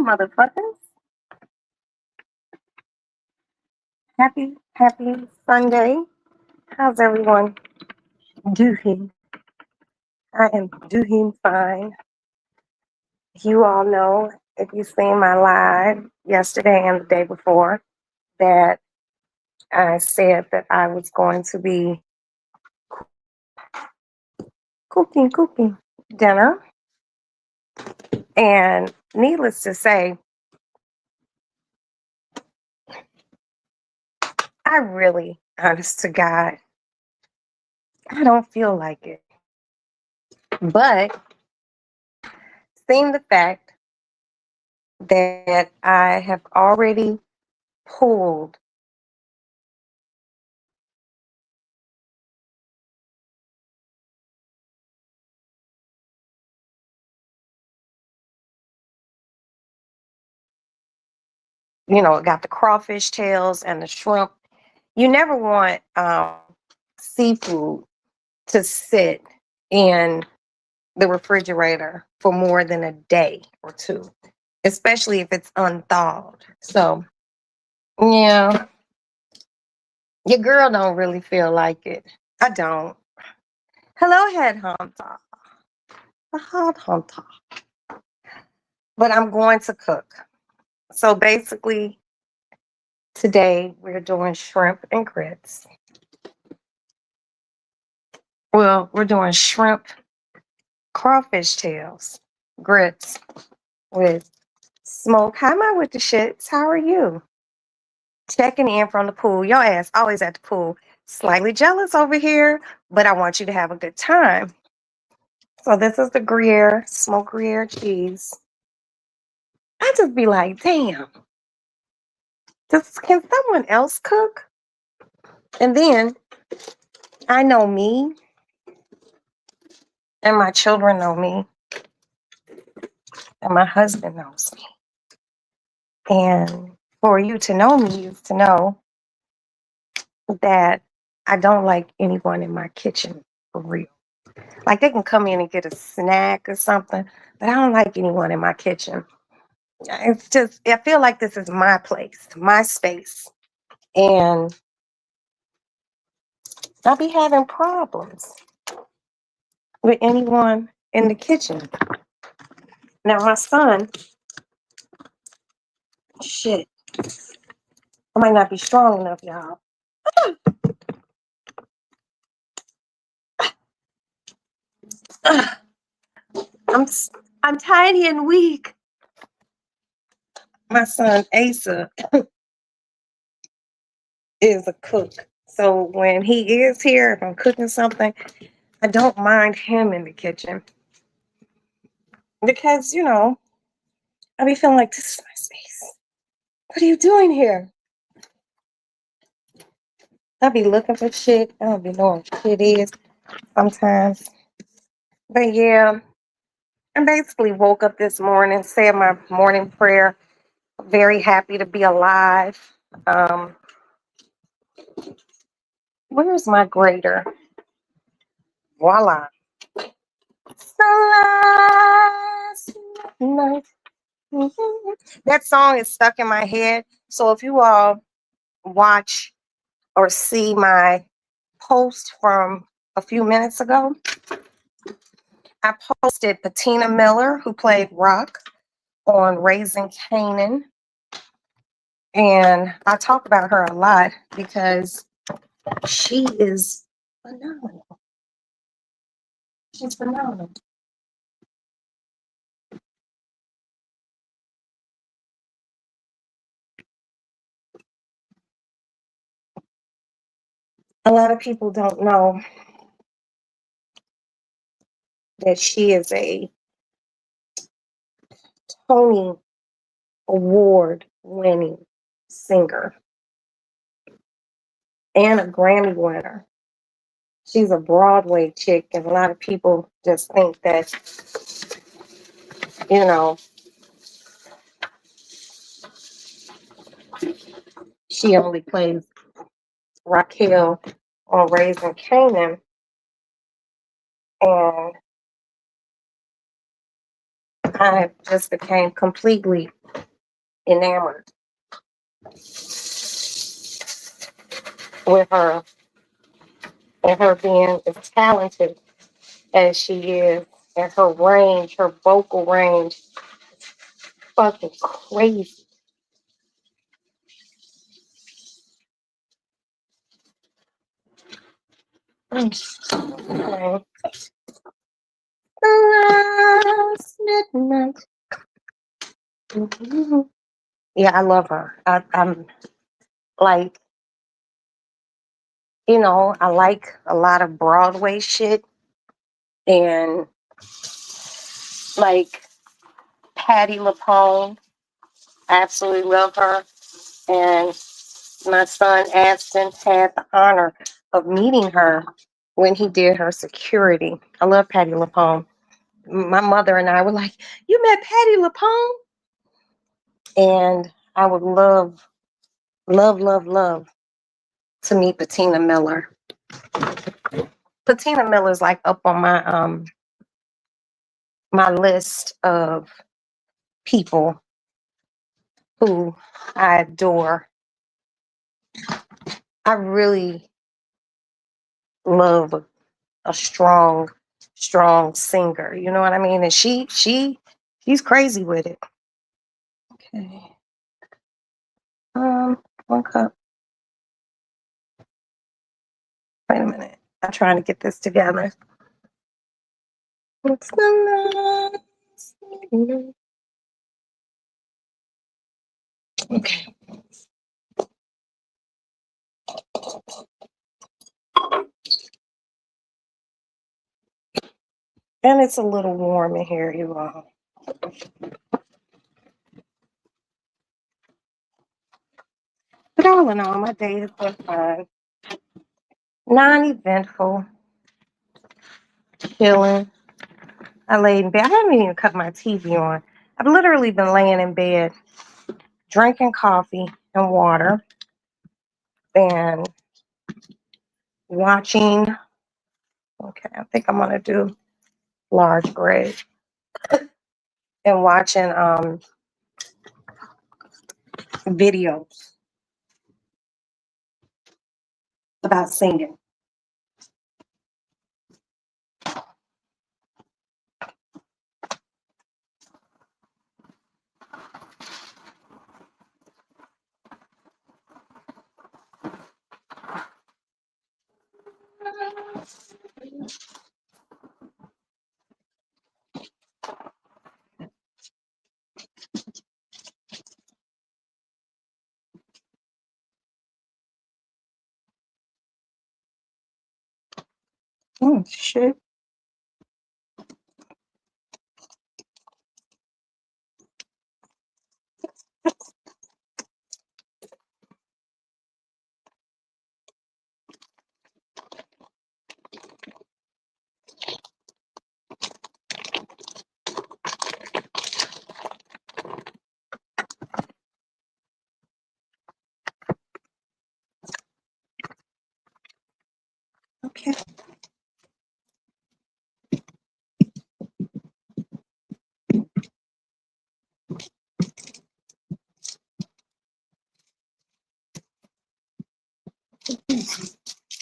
motherfuckers. Happy Sunday. How's everyone doing? I am doing fine. You all know, if you've seen my live yesterday and the day before, that I said that I was going to be cooking dinner. And needless to say, I really, honest to God, I don't feel like it. But seeing the fact that I have already pulled got the crawfish tails and the shrimp. You never want seafood to sit in the refrigerator for more than a day or two, especially if it's unthawed. So, yeah, your girl don't really feel like it. I don't. Hello, head hunter. The head hunter. But I'm going to cook. So basically, today we're doing shrimp and grits. Well, we're doing shrimp crawfish tails, grits with smoke. Hi, my with the shits. How are you? Checking in from the pool. Your ass always at the pool. Slightly jealous over here, but I want you to have a good time. So this is the Gruyere, smoked Gruyere cheese. I just be like, damn, can someone else cook? And then I know me, and my children know me, and my husband knows me. And for you to know me is to know that I don't like anyone in my kitchen for real. Like they can come in and get a snack or something, but I don't like anyone in my kitchen. It's just, I feel like this is my place, my space. And I'll be having problems with anyone in the kitchen. Now, my son, shit, I might not be strong enough, y'all. I'm, I'm tiny and weak. My son, Asa, is a cook. So when he is here, if I'm cooking something, I don't mind him in the kitchen. Because, I be feeling like this is my space. What are you doing here? I be looking for shit. I don't be knowing what shit is sometimes. But yeah, I basically woke up this morning, said my morning prayer. Very happy to be alive. Um, where's my grater? Voila. Sunrise night. That song is stuck in my head. So if you all watch or see my post from a few minutes ago, I posted Patina Miller, who played Rock on Raising Kanan. And I talk about her a lot because she is phenomenal. She's phenomenal. A lot of people don't know that she is a Tony Award winning singer and a Grammy winner. She's a Broadway chick, and a lot of people just think that, you know, she only plays Raquel on Raising Kanan. And I just became completely enamored with her and her being as talented as she is, and her range, her vocal range, fucking crazy. Okay. Last midnight. Mhm. Yeah, I love her. I'm like, I like a lot of Broadway shit and like Patti LuPone. I absolutely love her. And my son Aston had the honor of meeting her when he did her security. I love Patti LuPone. My mother and I were like, "You met Patti LuPone?" And I would love, love, love, love to meet Patina Miller. Patina Miller's like up on my list of people who I adore. I really love a strong, strong singer. You know what I mean? And she's crazy with it. Okay. One cup. Wait a minute. I'm trying to get this together. It's the last minute. Okay. And it's a little warm in here, you all. But all in all, my day has been fine. Non-eventful, chilling. I laid in bed. I haven't even cut my TV on. I've literally been laying in bed, drinking coffee and water, and watching. Okay, I think I'm gonna do large grade and watching videos about singing. Oh shit. Okay.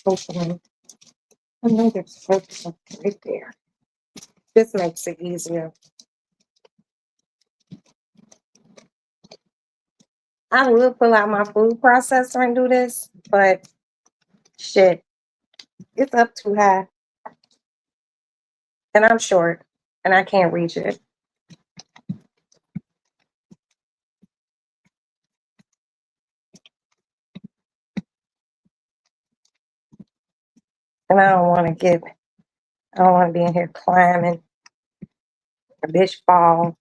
Open. I know there's something right there. This makes it easier. I would pull out my food processor and do this, but shit, it's up too high. And I'm short and I can't reach it. And I don't want to be in here climbing. A bitch fall.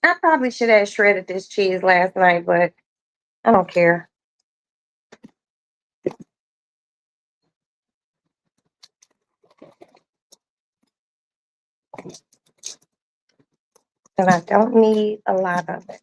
I probably should have shredded this cheese last night, but I don't care. And I don't need a lot of it.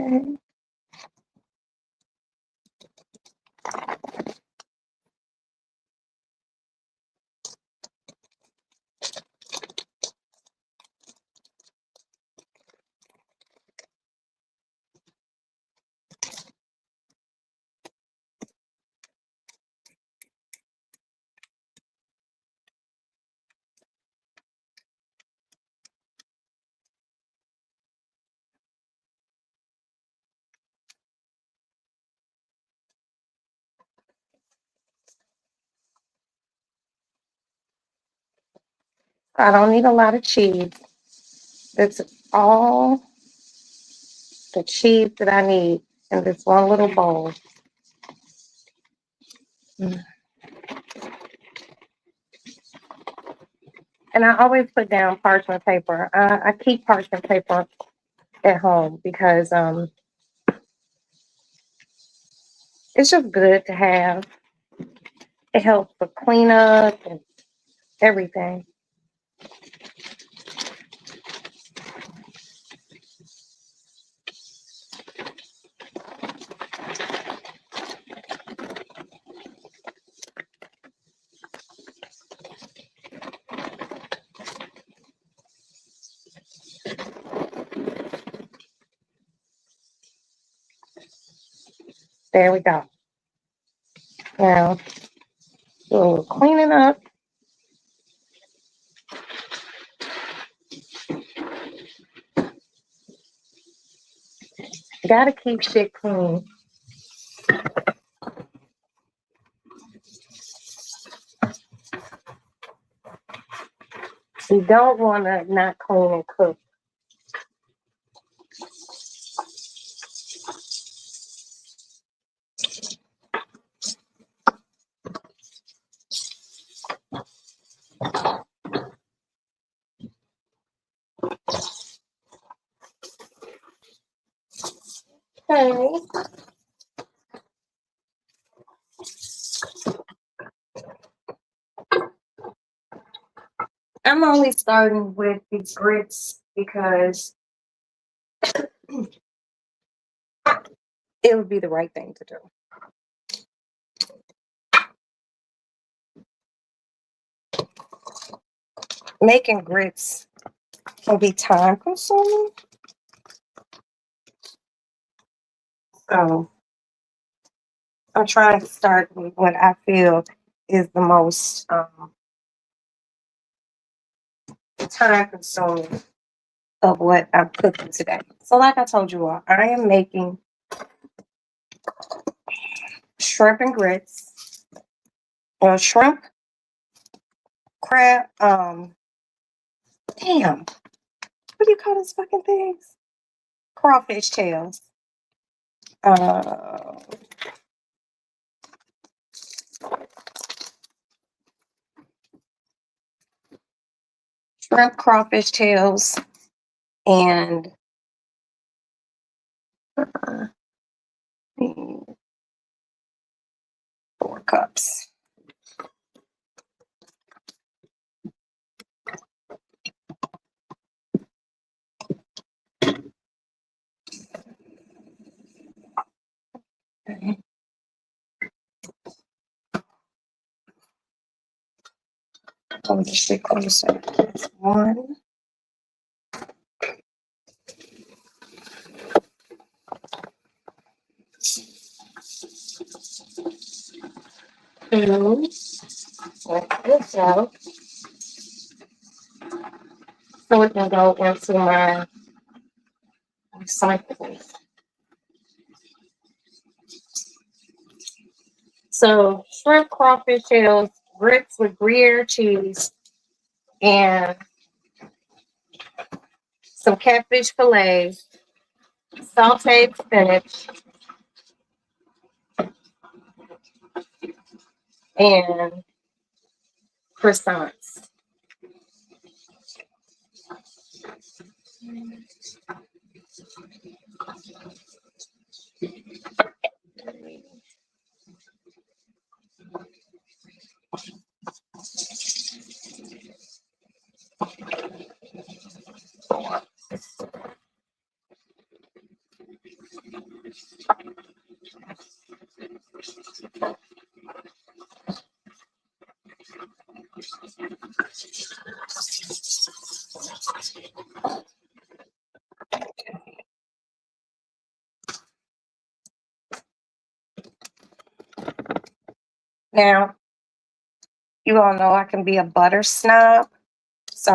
Okay. I don't need a lot of cheese. That's all the cheese that I need in this one little bowl. Mm. And I always put down parchment paper. I keep parchment paper at home because it's just good to have. It helps with cleanup and everything. There we go. Now, do a little cleaning up. Gotta keep shit clean. You don't want to not clean and cook. Okay. I'm only starting with the grits because it would be the right thing to do. Making grits can be time consuming. So I'm trying to start with what I feel is the most time consuming of what I'm cooking today. So, like I told you all, I am making shrimp and grits, or shrimp, crab, damn, what do you call those fucking things? Crawfish tails. Uh, Shrimp, crawfish tails, and uh, 4 cups. Okay. Let me just get closer. That's one. Two. Let this out. So it can go into my recyclables. So shrimp, crawfish tails, grits with Gruyere cheese, and some catfish fillets, sauteed spinach, and croissants. Now, you all know I can be a butter snob, so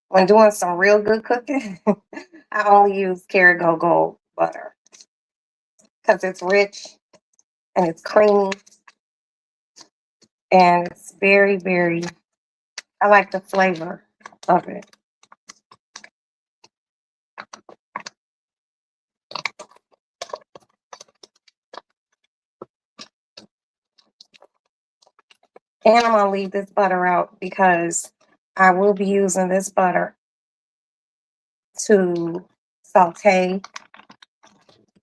when doing some real good cooking, I only use Kerrygold Gold butter because it's rich and it's creamy and it's very, very, I like the flavor of it. And I'm going to leave this butter out because I will be using this butter to saute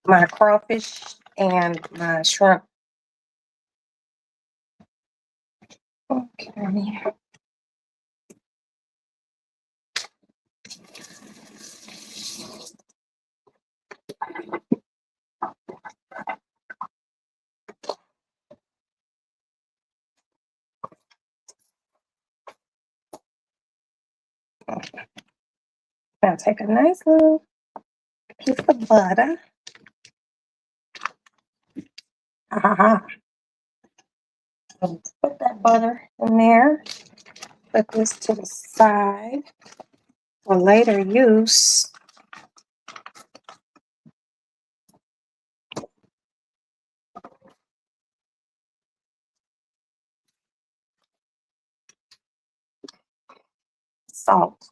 my crawfish and my shrimp. Okay. Now take a nice little piece of butter. Put that butter in there. Put this to the side for later use. Salt.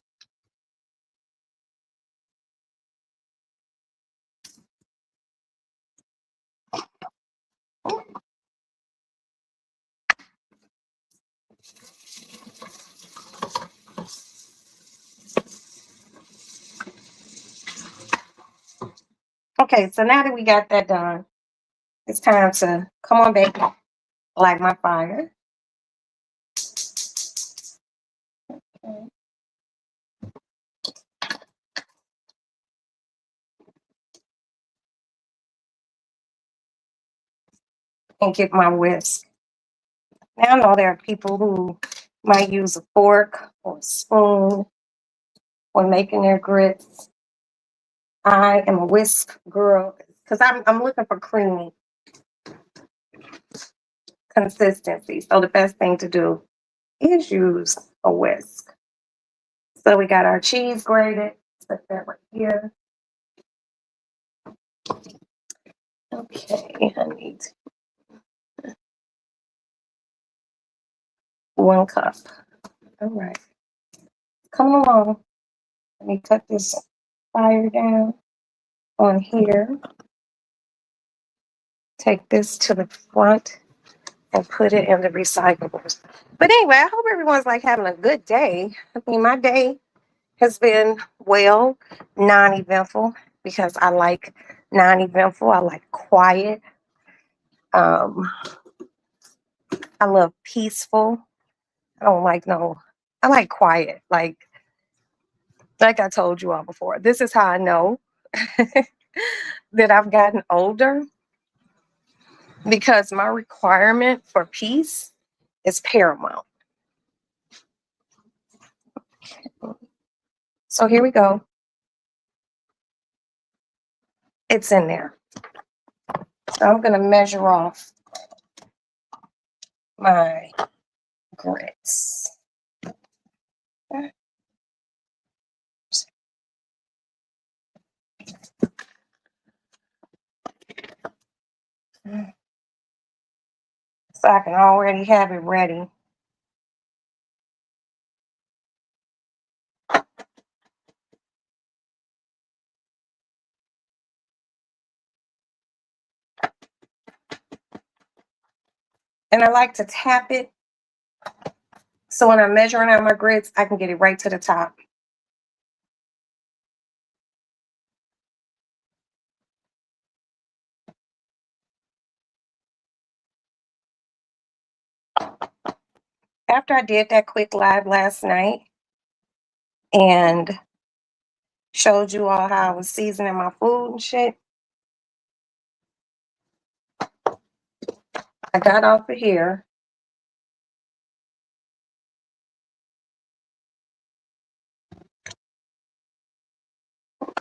Okay, so now that we got that done, it's time to come on back, light my fire. And get my whisk. Now I know there are people who might use a fork or a spoon when making their grits. I am a whisk girl because I'm looking for creamy consistency. So the best thing to do is use a whisk. So we got our cheese grated. Put that right here. Okay, I need 1 cup. All right. Come along. Let me cut this fire down on here. Take this to the front and put it in the recyclables. But anyway, I hope everyone's like having a good day. I mean, my day has been well, non-eventful because I like non-eventful. I like quiet. Um, I love peaceful. I don't like no. I like quiet. Like I told you all before. This is how I know that I've gotten older because my requirement for peace is paramount. So here we go. It's in there. So I'm going to measure off my grits. So I can already have it ready. And I like to tap it so when I'm measuring out my grits, I can get it right to the top. After I did that quick live last night and showed you all how I was seasoning my food and shit, I got off of here.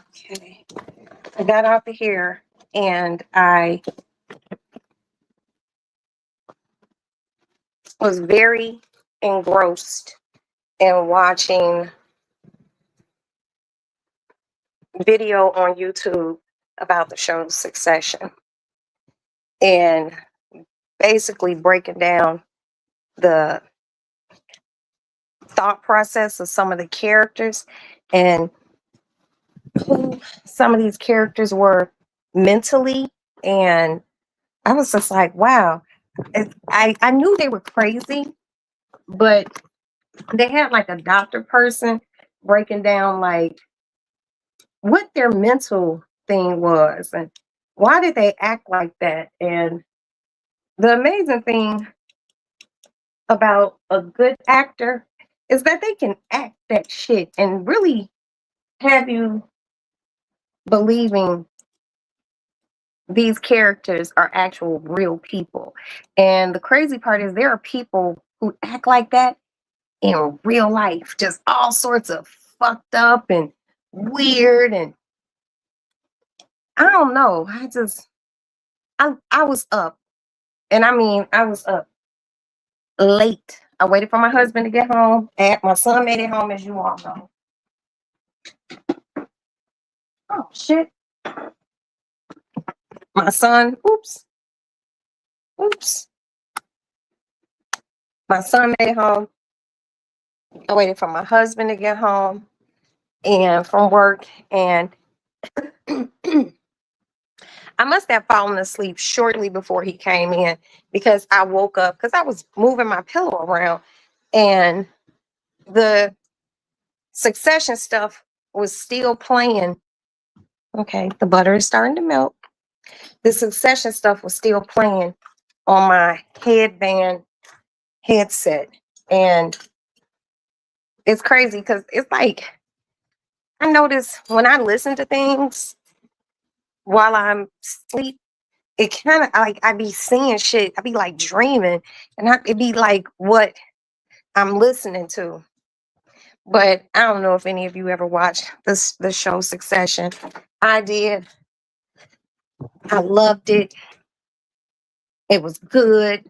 Okay. I got off of here and I was very engrossed in watching video on YouTube about the show Succession and basically breaking down the thought process of some of the characters and who some of these characters were mentally. And I was just like, wow. I knew they were crazy, but they had like a doctor person breaking down like what their mental thing was and why did they act like that. And the amazing thing about a good actor is that they can act that shit and really have you believing these characters are actual real people. And the crazy part is there are people who act like that in real life, just all sorts of fucked up and weird. And I don't know. I was up. And I mean, I was up late. I waited for my husband to get home. And my son made it home, as you all know. Oh shit. My son, oops. My son made it home. I waited for my husband to get home and from work. And I must have fallen asleep shortly before he came in because I woke up because I was moving my pillow around and the Succession stuff was still playing. Okay, the butter is starting to melt. The Succession stuff was still playing on my headband headset. And it's crazy because it's like I notice when I listen to things while I'm asleep, it kind of like I be seeing shit. I be like dreaming, and it be like what I'm listening to. But I don't know if any of you ever watched the show Succession. I did. I loved it. It was good.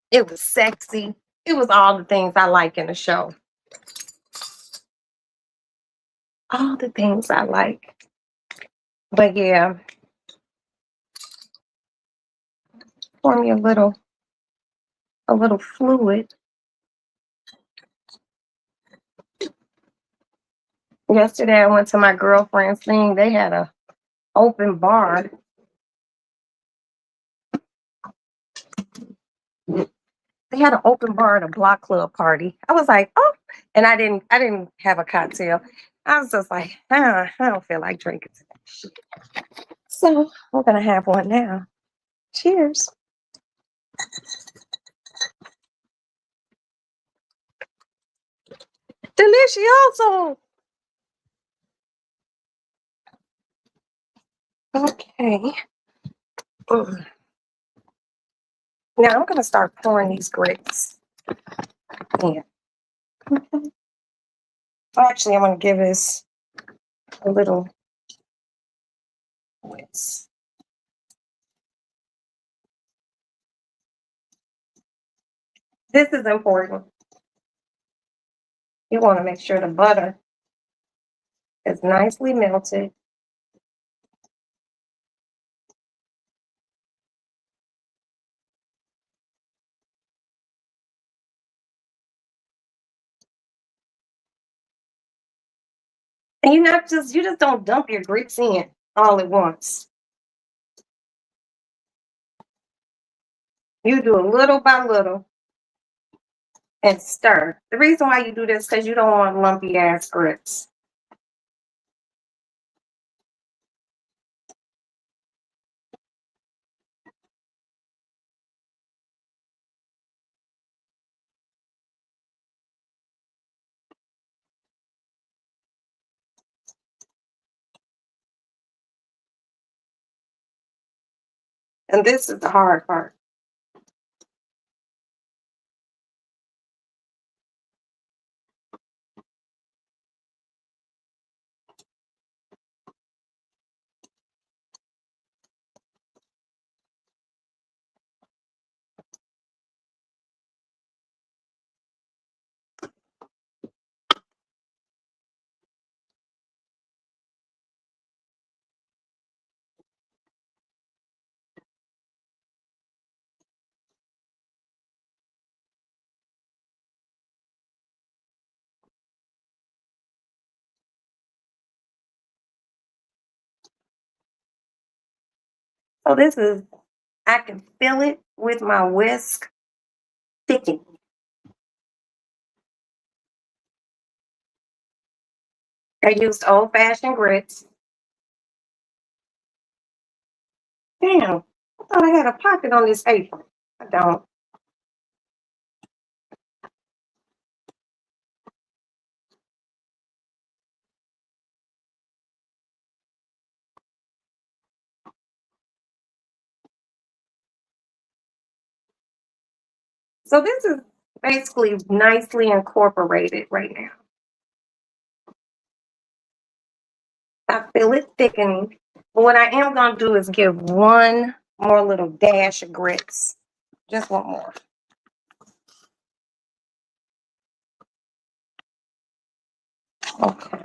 It was sexy. It was all the things I like in a show. All the things I like. But yeah, pour me a little fluid. Yesterday I went to my girlfriend's thing. They had a open bar. They had an open bar at a block club party. I was like, oh, and I didn't have a cocktail. I was just like, I don't feel like drinking today. So we're gonna have one now. Cheers. Delicioso. Okay. Mm. Now I'm gonna start pouring these grits in. Okay. Actually, I'm gonna give this a little whisk. This is important. You want to make sure the butter is nicely melted. And you just don't dump your grits in all at once. You do a little by little and stir. The reason why you do this because you don't want lumpy ass grits. And this is the hard part. So this is, I can feel it with my whisk thickening. I used old fashioned grits. Damn, I thought I had a pocket on this apron. I don't. So this is basically nicely incorporated right now. I feel it thickening. But what I am going to do is give one more little dash of grits. Just one more. Okay.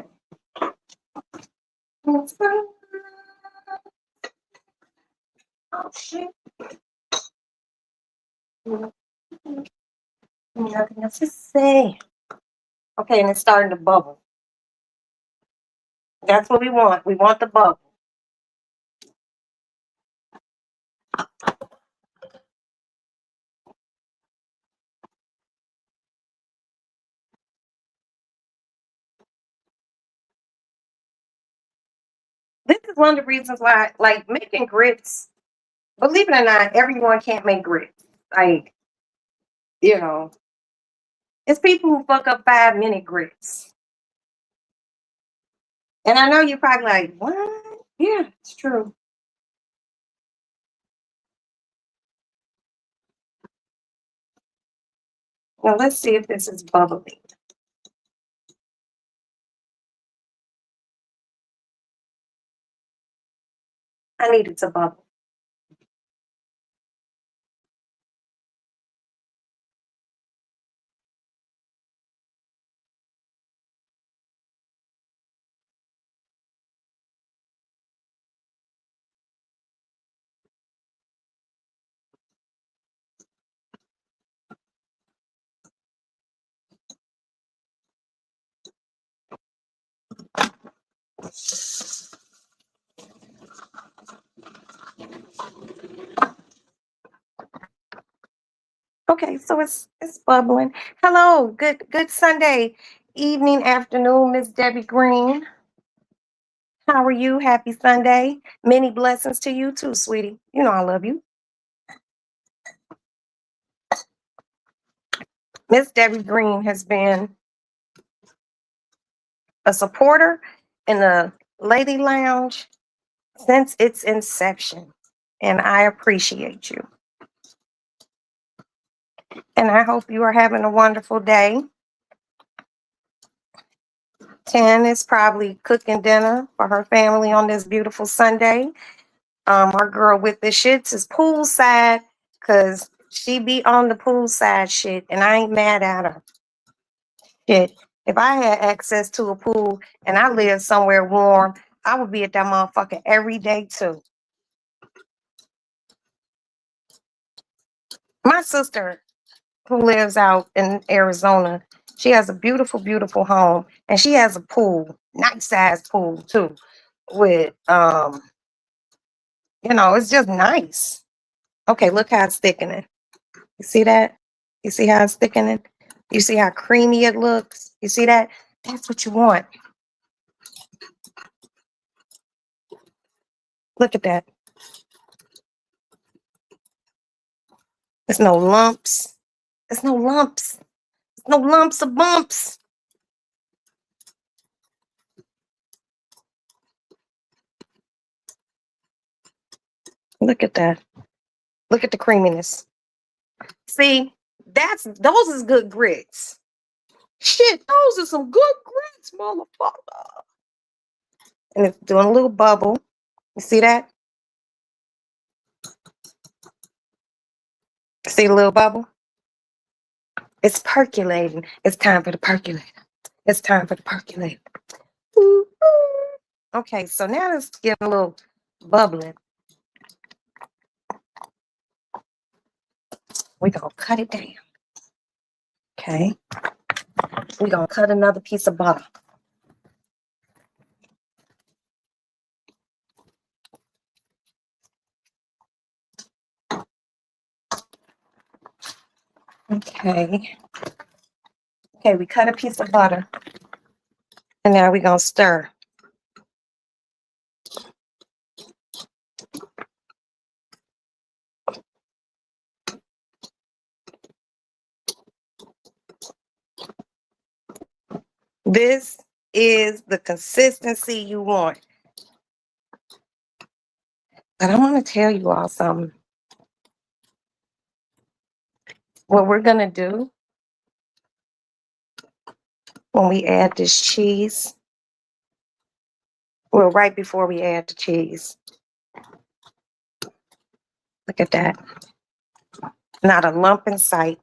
Oh, shit. Nothing else to say. Okay, and it's starting to bubble. That's what we want. We want the bubble. This is one of the reasons why, like, making grits, believe it or not, everyone can't make grits. Like, you know, it's people who fuck up 5 minute grits. And I know you're probably like, what? Yeah, it's true. Now let's see if this is bubbly. I need it to bubble. Okay, so it's bubbling. Hello, good Sunday evening, afternoon, Miss Debbie Green. How are you? Happy Sunday. Many blessings to you too, sweetie. You know I love you. Miss Debbie Green has been a supporter in the Lady Lounge since its inception, and I appreciate you. And I hope you are having a wonderful day. 10 is probably cooking dinner for her family on this beautiful Sunday. Our girl with the shits is poolside because she be on the poolside shit, and I ain't mad at her. Shit, if I had access to a pool and I lived somewhere warm, I would be at that motherfucker every day too. My sister, who lives out in Arizona, she has a beautiful, beautiful home, and she has a pool, nice size pool too, with it's just nice. Okay, look how it's thickening. You see that? You see how it's thickening? You see how creamy it looks? You see that? That's what you want. Look at that. There's no lumps. There's no lumps. There's no lumps or bumps. Look at that. Look at the creaminess. See, those is good grits. Shit, those are some good grits, motherfucker. And it's doing a little bubble. You see that? See the little bubble? It's percolating. It's time for the percolator. It's time for the percolator. Ooh, ooh. Okay, so now it's getting a little bubbling. We're gonna cut it down. Okay. We're gonna cut another piece of butter. Okay. Okay, we cut a piece of butter. And now we're gonna stir. This is the consistency you want. But I want to tell you all something. What we're going to do when we add this cheese, well, right before we add the cheese, look at that. Not a lump in sight.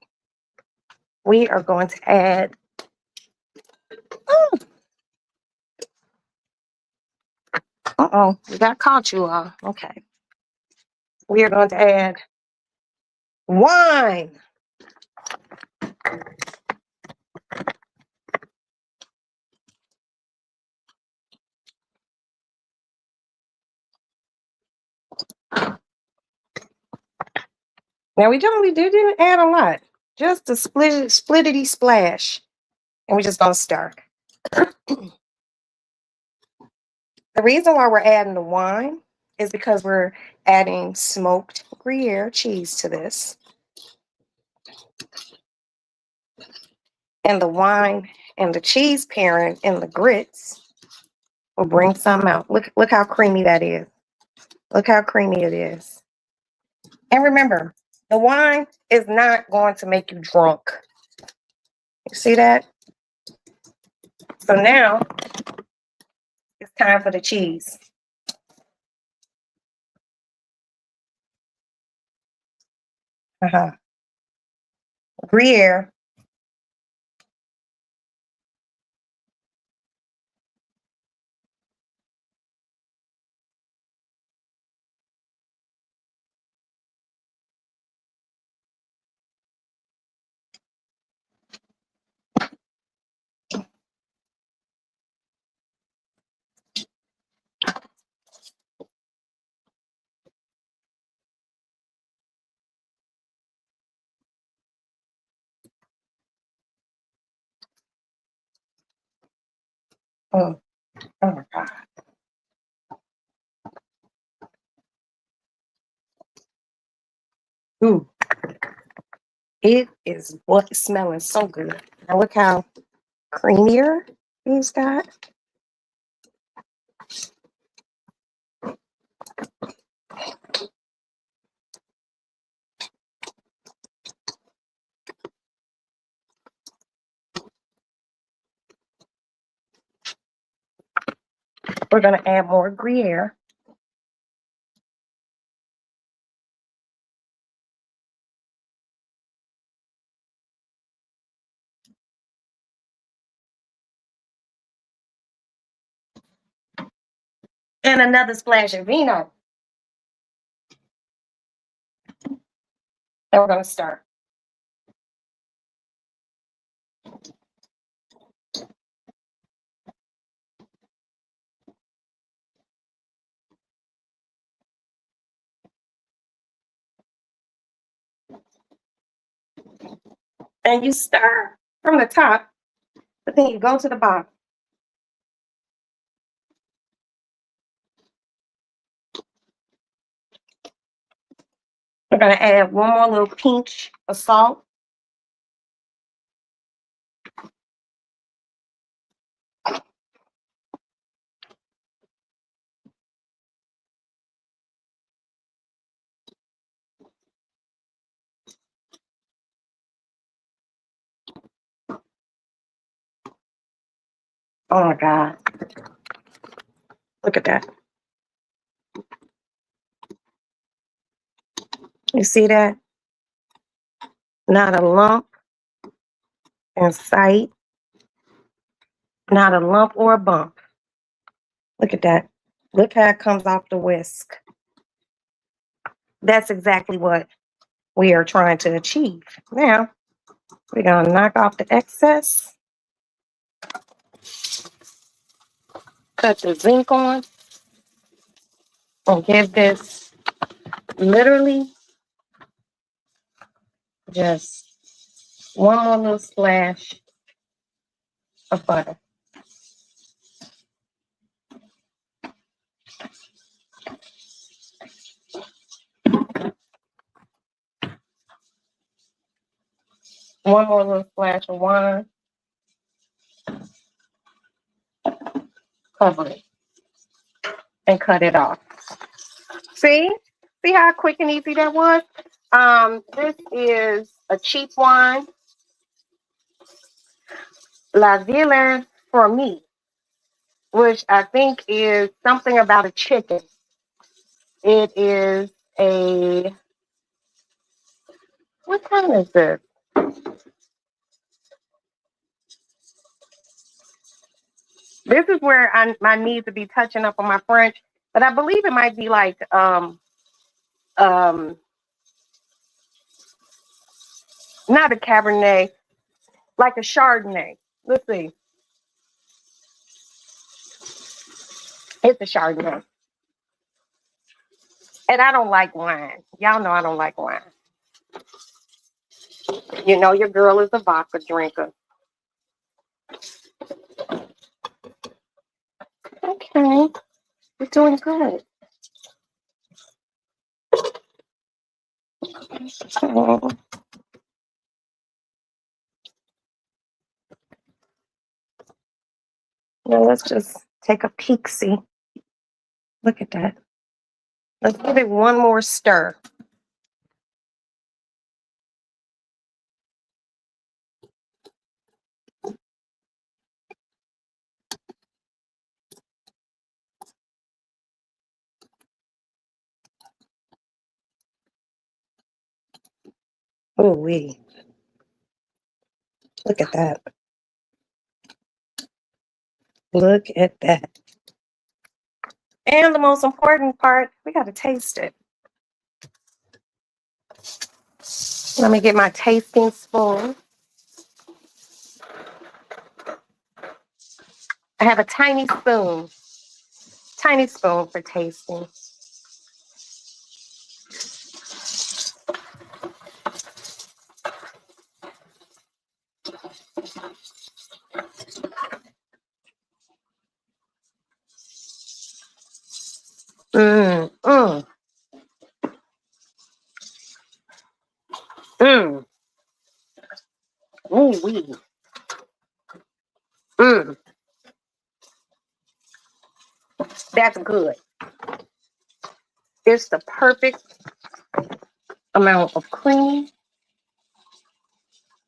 We are going to add, uh-oh, we got caught you all. Okay. We are going to add wine. Now we didn't add a lot, just a splittity splash. And we're just gonna stir. The reason why we're adding the wine is because we're adding smoked Gruyere cheese to this. And the wine and the cheese pairing and the grits will bring something out. Look how creamy that is. Look how creamy it is. And remember, the wine is not going to make you drunk. You see that? So now it's time for the cheese. Gruyere. Oh, oh my God. Ooh, it is what smelling so good. Now look how creamier these got. We're gonna add more Gruyere. And another splash of vino. And we're gonna stir. And you stir from the top, but then you go to the bottom. We're going to add one more little pinch of salt. Oh my God. Look at that. You see that? Not a lump in sight. Not a lump or a bump. Look at that. Look how it comes off the whisk. That's exactly what we are trying to achieve. Now, we're going to knock off the excess. Cut the zinc on. And give this literally just one more little splash of butter. One more little splash of wine. Cover it. And cut it off. See? See how quick and easy that was? This is a cheap wine. La Ville for me, which I think is something about a chicken. It is a, what kind is this? This is where I need to be touching up on my French, but I believe it might be like not a Cabernet, like a Chardonnay. Let's see. It's a Chardonnay. And I don't like wine. Y'all know I don't like wine. You know your girl is a vodka drinker. Okay. You're doing good. Oh. Now let's just take a peek, see. Look at that. Let's give it one more stir. Oh, wee. Look at that. Look at that. And the most important part, we got to taste it. Let me get my tasting spoon. I have a tiny spoon for tasting. Mmm, mmm, mmm. Ooh, wee. Mmm. That's good. It's the perfect amount of cream.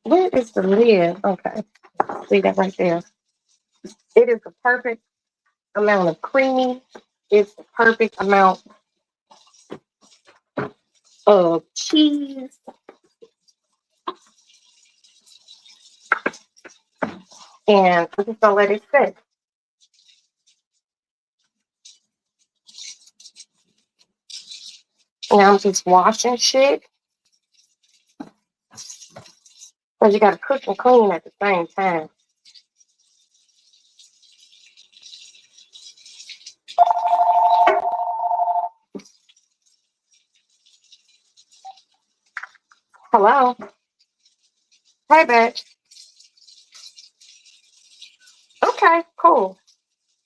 Where is the lid? Okay. See that right there. It is the perfect amount of creamy. It's the perfect amount of cheese. And I'm just gonna let it sit. Now I'm just washing shit. Because you gotta cook and clean at the same time. Hello? Hey, babe. Okay, cool.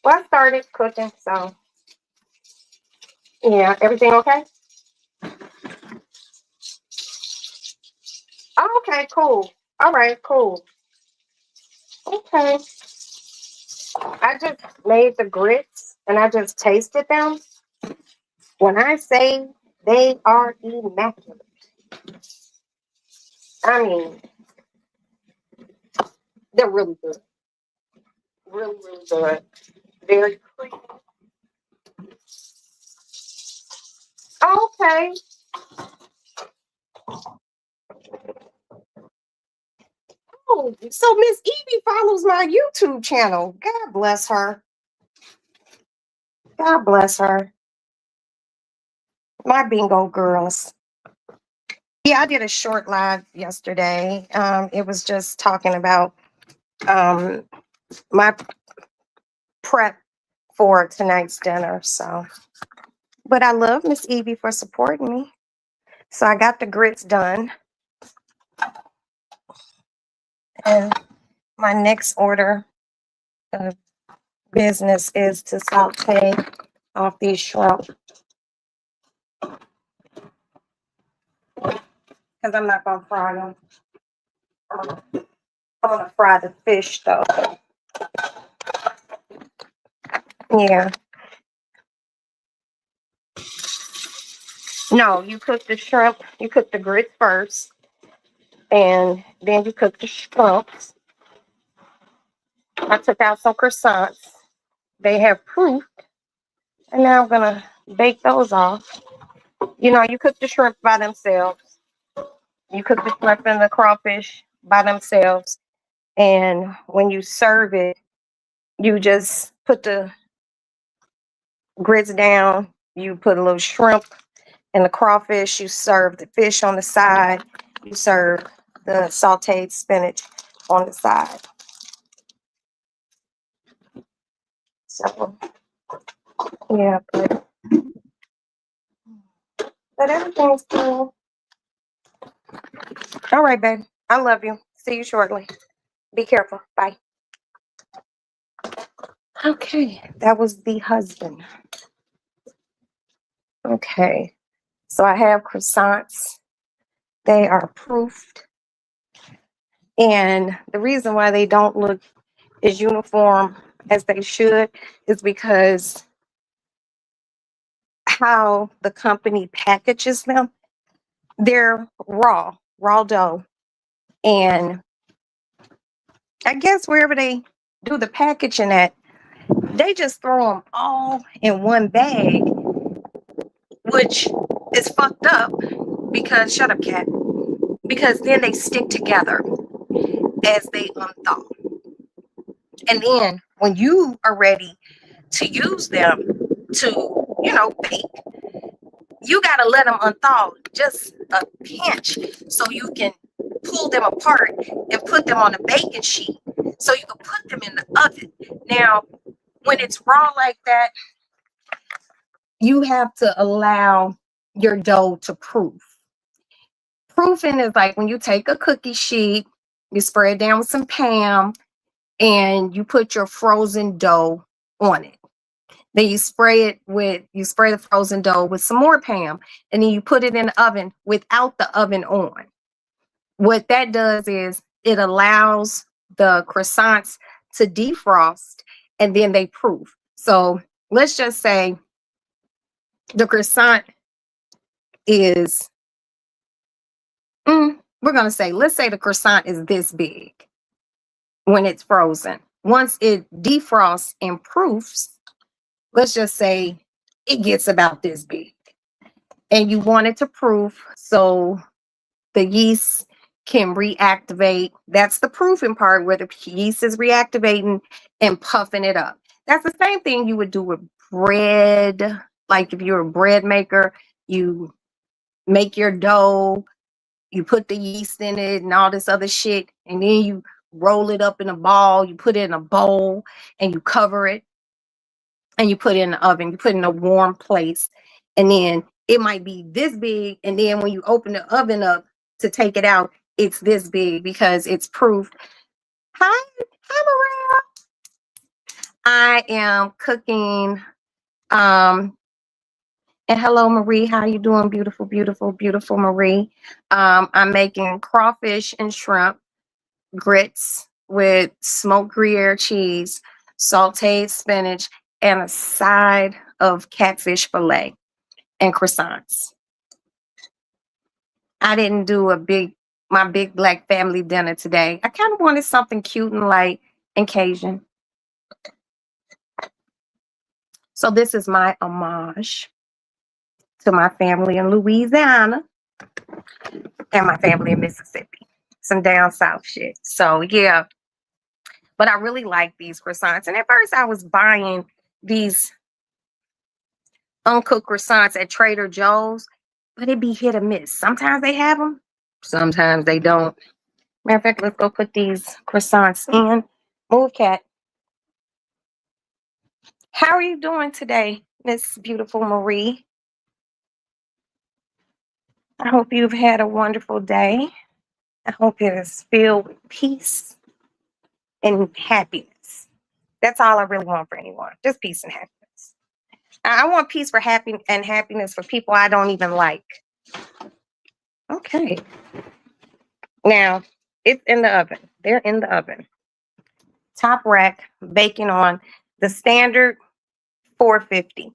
Well, I started cooking, so yeah, everything okay? Oh, okay, cool. All right, cool. Okay. I just made the grits and I just tasted them. When I say they are immaculate, I mean, they're really good. Really, really good. Very creamy. Okay. Oh, so Miss Evie follows my YouTube channel. God bless her. God bless her. My bingo girls. Yeah, I did a short live yesterday. It was just talking about um my prep for tonight's dinner. So, but I love Miss Evie for supporting me. So I got the grits done, and my next order of business is to saute off these shrimp because I'm not gonna fry them. I'm gonna fry the fish though. Yeah. No, you cook the shrimp. You cook the grits first, and then you cook the shrimps. I took out some croissants. They have proof, and now I'm gonna bake those off. You know, you cook the shrimp by themselves. You cook the shrimp and the crawfish by themselves, and when you serve it, you just put the grits down. You put a little shrimp and the crawfish. You serve the fish on the side. You serve the sauteed spinach on the side. So yeah, but everything's cool. All right, babe. I love you. See you shortly. Be careful. Bye. Okay, that was the husband. Okay, so I have croissants. They are proofed. And the reason why they don't look as uniform as they should is because how the company packages them, they're raw dough. And I guess wherever they do the packaging at, they just throw them all in one bag, which is fucked up because, shut up, cat, because then they stick together as they unthaw. And then when you are ready to use them to, bake, you got to let them unthaw just a pinch so you can pull them apart and put them on a baking sheet so you can put them in the oven. Now, when it's raw like that, you have to allow your dough to proof. Proofing is like when you take a cookie sheet, you spray it down with some Pam, and you put your frozen dough on it. Then you spray the frozen dough with some more Pam, and then you put it in the oven without the oven on. What that does is it allows the croissants to defrost and then they proof. So let's just say the croissant is, let's say the croissant is this big when it's frozen. Once it defrosts and proofs, let's just say it gets about this big. And you want it to proof so the yeast can reactivate. That's the proofing part where the yeast is reactivating and puffing it up. That's the same thing you would do with bread. Like if you're a bread maker, you make your dough, you put the yeast in it and all this other shit, and then you roll it up in a ball, you put it in a bowl, and you cover it, and you put it in the oven. You put it in a warm place, and then it might be this big, and then when you open the oven up to take it out, it's this big because it's proof. Hi, Maria. I am cooking. Um, and hello, Marie. How you doing? Beautiful, beautiful, beautiful, Marie. I'm making crawfish and shrimp grits with smoked Gruyere cheese, sauteed spinach, and a side of catfish fillet and croissants. I didn't do my big black family dinner today. I kind of wanted something cute and light and Cajun. So this is my homage to my family in Louisiana and my family in Mississippi. Some down south shit. So yeah, but I really like these croissants. And at first I was buying these uncooked croissants at Trader Joe's, but it be hit or miss. Sometimes they have them, sometimes they don't. Matter of fact, let's go put these croissants in. Move, cat. How are you doing today, Miss Beautiful Marie? I hope you've had a wonderful day. I hope it is filled with peace and happiness. That's all I really want for anyone. Just peace and happiness. I want peace for happiness for people I don't even like. Okay. Now, it's in the oven. They're in the oven. Top rack, baking on the standard 450.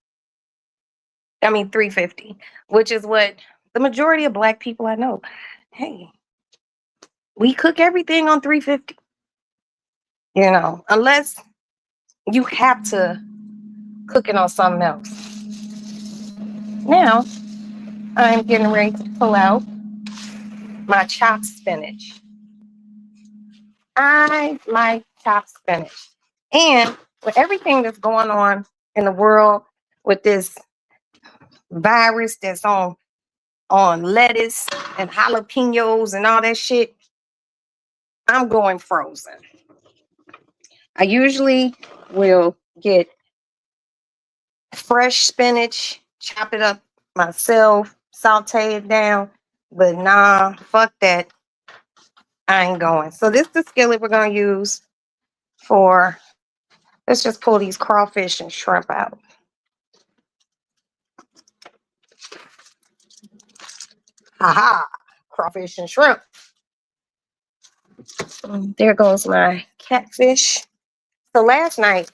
350, which is what the majority of Black people I know. Hey, we cook everything on 350. Unless you have to cook it on something else. Now, I'm getting ready to pull out my chopped spinach. I like chopped spinach. And with everything that's going on in the world with this virus that's on lettuce and jalapenos and all that shit, I'm going frozen. I usually will get fresh spinach, chop it up myself, saute it down, but nah, fuck that. I ain't going. So this is the skillet we're going to use for, let's just pull these crawfish and shrimp out. Haha, crawfish and shrimp. There goes my catfish. So last night,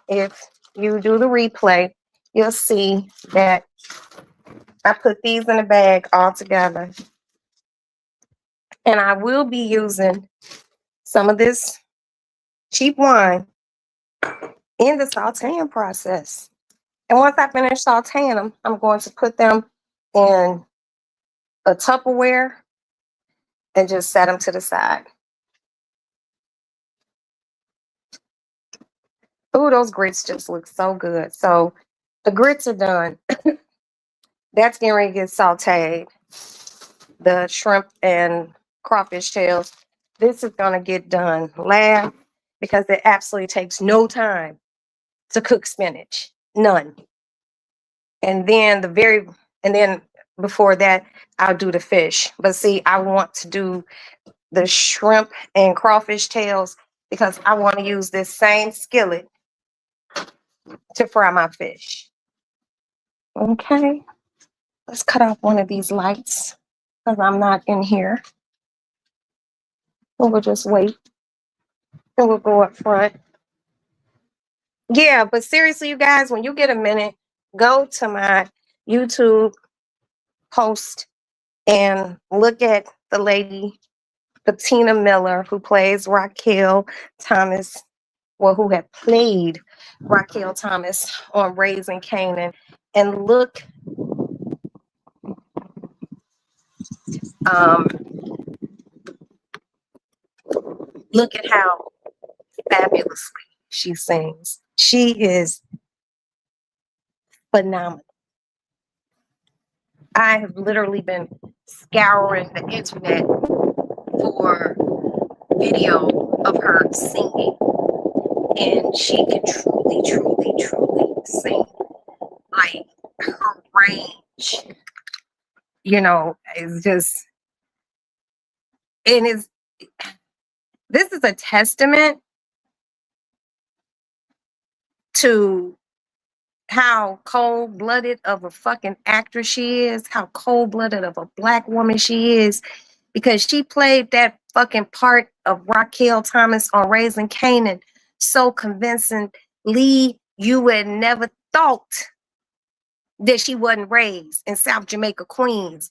if you do the replay, you'll see that I put these in a bag all together. And I will be using some of this cheap wine in the sauteing process. And once I finish sauteing them, I'm going to put them in a Tupperware and just set them to the side. Ooh, those grits just look so good. So the grits are done. That's getting ready to get sauteed. The shrimp and crawfish tails, this is going to get done last because it absolutely takes no time to cook spinach. None. And then before that, I'll do the fish. But see, I want to do the shrimp and crawfish tails because I want to use this same skillet to fry my fish. Okay, let's cut off one of these lights because I'm not in here. We'll just wait and we'll go up front. Yeah, but seriously, you guys, when you get a minute, go to my YouTube post and look at the lady Patina Miller, who plays Raquel Thomas, who had played Raquel Thomas on Raising Kanan, and look at how fabulously she sings. She is phenomenal. I have literally been scouring the internet for video of her singing, and she can truly, truly, truly sing. Like her range, is just And this is a testament to how cold-blooded of a fucking actress she is, how cold-blooded of a black woman she is, because she played that fucking part of Raquel Thomas on Raising Kanan so convincingly, you would never thought that she wasn't raised in South Jamaica, Queens,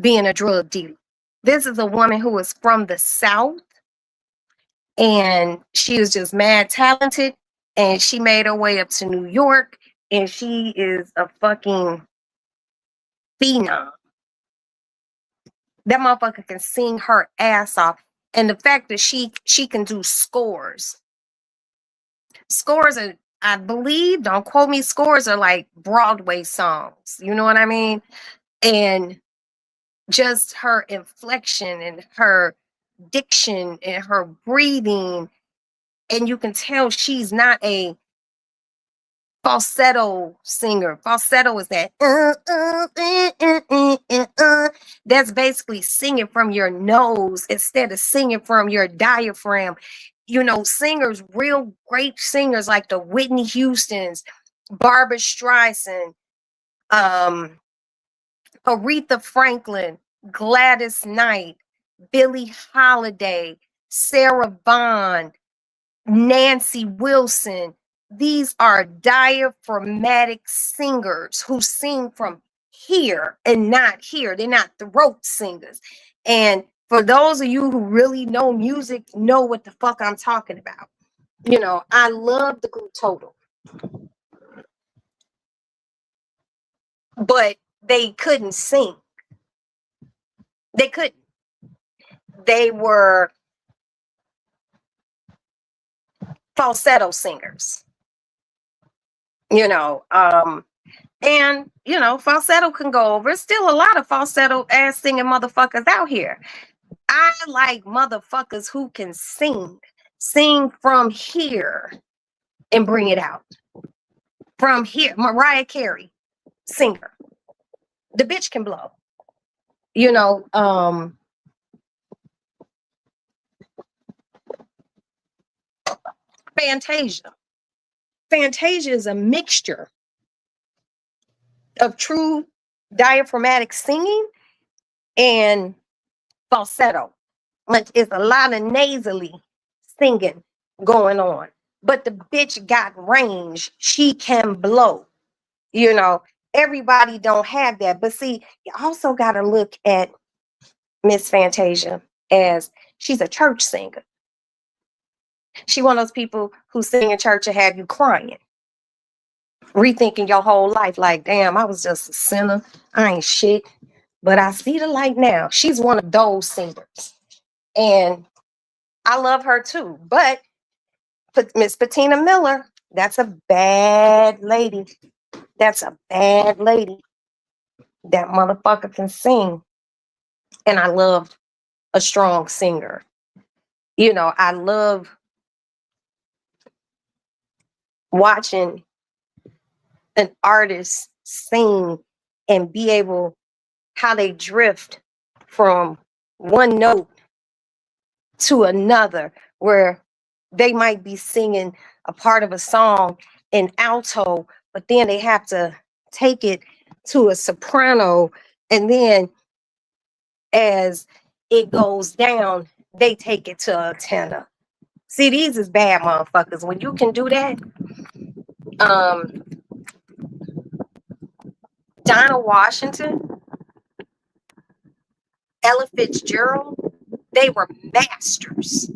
being a drug dealer. This is a woman who is from the South, and she was just mad talented, and she made her way up to New York, and she is a fucking phenom. That motherfucker can sing her ass off. And the fact that she can do scores. Scores are, I believe, don't quote me, scores are like Broadway songs. You know what I mean? And just her inflection and her diction and her breathing. And you can tell she's not a falsetto singer. Falsetto is that that's basically singing from your nose instead of singing from your diaphragm. You know, singers, real great singers like the Whitney Houstons, Barbara Streisand, Aretha Franklin, Gladys Knight, Billie Holiday, Sarah Vaughan, Nancy Wilson. These are diaphragmatic singers who sing from here and not here. They're not throat singers. And for those of you who really know music, know what the fuck I'm talking about. You know, I love the group Total, but they couldn't sing. They couldn't. They were falsetto singers. You know, and you know, falsetto can go over. Still a lot of falsetto ass singing motherfuckers out here. I like motherfuckers who can sing from here and bring it out. From here, Mariah Carey, singer. The bitch can blow. You know, Fantasia. Fantasia is a mixture of true diaphragmatic singing and falsetto. Like it's a lot of nasally singing going on. But the bitch got range. She can blow. You know, everybody don't have that. But see, you also got to look at Miss Fantasia as she's a church singer. She one of those people who sing in church and have you crying, rethinking your whole life. Like, damn, I was just a sinner. I ain't shit. But I see the light now. She's one of those singers. And I love her too. But Miss Patina Miller, that's a bad lady. That's a bad lady. That motherfucker can sing. And I love a strong singer. You know, I love watching an artist sing and be able, how they drift from one note to another, where they might be singing a part of a song in alto, but then they have to take it to a soprano, and then as it goes down, they take it to a tenor. See, these is bad motherfuckers. When you can do that, Donna Washington, Ella Fitzgerald, they were masters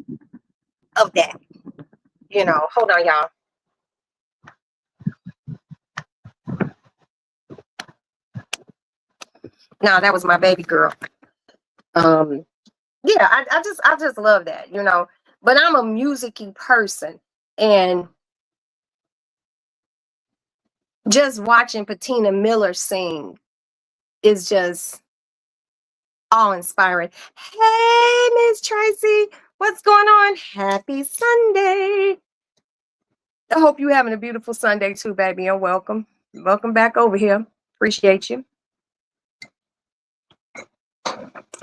of that. You know, hold on, y'all. No, that was my baby girl. Yeah, I just love that, you know. But I'm a musicy person, and just watching Patina Miller sing is just awe-inspiring. Hey, Miss Tracy, what's going on? Happy Sunday. I hope you're having a beautiful Sunday too, baby, and welcome. Welcome back over here. Appreciate you.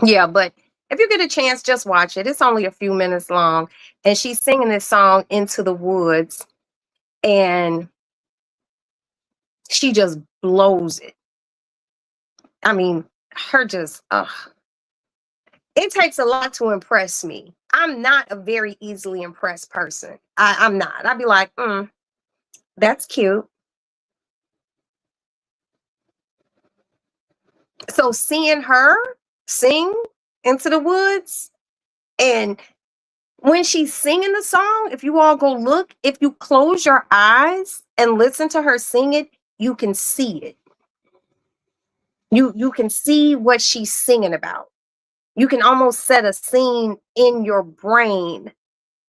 Yeah, but If you get a chance, just watch it. It's only a few minutes long. And she's singing this song Into the Woods. And she just blows it. I mean, her just, it takes a lot to impress me. I'm not a very easily impressed person. I'm not. I'd be like, that's cute. So seeing her sing Into the Woods, and when she's singing the song, if you all go look, if you close your eyes and listen to her sing it, you can see it. You can see what she's singing about. You can almost set a scene in your brain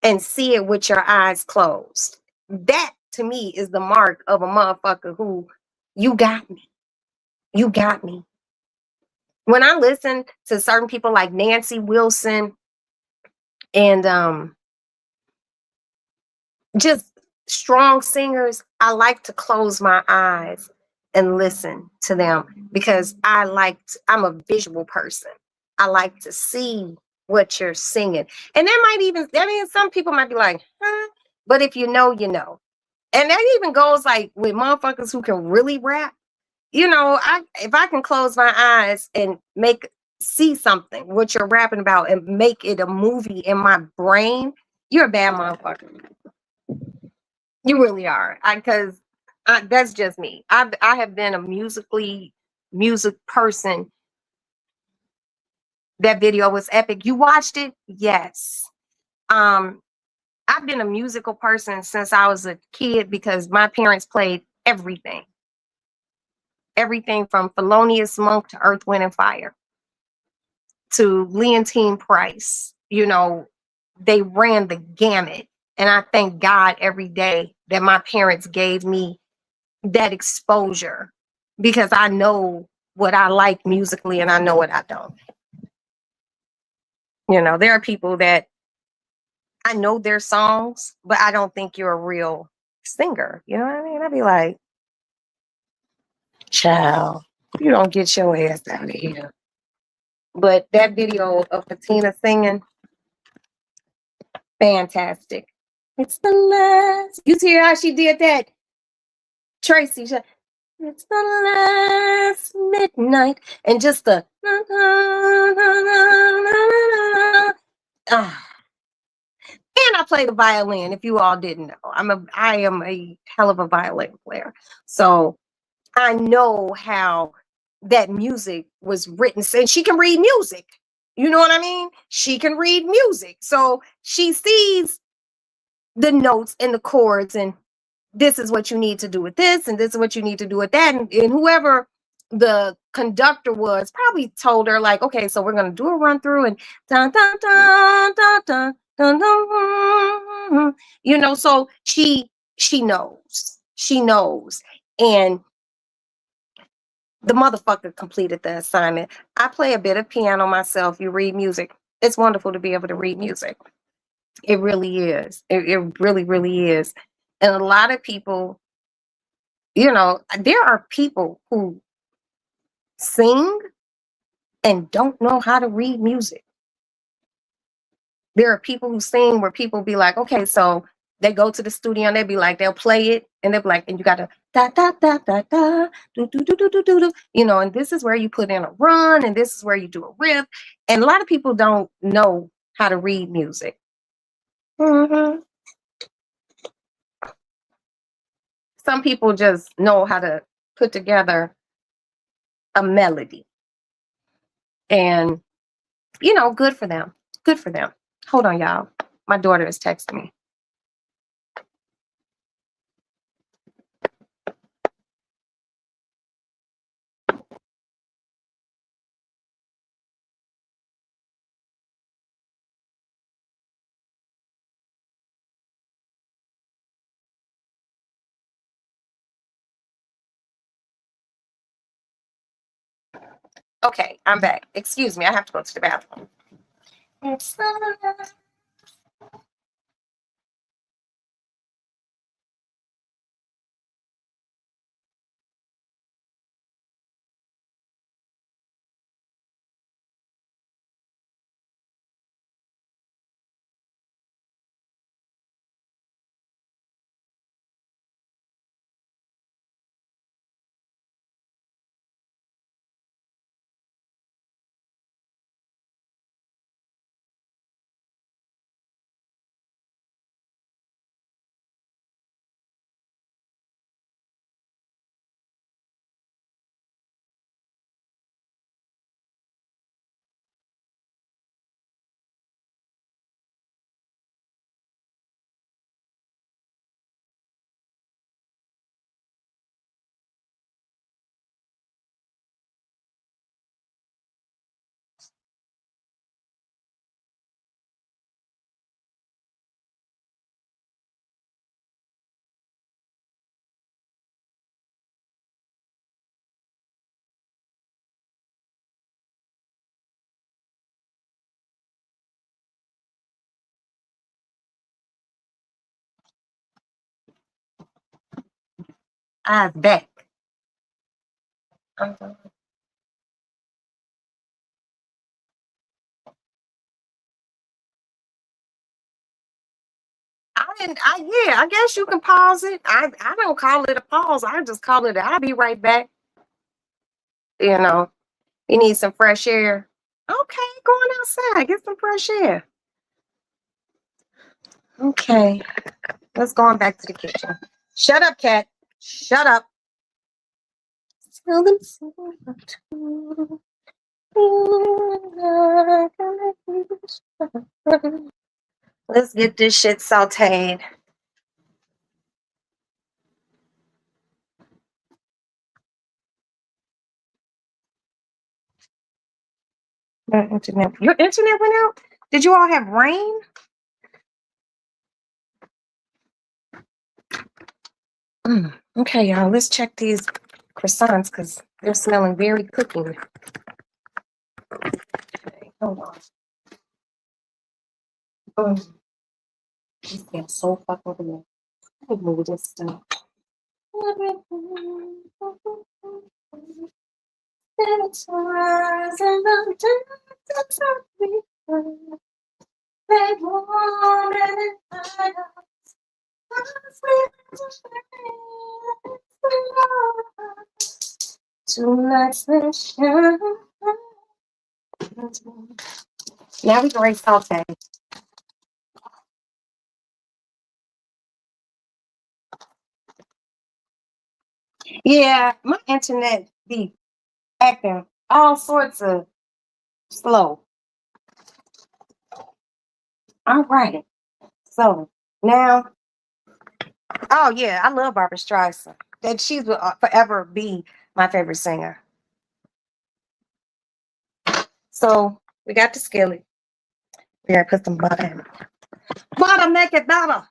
and see it with your eyes closed. That to me is the mark of a motherfucker who, you got me. You got me. When I listen to certain people like Nancy Wilson and just strong singers, I like to close my eyes and listen to them because I'm a visual person. I like to see what you're singing. And that might even, I mean, some people might be like, huh? But if you know, you know. And that even goes like with motherfuckers who can really rap. You know, if I can close my eyes and see something, what you're rapping about, and make it a movie in my brain, you're a bad motherfucker. You really are. Because that's just me. I have been a music person. That video was epic. You watched it? Yes. Um, I've been a musical person since I was a kid because my parents played everything. Everything from Thelonious Monk to Earth, Wind, and Fire to Leontine Price. You know, they ran the gamut. And I thank God every day that my parents gave me that exposure because I know what I like musically and I know what I don't. You know, there are people that I know their songs, but I don't think you're a real singer. You know what I mean? I'd be like, child, you don't get your ass out of here. But that video of Patina singing, fantastic. It's the last. You see how she did that? Tracy, it's the last midnight. And just the ah. And I play the violin, if you all didn't know. I am a hell of a violin player. So I know how that music was written. And she can read music. You know what I mean? She can read music. So she sees the notes and the chords, and this is what you need to do with this, and this is what you need to do with that. And whoever the conductor was probably told her, like, okay, so we're gonna do a run through and dun dun dun dun dun dun dun. You know, so she knows. She knows. And the motherfucker completed the assignment. I play a bit of piano myself. You read music. It's wonderful to be able to read music. It really is. It really, really is. And a lot of people, you know, there are people who sing and don't know how to read music. There are people who sing where people be like, okay, so they go to the studio and they be like, they'll play it and they'll be like, and you got to da da da da da do do do do do do do, you know, and this is where you put in a run and this is where you do a riff. And a lot of people don't know how to read music. Mhm. Some people just know how to put together a melody. And, you know, good for them. Good for them. Hold on, y'all. My daughter is texting me. Okay, I'm back. Excuse me, I have to go to the bathroom. Eyes back. I guess you can pause it. I don't call it a pause. I just call it, I'll be right back. You know, you need some fresh air. Okay, going outside, get some fresh air. Okay, let's go on back to the kitchen. Shut up, cat. Shut up. Tell them so. Let's get this shit sauteed. Your internet went out? Did you all have rain? Okay, y'all, let's check these croissants because they're smelling very cooking. Okay, hold on. This smells so fucking good. Let me move this stuff. Now we can raise saute. Yeah, my internet be acting all sorts of slow. All right. So now, oh yeah, I love Barbara Streisand. That she will forever be my favorite singer. So we got the skillet. We gotta put some butter in it. Butter make it better.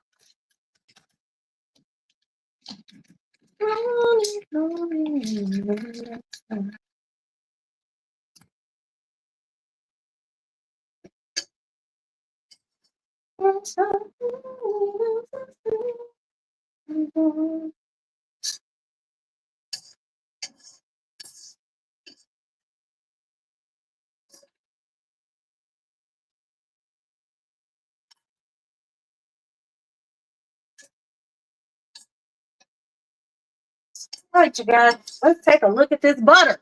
All right, you guys, let's take a look at this butter.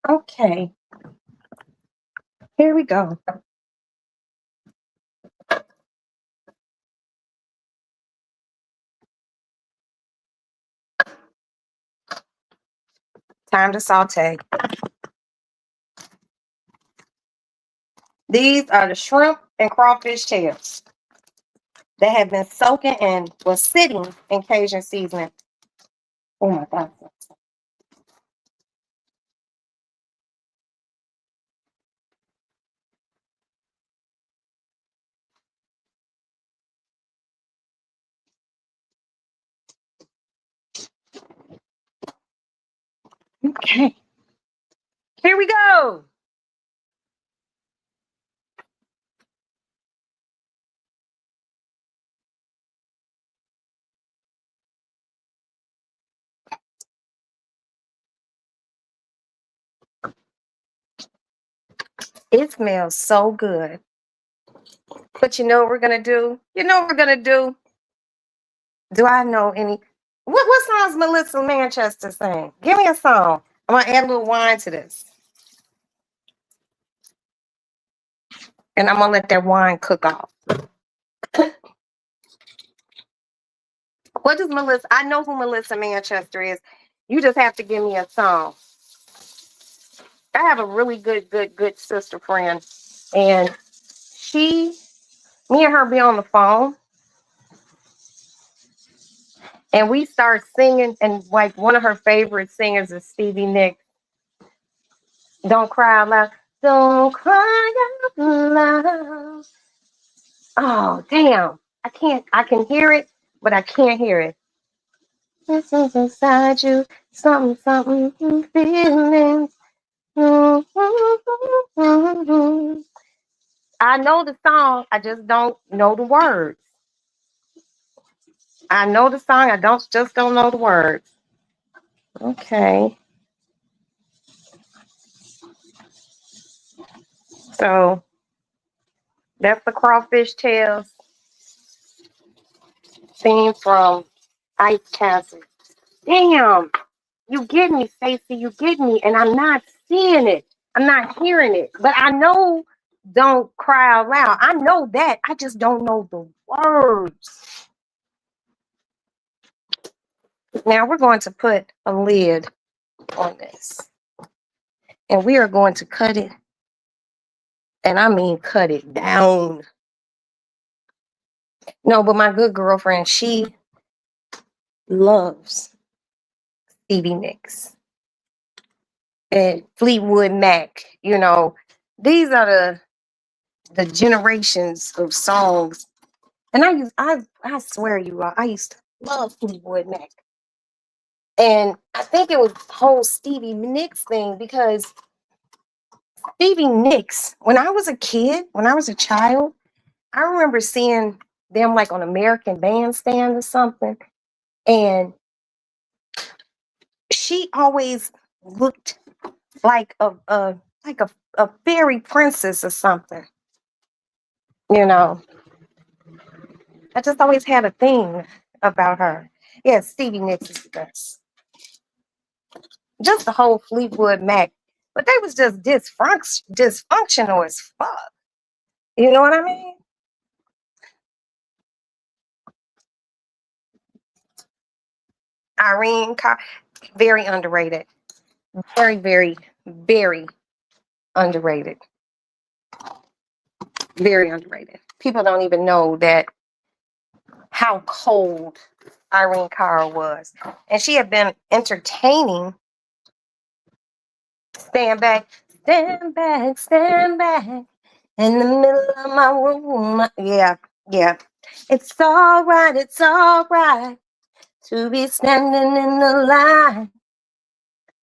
Okay, here we go. Time to saute. These are the shrimp and crawfish tails that have been soaking and was sitting in Cajun seasoning. Oh my God. Okay, here we go. It smells so good. But you know what we're gonna do? You know what we're gonna do? Do I know any? What songs Melissa Manchester sing? Give me a song. I'm gonna add a little wine to this, and I'm gonna let that wine cook off. What does Melissa? I know who Melissa Manchester is. You just have to give me a song. I have a really good sister friend, and me and her be on the phone, and we start singing. And like one of her favorite singers is Stevie Nicks. Don't cry out loud. Don't cry out loud. Oh damn! I can't. I can hear it, but I can't hear it. This is inside you. Something, something, feelings. I know the song, I just don't know the words. I know the song, I don't know the words. Okay. So that's the Crawfish Tales theme from Ice Castle. Damn, you get me, Stacey, you get me, and I'm not seeing it. I'm not hearing it. But I know don't cry out loud. I know that. I just don't know the words. Now we're going to put a lid on this. And we are going to cut it. And I mean cut it down. No, but my good girlfriend, she loves Stevie Nicks and Fleetwood Mac. You know, these are the generations of songs. And I swear you all, I used to love Fleetwood Mac. And I think it was the whole Stevie Nicks thing because Stevie Nicks, when I was a kid, when I was a child, I remember seeing them like on American Bandstand or something. And she always looked like a fairy princess or something. You know, I just always had a thing about her. Yeah, Stevie Nicks is the best. Just the whole Fleetwood Mac, but they was just dysfunctional as fuck. You know what I mean? Irene Cara, very underrated. Very, very, very underrated. Very underrated. People don't even know that how cold Irene Cara was. And she had been entertaining. Stand back, stand back in the middle of my room. Yeah, yeah. It's all right to be standing in the line,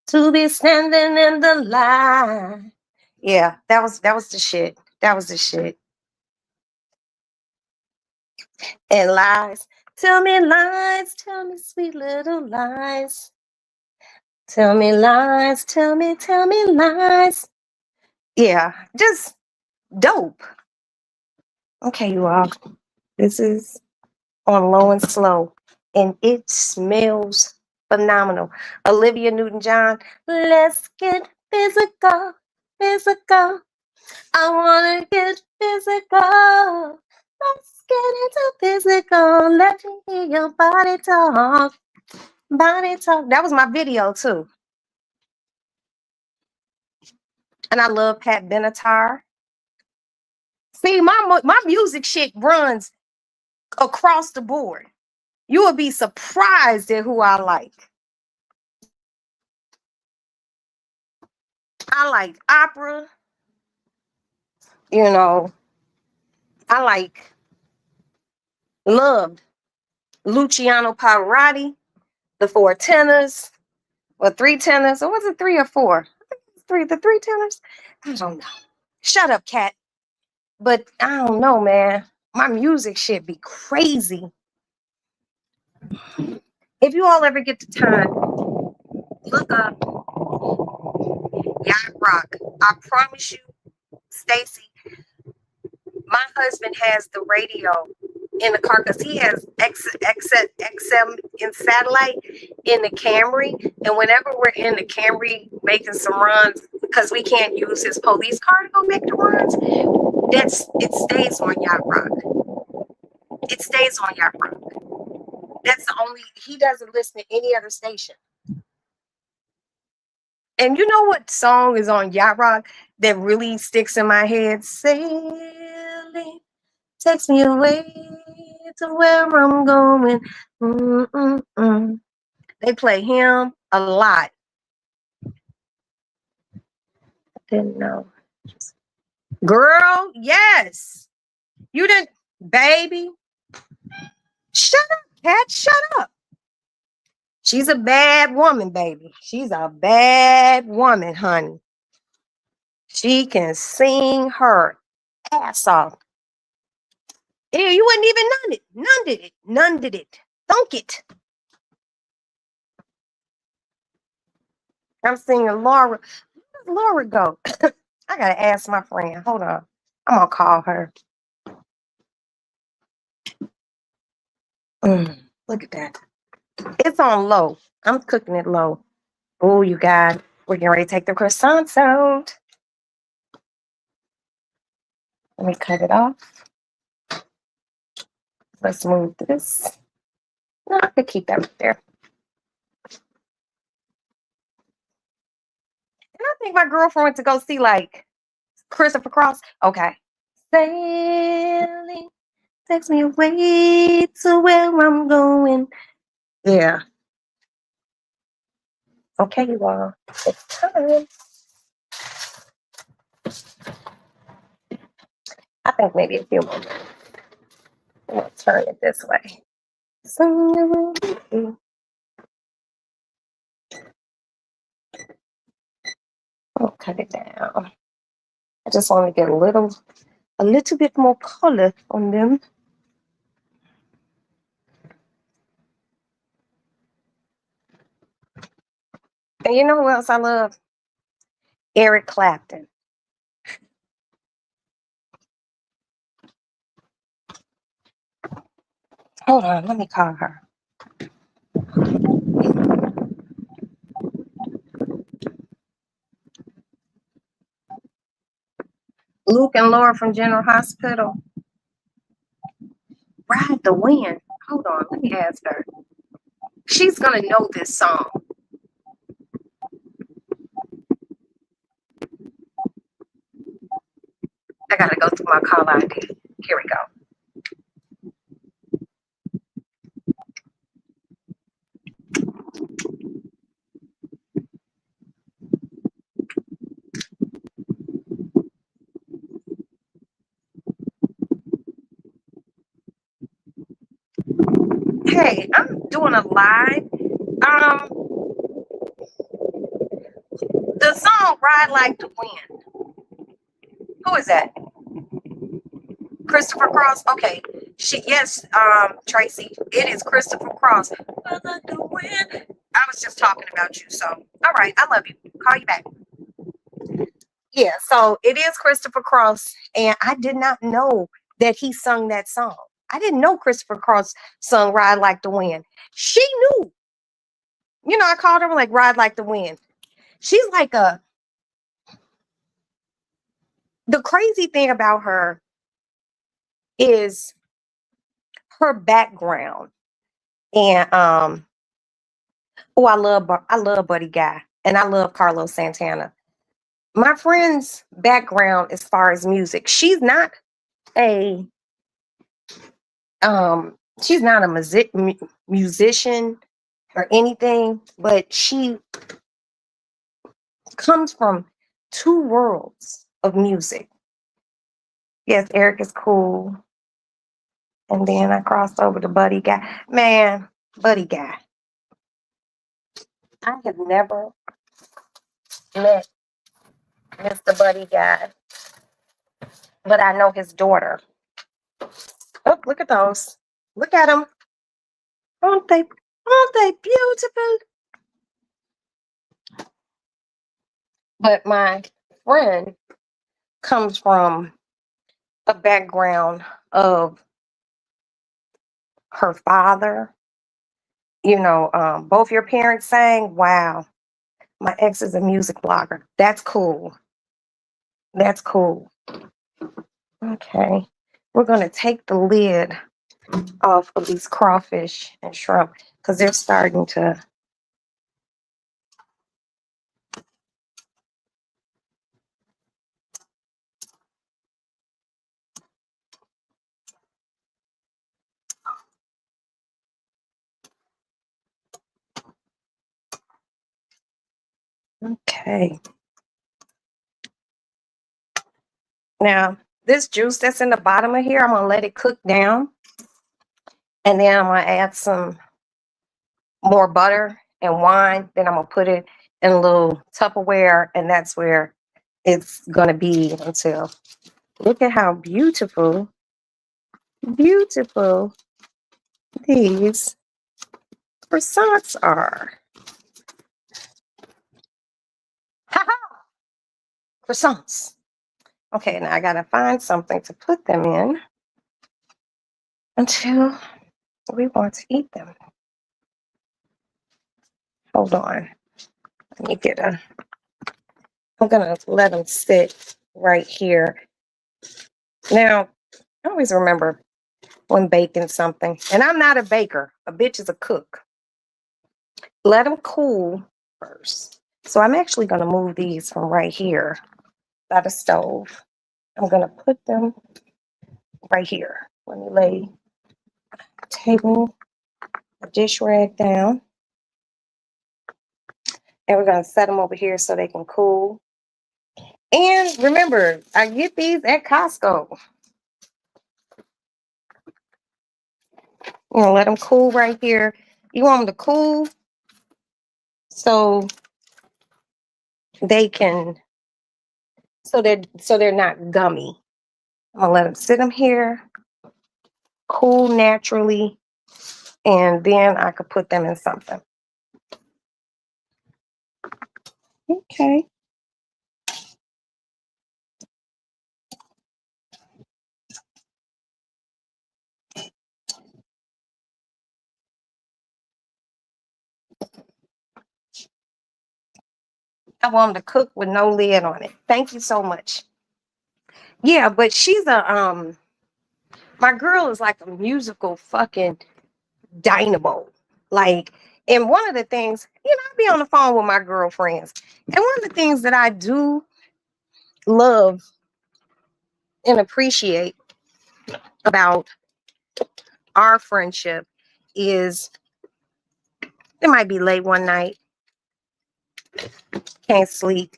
to be standing in the line. Yeah, that was the shit. That was the shit. And lies, tell me sweet little lies. Tell me lies, tell me lies. Yeah, just dope. Okay, you all. This is on low and slow, and it smells phenomenal. Olivia Newton-John, let's get physical, physical. I wanna get physical. Let's get into physical. Let me hear your body talk. Body talk. That was my video too. And I love Pat Benatar. See, my music shit runs across the board. You will be surprised at who I like. I like opera. You know, I loved Luciano Pavarotti, the four tenors, or three tenors, or was it three or four? I think it's three, the three tenors. I don't know. Shut up, cat. But I don't know, man. My music shit be crazy. If you all ever get the time, look up Yacht Rock. I promise you, Stacy, my husband has the radio in the car because he has XM in satellite in the Camry. And whenever we're in the Camry making some runs, because we can't use his police car to go make the runs, it stays on Yacht Rock. It stays on Yacht Rock. That's the only, he doesn't listen to any other station. And you know what song is on Yacht Rock that really sticks in my head? Sailing takes me away to where I'm going. Mm-mm-mm. They play him a lot. I didn't know. Girl, yes. You didn't, baby. Shut up, cat. Shut up. She's a bad woman, baby. She's a bad woman, honey. She can sing her ass off. Ew, you wouldn't even none it. None did it. None did it. Thunk it. I'm singing Laura. Where'd Laura go? I gotta ask my friend. Hold on. I'm gonna call her. Look at that. It's on low. I'm cooking it low. Oh, you guys, we're getting ready to take the croissants out. Let me cut it off. Let's move this. No, I could keep that right there. And I think my girlfriend went to go see like Christopher Cross. Okay. Sailing takes me away to where I'm going. Yeah. Okay, you all. It's time. I think maybe a few more. I'll turn it this way. I'll cut it down. I just want to get a little bit more color on them. And you know who else I love? Eric Clapton. Hold on, let me call her. Luke and Laura from General Hospital. Ride the Wind. Hold on, let me ask her. She's gonna know this song. I gotta go through my call ID. Here we go. Hey, I'm doing a live. The song Ride Like the Wind. Who is that? Christopher Cross. Okay. Yes, Tracy. It is Christopher Cross. Ride Like the Wind. I was just talking about you. So all right, I love you. Call you back. Yeah, so it is Christopher Cross, and I did not know that he sung that song. I didn't know Christopher Cross sung Ride Like the Wind. She knew. I called her like Ride Like the Wind. She's like the crazy thing about her is her background. And I love Buddy Guy and I love Carlos Santana. My friend's background as far as music, a she's not a musician or anything, but she comes from two worlds of music. Yes, Eric is cool. And then I crossed over to Buddy Guy. Man, Buddy Guy. I have never met Mr. Buddy Guy, but I know his daughter. Oh, look at those. Look at them. Aren't they beautiful? But my friend comes from a background of her father. Both your parents sang. Wow. My ex is a music blogger. That's cool. That's cool. Okay. We're going to take the lid off of these crawfish and shrimp because they're starting to. Okay. Now, this juice that's in the bottom of here, I'm going to let it cook down. And then I'm going to add some more butter and wine. Then I'm gonna put it in a little Tupperware, and that's where it's gonna be until. Look at how beautiful, beautiful these croissants are. Ha ha! Croissants. Okay, now I gotta find something to put them in until we want to eat them. Hold on. Let me get a. I'm gonna let them sit right here. Now, I always remember when baking something, and I'm not a baker. A bitch is a cook. Let them cool first. So I'm actually gonna move these from right here by the stove. I'm gonna put them right here. Let me lay a table, a dish rag down, and we're gonna set them over here so they can cool. And remember, I get these at Costco. You know, let them cool right here. You want them to cool so they can, so they're not gummy. I'm gonna let them sit them here, cool naturally, and then I could put them in something. Okay. I want them to cook with no lid on it. Thank you so much. Yeah, but she's a my girl is like a musical fucking dynamo. Like, and one of the things, you know, I be on the phone with my girlfriends, and one of the things that I do love and appreciate about our friendship is it might be late one night, can't sleep.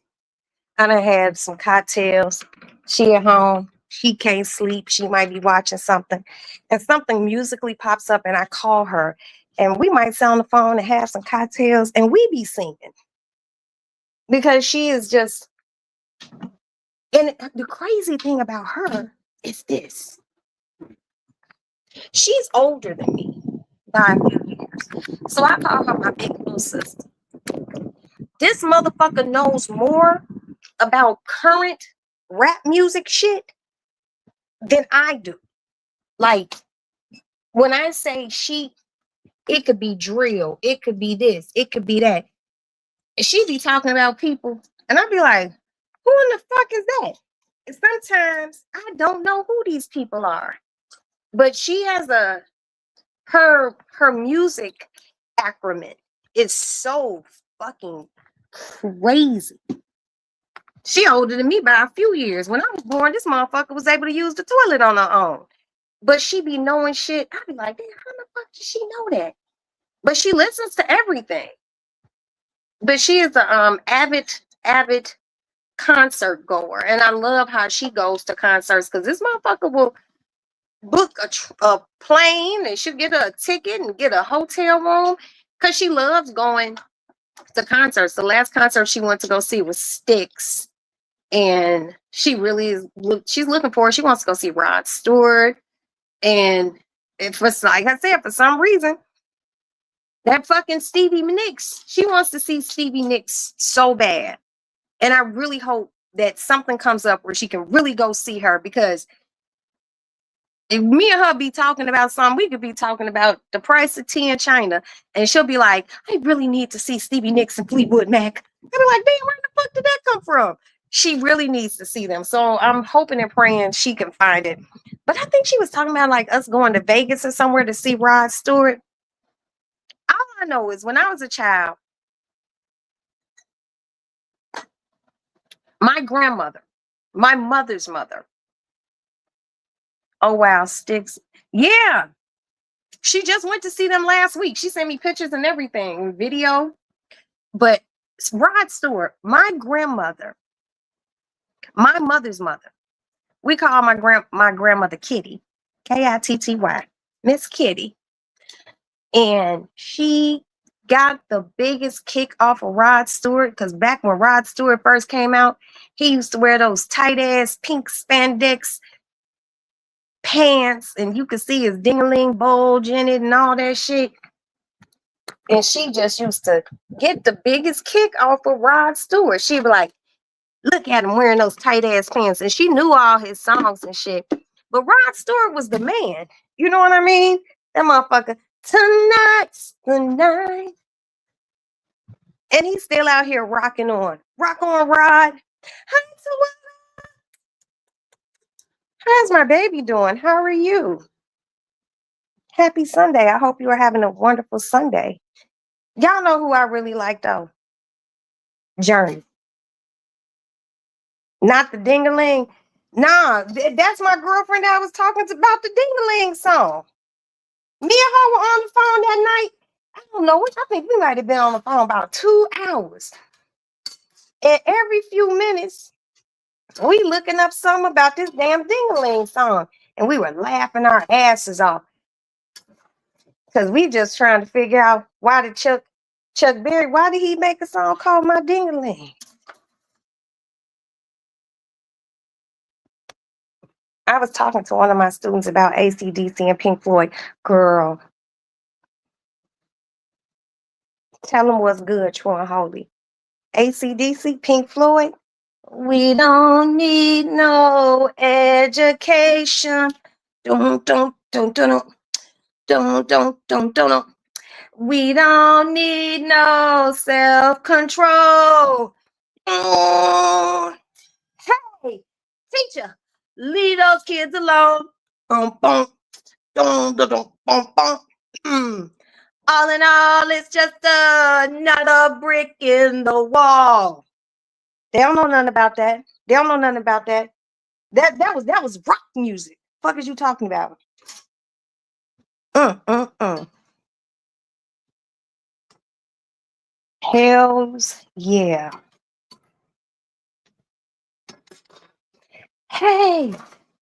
I done had some cocktails. She at home. She can't sleep. She might be watching something. And something musically pops up and I call her. And we might sit on the phone and have some cocktails and we be singing. Because she is just, and the crazy thing about her is this. She's older than me by a few years. So I call her my big little sister. This motherfucker knows more about current rap music shit than I do. Like when I say she, it could be drill, it could be this, it could be that. And she be talking about people, and I'd be like, who in the fuck is that? And sometimes I don't know who these people are. But she has her music acronym is so fucking crazy. She older than me by a few years. When I was born, this motherfucker was able to use the toilet on her own. But she be knowing shit. I be like, damn, how the fuck does she know that? But she listens to everything. But she is a avid concert goer, and I love how she goes to concerts because this motherfucker will book a plane and she'll get her a ticket and get a hotel room because she loves going to concerts. The last concert she went to go see was Styx, and she really is. She's looking forward. She wants to go see Rod Stewart, and if it's like I said, for some reason. That fucking Stevie Nicks. She wants to see Stevie Nicks so bad. And I really hope that something comes up where she can really go see her because if me and her be talking about something, we could be talking about the price of tea in China. And she'll be like, I really need to see Stevie Nicks and Fleetwood Mac. And I'm like, damn, where the fuck did that come from? She really needs to see them. So I'm hoping and praying she can find it. But I think she was talking about like us going to Vegas or somewhere to see Rod Stewart. All I know is when I was a child, my grandmother, my mother's mother. Oh wow, Sticks. Yeah. She just went to see them last week. She sent me pictures and everything, video. But Rod Stewart, my grandmother, my mother's mother. We call my grandmother Kitty, Kitty, Miss Kitty. And she got the biggest kick off of Rod Stewart because back when Rod Stewart first came out, he used to wear those tight ass pink spandex pants, and you could see his ding-a-ling bulge in it and all that shit. And she just used to get the biggest kick off of Rod Stewart. She'd be like, look at him wearing those tight ass pants. And she knew all his songs and shit. But Rod Stewart was the man. You know what I mean? That motherfucker, tonight's the night. And he's still out here rocking on. Rock on, Rod. How's my baby doing? How are you? Happy Sunday. I hope you are having a wonderful Sunday. Y'all know who I really like though? Journey. Not the ding-a-ling. Nah, that's my girlfriend that I was talking to about the ding-a-ling song. Me and her were on the phone that night. I don't know, I think we might have been on the phone about 2 hours. And every few minutes, we looking up something about this damn ding-a-ling song. And we were laughing our asses off. Because we just trying to figure out why did Chuck Berry, why did he make a song called My Ding-a-ling? I was talking to one of my students about AC/DC and Pink Floyd. Girl, tell them what's good, true and holy. AC/DC, Pink Floyd. We don't need no education. Don't. We don't need no self-control. Hey, teacher, leave those kids alone. Bum, bum, dum, dum, dum, bum, bum. All in all, it's just another brick in the wall. They don't know nothing about that. They don't know nothing about that. That was rock music. Fuck is you talking about? Hells yeah. Hey,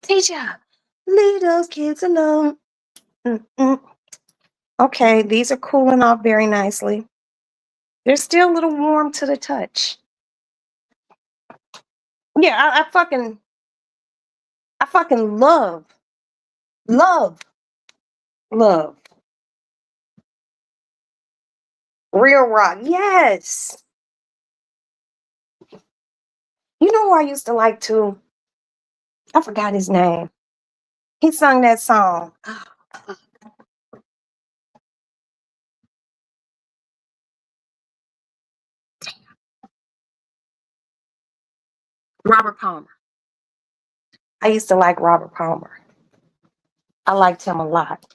teacher, leave those kids alone. Okay, these are cooling off very nicely. They're still a little warm to the touch. Yeah, I fucking love. Real rock. Yes. You know who I used to like too? I forgot his name. He sung that song. Robert Palmer. I used to like Robert Palmer. I liked him a lot.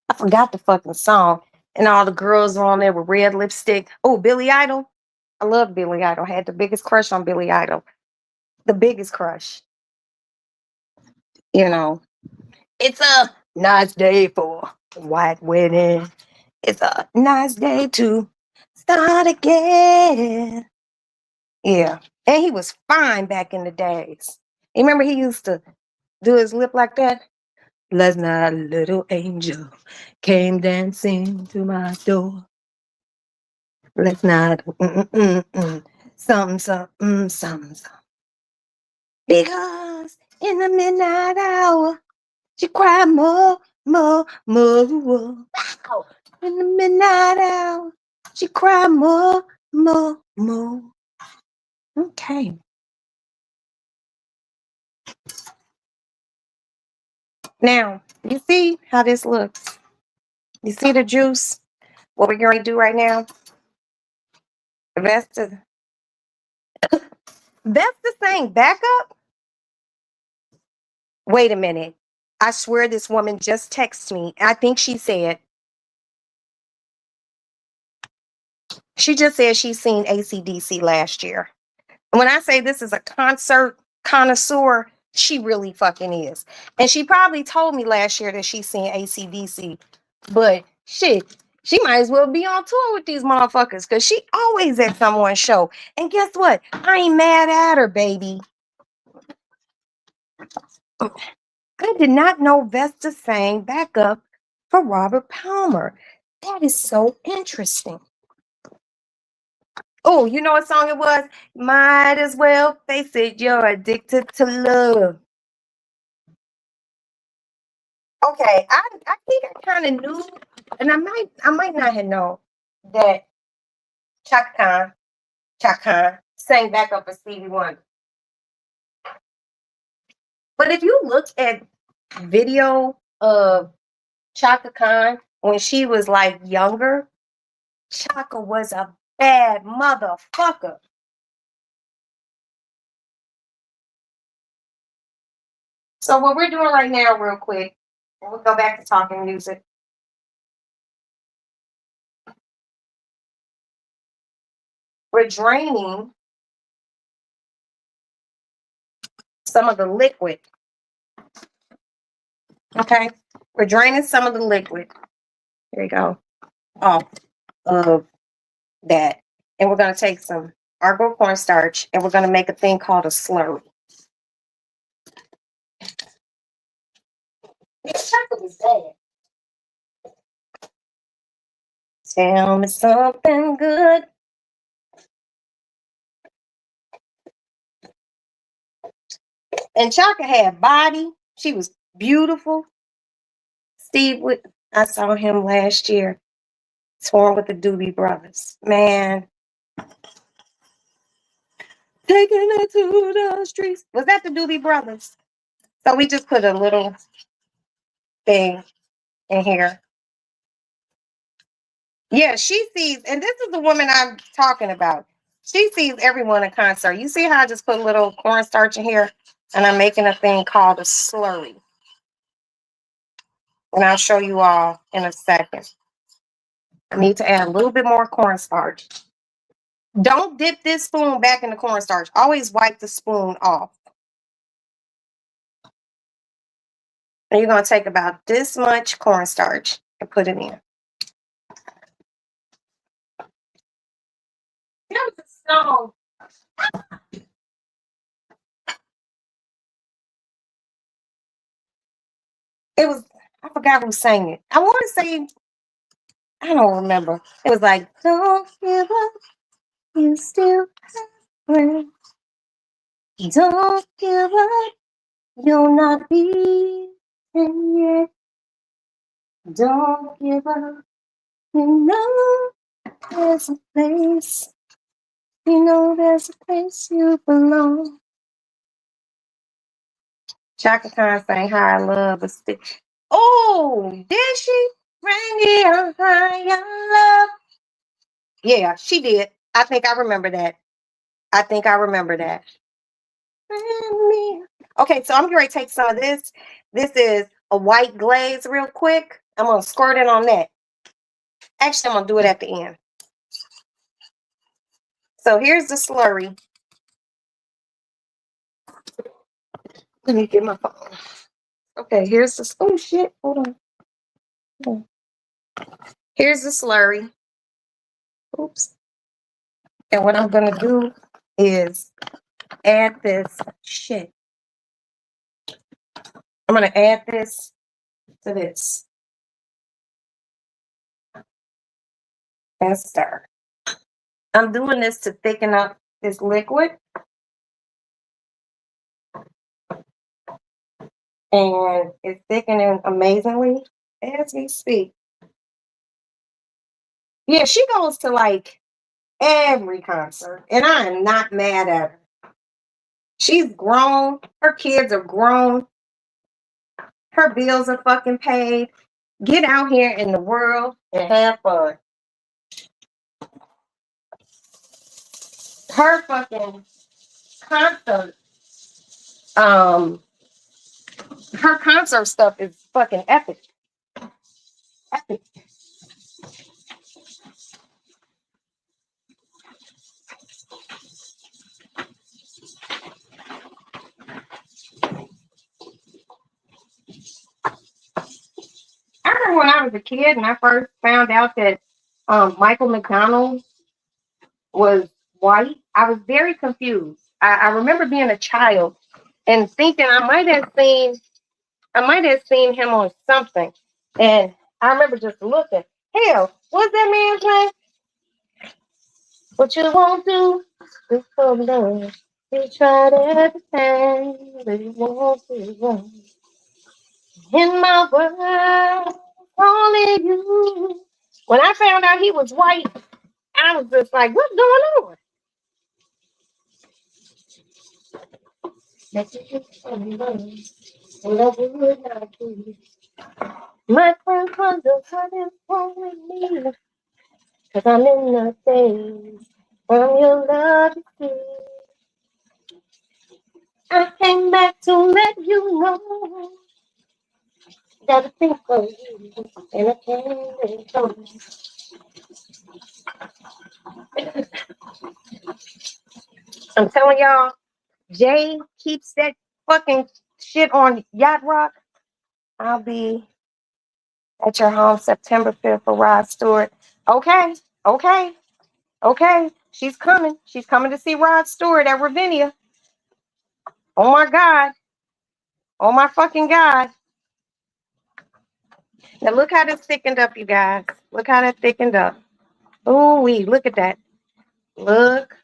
I forgot the fucking song. And all the girls were on there with red lipstick. Oh, Billy Idol. I love Billy Idol. I had the biggest crush on Billy Idol. The biggest crush. You know, it's a nice day for a white wedding. It's a nice day to start again. Yeah. And he was fine back in the days. You remember he used to do his lip like that? Last night, a little angel came dancing to my door. Last night, something. Because in the midnight hour, she cried more. Wow. In the midnight hour, she cried more. Okay. Now, you see how this looks? You see the juice? What we're going to do right now? That's the thing. Back up. Wait a minute. I swear this woman just texted me. I think she said, she just said she's seen AC/DC last year. And when I say this is a concert connoisseur, she really fucking is. And she probably told me last year that she's seen AC/DC. But shit, she might as well be on tour with these motherfuckers because she always at someone's show. And guess what? I ain't mad at her, baby. I did not know Vesta sang backup for Robert Palmer. That is so interesting. Oh, you know what song it was? Might as well face it, you're addicted to love. Okay, I think I kind of knew, and I might not have known that Chaka Khan sang back up for Stevie Wonder. But if you look at video of Chaka Khan when she was like younger, Chaka was a bad motherfucker. So what we're doing right now, real quick, and we'll go back to talking music. We're draining some of the liquid. Okay, we're draining some of the liquid. There you go. Off of that, and we're gonna take some Argo cornstarch, and we're gonna make a thing called a slurry. This chocolate is bad. Tell me something good. And Chaka had body. She was beautiful. I saw him last year, touring with the Doobie Brothers. Man, taking it to the streets. Was that the Doobie Brothers? So we just put a little thing in here. Yeah, she sees, and this is the woman I'm talking about. She sees everyone in concert. You see how I just put a little cornstarch in here, and I'm making a thing called a slurry. And I'll show you all in a second. I need to add a little bit more cornstarch. Don't dip this spoon back in the cornstarch. Always wipe the spoon off. And you're going to take about this much cornstarch and put it in. There was a song. It was, I forgot who sang it. I want to say, I don't remember. It was like, don't give up, you still have friends. Don't give up, you'll not be yet. Don't give up, you know there's a place. You know there's a place you belong. Chaka Khan sang High Love a Stick. Oh, did she? Bring it on high love. Yeah, she did. I think I remember that. Okay, so I'm going to take some of this. This is a white glaze real quick. I'm going to squirt it on that. Actually, I'm going to do it at the end. So here's the slurry. Let me get my phone. Okay, here's the, oh shit, hold on. Here's the slurry. Oops. And what I'm going to do is add this shit. I'm going to add this to this. And stir. I'm doing this to thicken up this liquid. And it's thickening amazingly as we speak. Yeah, she goes to like every concert, and I am not mad at her. She's grown. Her kids are grown. Her bills are fucking paid. Get out here in the world and have fun. Her fucking concert, her concert stuff is fucking epic. Epic. I remember when I was a kid and I first found out that Michael McDonald was white, I was very confused. I remember being a child and thinking I might have seen him on something. And I remember just looking. Hell, what's that man's name? What you won't do is for love. You tried everything, but you won't do wrong. In my world, only you. When I found out he was white, I was just like, what's going on? My grandfather hadn't home with me, cause I'm in the days from your love to see. I came back to let you know that I think of you, and I can't let it go. I'm telling y'all, Jay keeps that fucking shit on Yacht Rock. I'll be at your home September 5th for Rod Stewart. Okay, okay, okay. She's coming. She's coming to see Rod Stewart at Ravinia. Oh my God. Oh my fucking God. Now look how this thickened up, you guys. Look how that thickened up. Ooh wee, look at that. Look.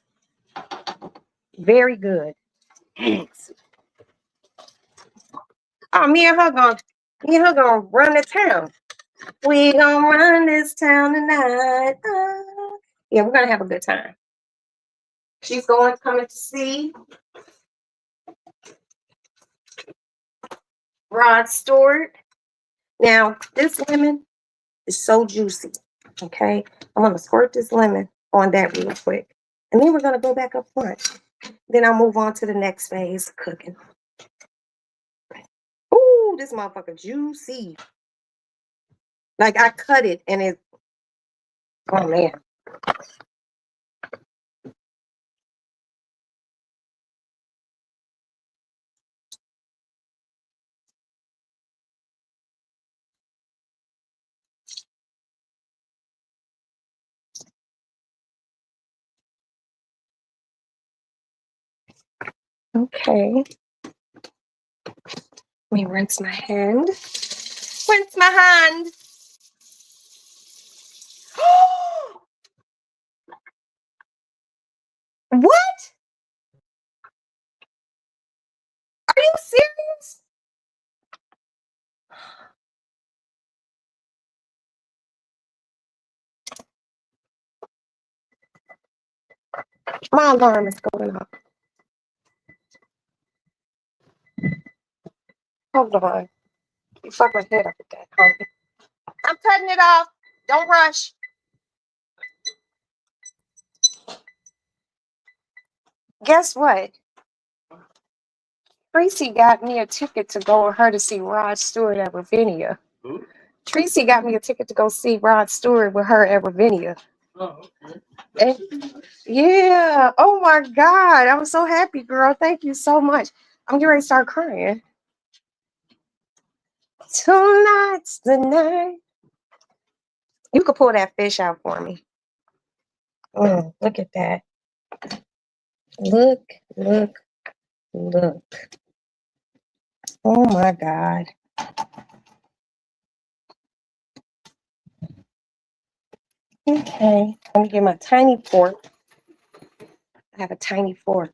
Very good. Oh, me and her gonna run the town. We gonna run this town tonight. Yeah, we're gonna have a good time. She's coming to see Rod Stewart. Now, this lemon is so juicy. Okay, I'm gonna squirt this lemon on that real quick, and then we're gonna go back up front. Then I'll move on to the next phase of cooking. Ooh, this motherfucker juicy. Like I cut it and it. Oh man. Okay. Let me rinse my hand. Rinse my hand. What? Are you serious? My alarm is going off. Hold on. You fuck my head up with that, homie. I'm cutting it off. Don't rush. Guess what? Tracy got me a ticket to go with her to see Rod Stewart at Ravinia. Who? Tracy got me a ticket to go see Rod Stewart with her at Ravinia. Oh, okay. And, yeah. Oh my God. I'm so happy, girl. Thank you so much. I'm getting ready to start crying. Tonight's the night. You could pull that fish out for me. Look at that. Look, look, look. Oh my God. Okay. Let me get my tiny fork. I have a tiny fork.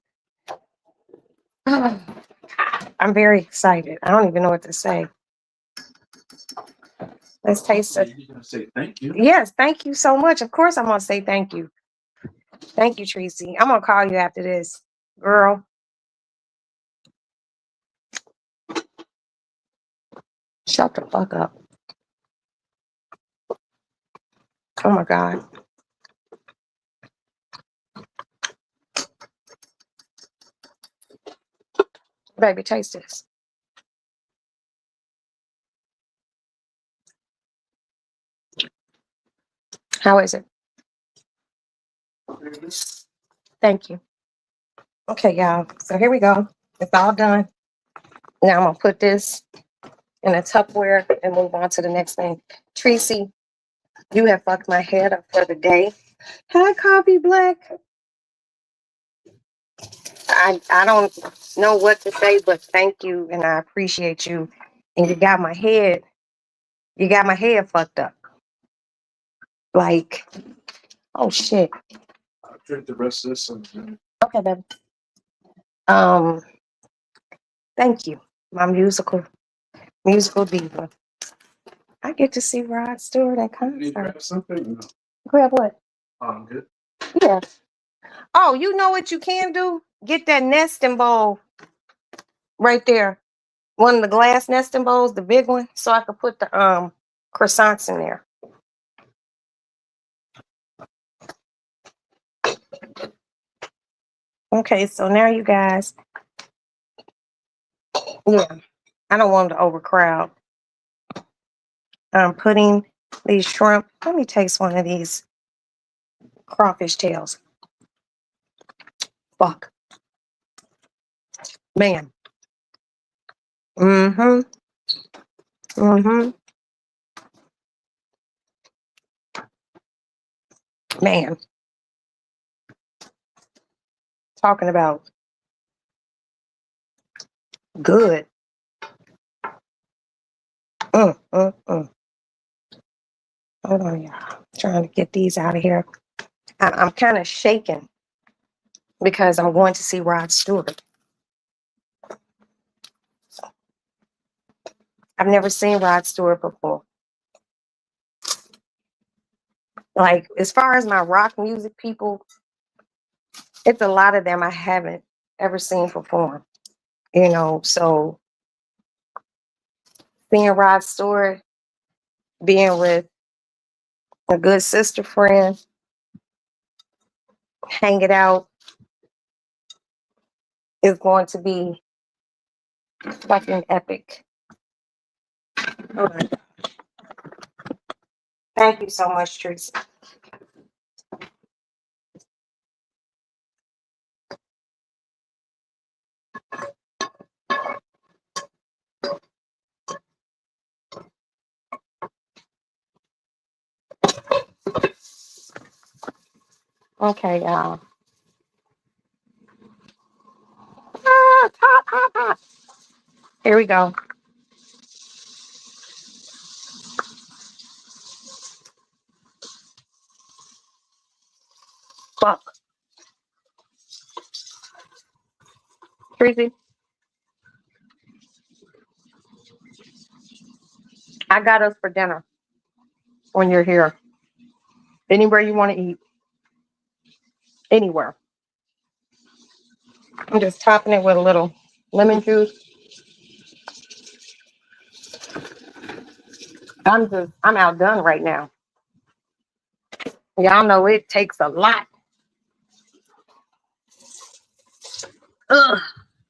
I'm very excited. I don't even know what to say. Let's taste it. You're gonna say thank you. Yes, thank you so much. Of course, I'm gonna say thank you. Thank you, Tracy. I'm gonna call you after this, girl. Shut the fuck up. Oh my God. Baby, taste this. How is it? Thank you. Okay, y'all. So here we go. It's all done. Now I'm gonna put this in a Tupperware and move on to the next thing. Tracy, you have fucked my head up for the day. Hi, Coffee Black. I don't know what to say, but thank you and I appreciate you. And you got my head fucked up. Like, oh shit. I'll drink the rest of this. And Okay, baby. Thank you, my musical diva. I get to see Rod Stewart at you need to concert. grab something? No. Grab what? I'm good. Yeah. Oh, you know what you can do? Get that nesting bowl right there. One of the glass nesting bowls, the big one, so I could put the croissants in there. Okay, so now you guys, yeah, I don't want them to overcrowd. I'm putting these shrimp. Let me taste one of these crawfish tails. Fuck. Man. Mm-hmm. Mm-hmm. Man. Talking about good. Mm. Hold on, y'all. Trying to get these out of here. I'm kind of shaking because I'm going to see Rod Stewart. I've never seen Rod Stewart before. Like, as far as my rock music people, it's a lot of them I haven't ever seen perform. You know, so seeing Rod Stewart, being with a good sister friend, hanging out is going to be fucking epic. Hold on. Thank you so much, Teresa. Okay, y'all. Here we go. Fuck. Tracy, I got us for dinner when you're here. Anywhere you want to eat. Anywhere. I'm just topping it with a little lemon juice. I'm outdone right now. Y'all know it takes a lot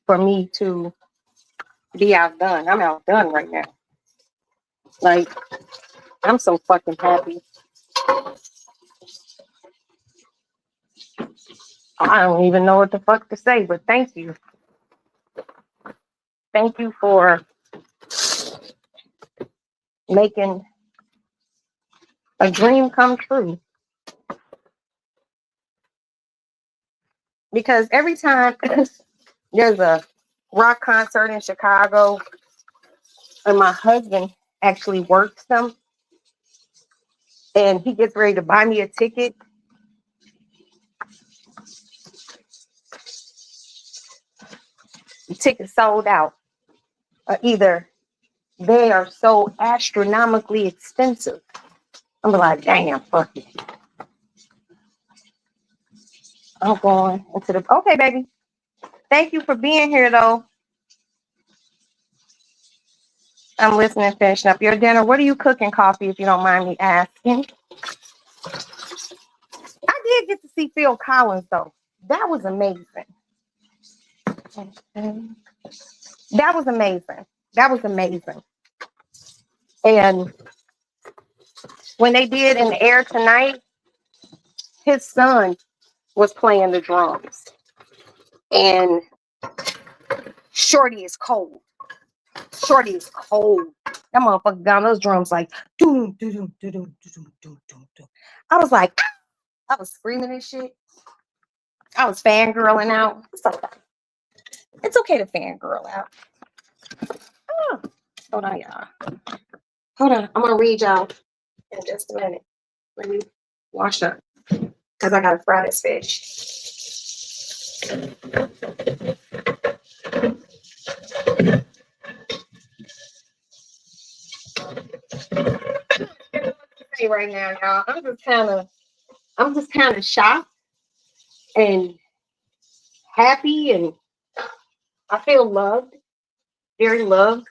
for me to be outdone. I'm outdone right now. Like, I'm so fucking happy. I don't even know what the fuck to say, but thank you. Thank you for making a dream come true. Because every time there's a rock concert in Chicago, and my husband actually works them, and he gets ready to buy me a ticket, the ticket sold out. Either they are so astronomically expensive. I'm like, damn, fuck it. I'm going into the okay, baby. Thank you for being here, though. I'm listening, finishing up your dinner. What are you cooking, Coffee, if you don't mind me asking? I did get to see Phil Collins, though. That was amazing. That was amazing. That was amazing. And when they did In the Air Tonight, his son was playing the drums. And Shorty is cold. Shorty is cold. That motherfucker got those drums like doom, doom, doom, doom, doom, doom, doom, doom. I was like, I was screaming and shit. I was fangirling out. It's okay to fangirl out. Oh, hold on, y'all. Hold on. I'm gonna read y'all in just a minute. Let me wash up because I gotta fry this fish. Hey, right now, y'all, I'm just kind of shocked and happy, and I feel loved, very loved.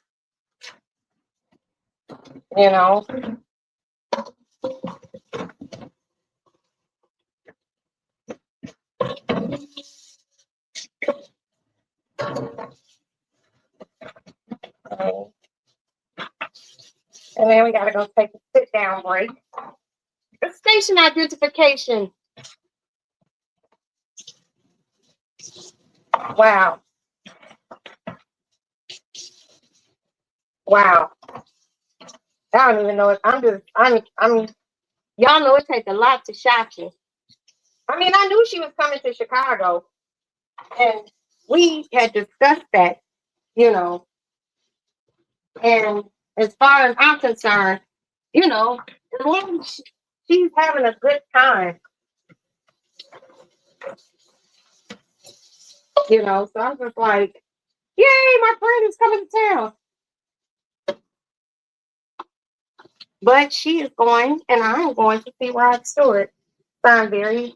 You know, and then we gotta go take a sit down break. The station identification. Wow. Wow. I don't even know it. Y'all know it takes a lot to shock you. I mean, I knew she was coming to Chicago, and we had discussed that, you know. And as far as I'm concerned, you know, as long as she's having a good time, you know. So I'm just like, yay, my friend is coming to town. But she is going, and I am going to see Rod Stewart. So I'm very,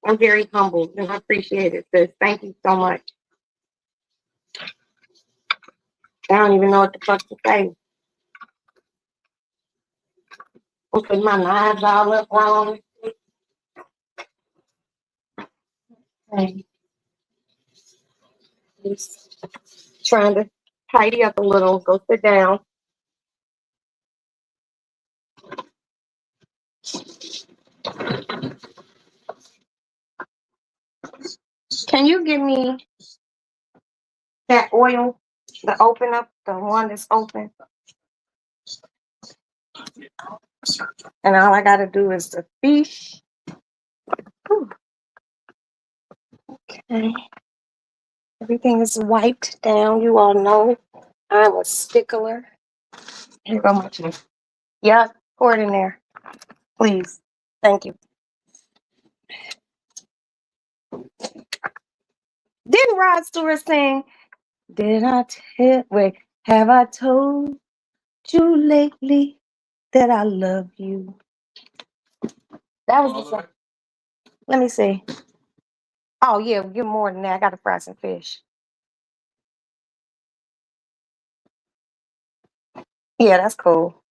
I'm very humbled, and I appreciate it, sis. Thank you so much. I don't even know what the fuck to say. I'm putting my knives all up wrong. And just trying to tidy up a little, go sit down. Can you give me that oil, the open up, the one that's open? And all I gotta do is the fish. Whew. Okay. Everything is wiped down. You all know I'm a stickler. Here go my chicken. Yeah, pour it in there, please. Thank you. Didn't Rod Stewart sing? Did I tell? Wait, have I told you lately that I love you? That was the song. Let me see. Oh yeah, give more than that. I got to fry some fish. Yeah, that's cool.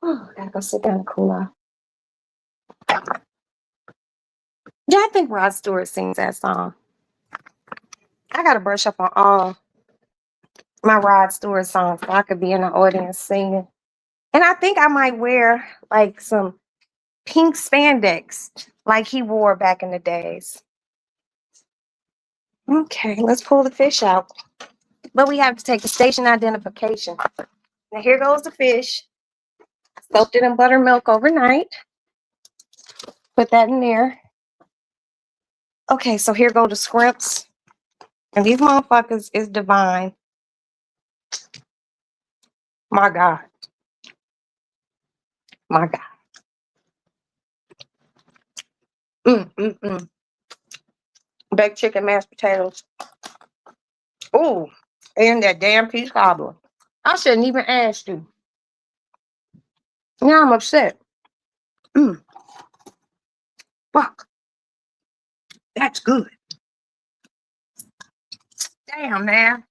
Oh, gotta go sit down and cool off. Yeah, I think Rod Stewart sings that song. I gotta brush up on all my Rod Stewart songs so I could be in the audience singing. And I think I might wear like some pink spandex like he wore back in the days. Okay, let's pull the fish out. But we have to take the station identification. Now here goes the fish. Soaked it in buttermilk overnight. Put that in there. Okay, so here go the scrimps. And these motherfuckers is divine. My God. My God. Mm. Baked chicken, mashed potatoes. Ooh, and that damn peach cobbler. I shouldn't even ask you. Now I'm upset. Mm, fuck. That's good. Damn, man.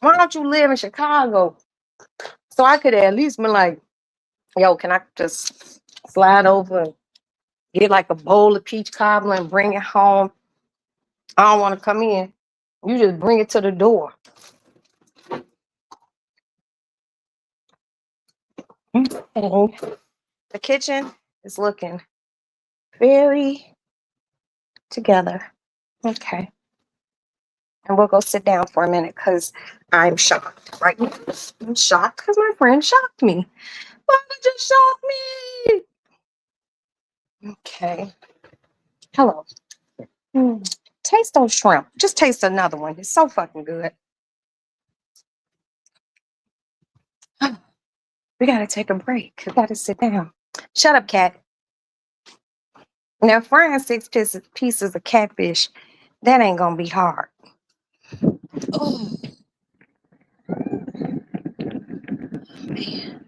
Why don't you live in Chicago? So I could at least be like, yo, can I just slide over and get like a bowl of peach cobbler and bring it home? I don't want to come in. You just bring it to the door. And the kitchen is looking very together. Okay. And we'll go sit down for a minute because I'm shocked right now. I'm shocked because my friend shocked me. Why did you shock me? Okay. Hello. Taste those shrimp. Just taste another one. It's so fucking good. We gotta take a break. We gotta sit down. Shut up, cat. Now, frying pieces of catfish, that ain't gonna be hard. Oh, man.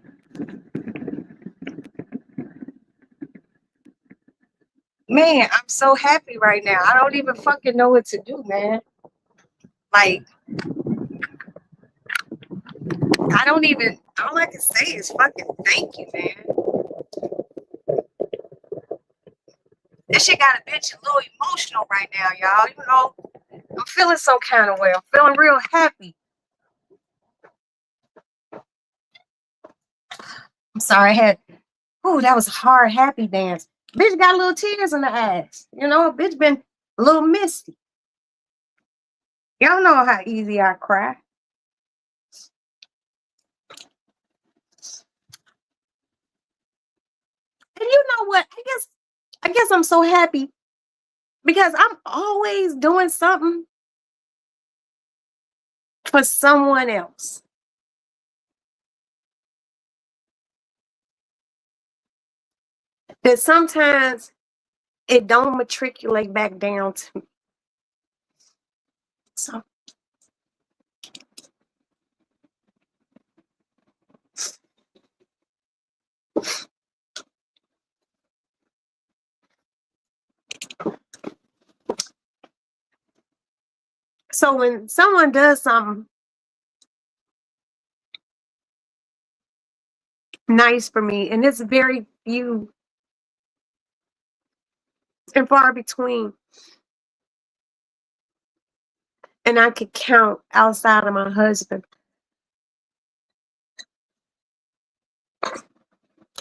Man, I'm so happy right now. I don't even fucking know what to do, man. Like, I don't even, all I can say is fucking thank you, man. This shit got a bitch a little emotional right now, y'all. You know, I'm feeling some kind of way. I'm feeling real happy. I'm sorry, I had, ooh, that was a hard, happy dance. Bitch got little tears in the eyes. You know, bitch been a little misty. Y'all know how easy I cry. And you know what? I guess I'm so happy because I'm always doing something for someone else. That sometimes it don't matriculate back down to me. So so when someone does something nice for me, and it's very few and far between, and I could count outside of my husband,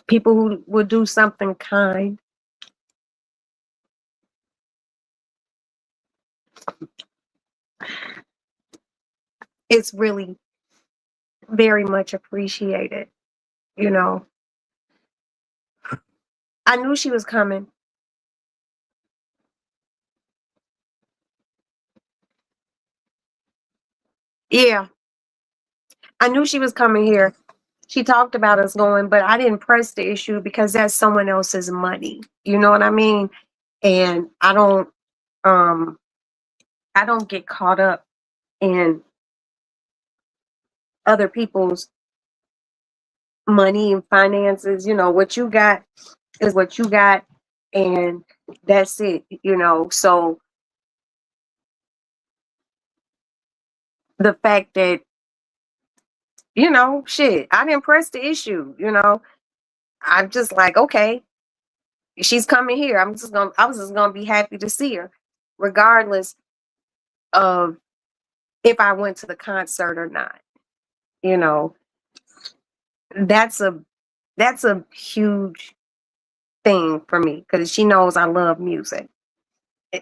people who would do something kind. It's really very much appreciated. You know, I knew she was coming. Yeah, I knew she was coming here. She talked about us going, but I didn't press the issue because that's someone else's money. You know what I mean? And um I don't get caught up in other people's money and finances. You know, what you got is what you got, and that's it, you know. So the fact that, you know, shit, I didn't press the issue, you know. I'm just like, okay, she's coming here. I was just gonna be happy to see her, regardless of if I went to the concert or not. You know, that's a huge thing for me because she knows I love music.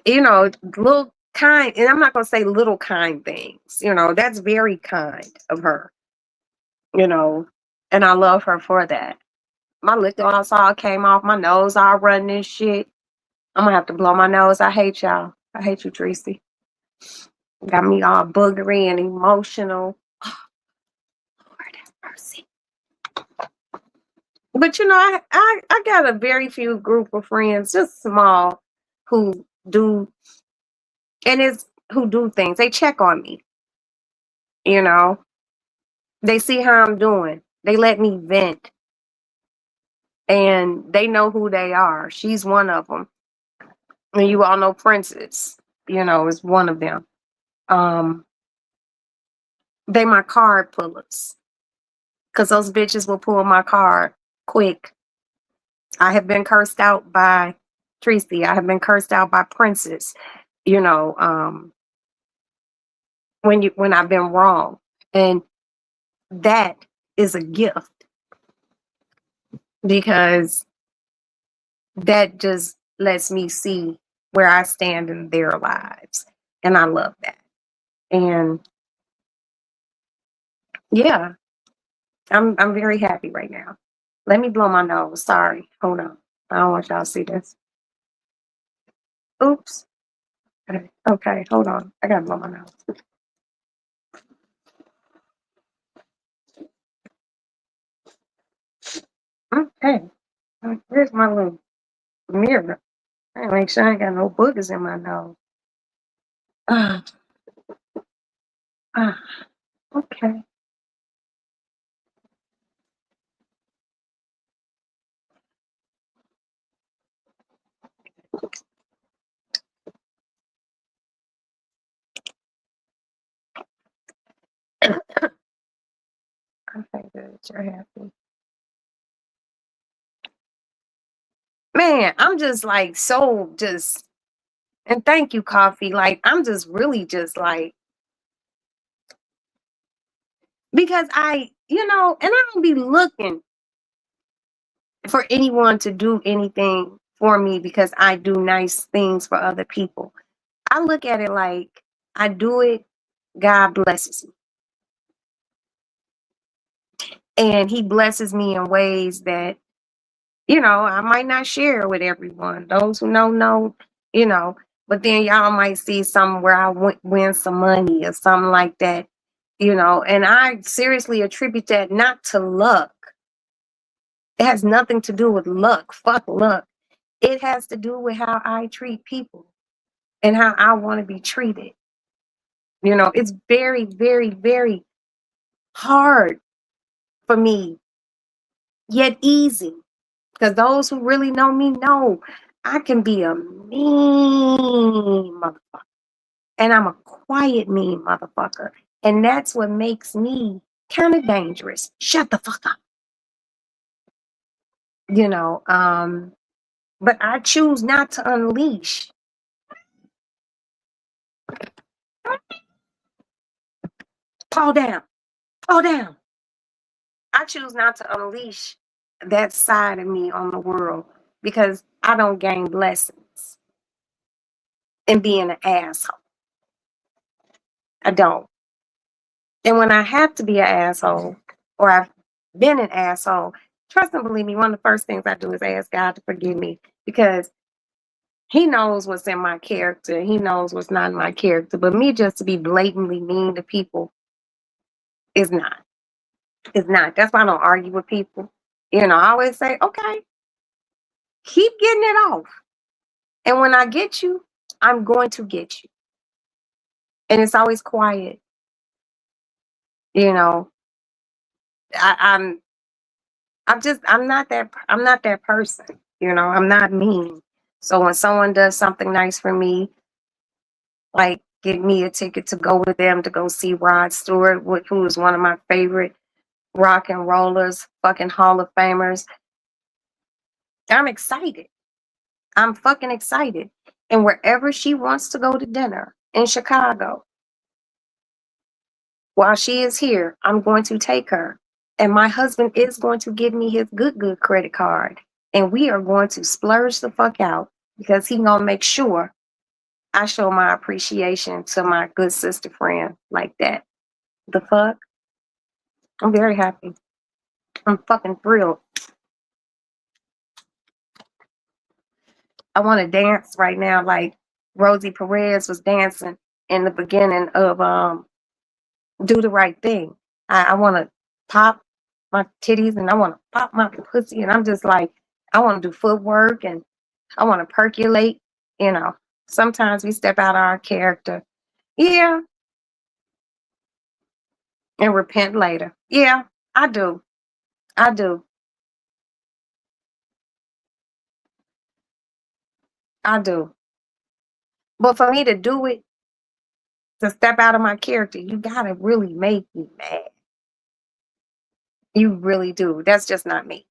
You know, little kind, and I'm not gonna say little kind things. You know, that's very kind of her. You know, and I love her for that. My lip gloss all came off. My nose all running and shit. I'm gonna have to blow my nose. I hate y'all. I hate you, Tracy. Got me all boogery and emotional. Lord have mercy. But you know, I got a very few group of friends, just small, who do and it's who do things. They check on me, you know. They see how I'm doing. They let me vent, and they know who they are. She's one of them. And you all know Princess, you know, is one of them. Um, they my card pullers. Cause those bitches will pull my card quick. I have been cursed out by Tracy. I have been cursed out by Princess. You know, when I've been wrong, and that is a gift because that just lets me see where I stand in their lives, and I love that. And yeah, I'm very happy right now. Let me blow my nose. Sorry, hold on. I don't want y'all to see this. Oops. Okay, hold on. I gotta blow my nose. Where's my little mirror? I gotta make sure I ain't got no boogers in my nose. Ah, ah, okay. I think that you're happy. Man, I'm just like so just, and thank you, coffee. Like, I'm just really just like, because and I don't be looking for anyone to do anything for me because I do nice things for other people. I look at it like I do it, God blesses me. And he blesses me in ways that, I might not share with everyone. Those who know, you know, but then y'all might see something where I win some money or something like that, and I seriously attribute that not to luck. It has nothing to do with luck. Fuck luck. It has to do with how I treat people and how I want to be treated. It's very, very, very hard for me, yet easy. Because those who really know me know I can be a mean motherfucker. And I'm a quiet, mean motherfucker. And that's what makes me kind of dangerous. Shut the fuck up. But I choose not to unleash. Paw down. Paw down. I choose not to unleash that side of me on the world because I don't gain blessings in being an asshole. I don't. And when I have to be an asshole, or I've been an asshole, trust and believe me, one of the first things I do is ask God to forgive me because he knows what's in my character. He knows what's not in my character. But me just to be blatantly mean to people is not. It's not. That's why I don't argue with people. I always say, okay, keep getting it off. And when I get you, I'm going to get you. And it's always quiet. You know, I, I'm I'm not that person. I'm not mean. So when someone does something nice for me, like give me a ticket to go with them to go see Rod Stewart, who is one of my favorite rock and rollers, fucking Hall of Famers, I'm excited. I'm fucking excited. And wherever she wants to go to dinner in Chicago, while she is here, I'm going to take her. And my husband is going to give me his good credit card. And we are going to splurge the fuck out because he gonna make sure I show my appreciation to my good sister friend like that. The fuck? I'm very happy. I'm fucking thrilled. I want to dance right now like Rosie Perez was dancing in the beginning of Do the Right Thing. I want to pop my titties and I want to pop my pussy and I'm just like, I want to do footwork and I want to percolate. Sometimes we step out of our character. Yeah. And repent later. Yeah, I do. I do. I do. But for me to do it, to step out of my character, you gotta really make me mad. You really do. That's just not me.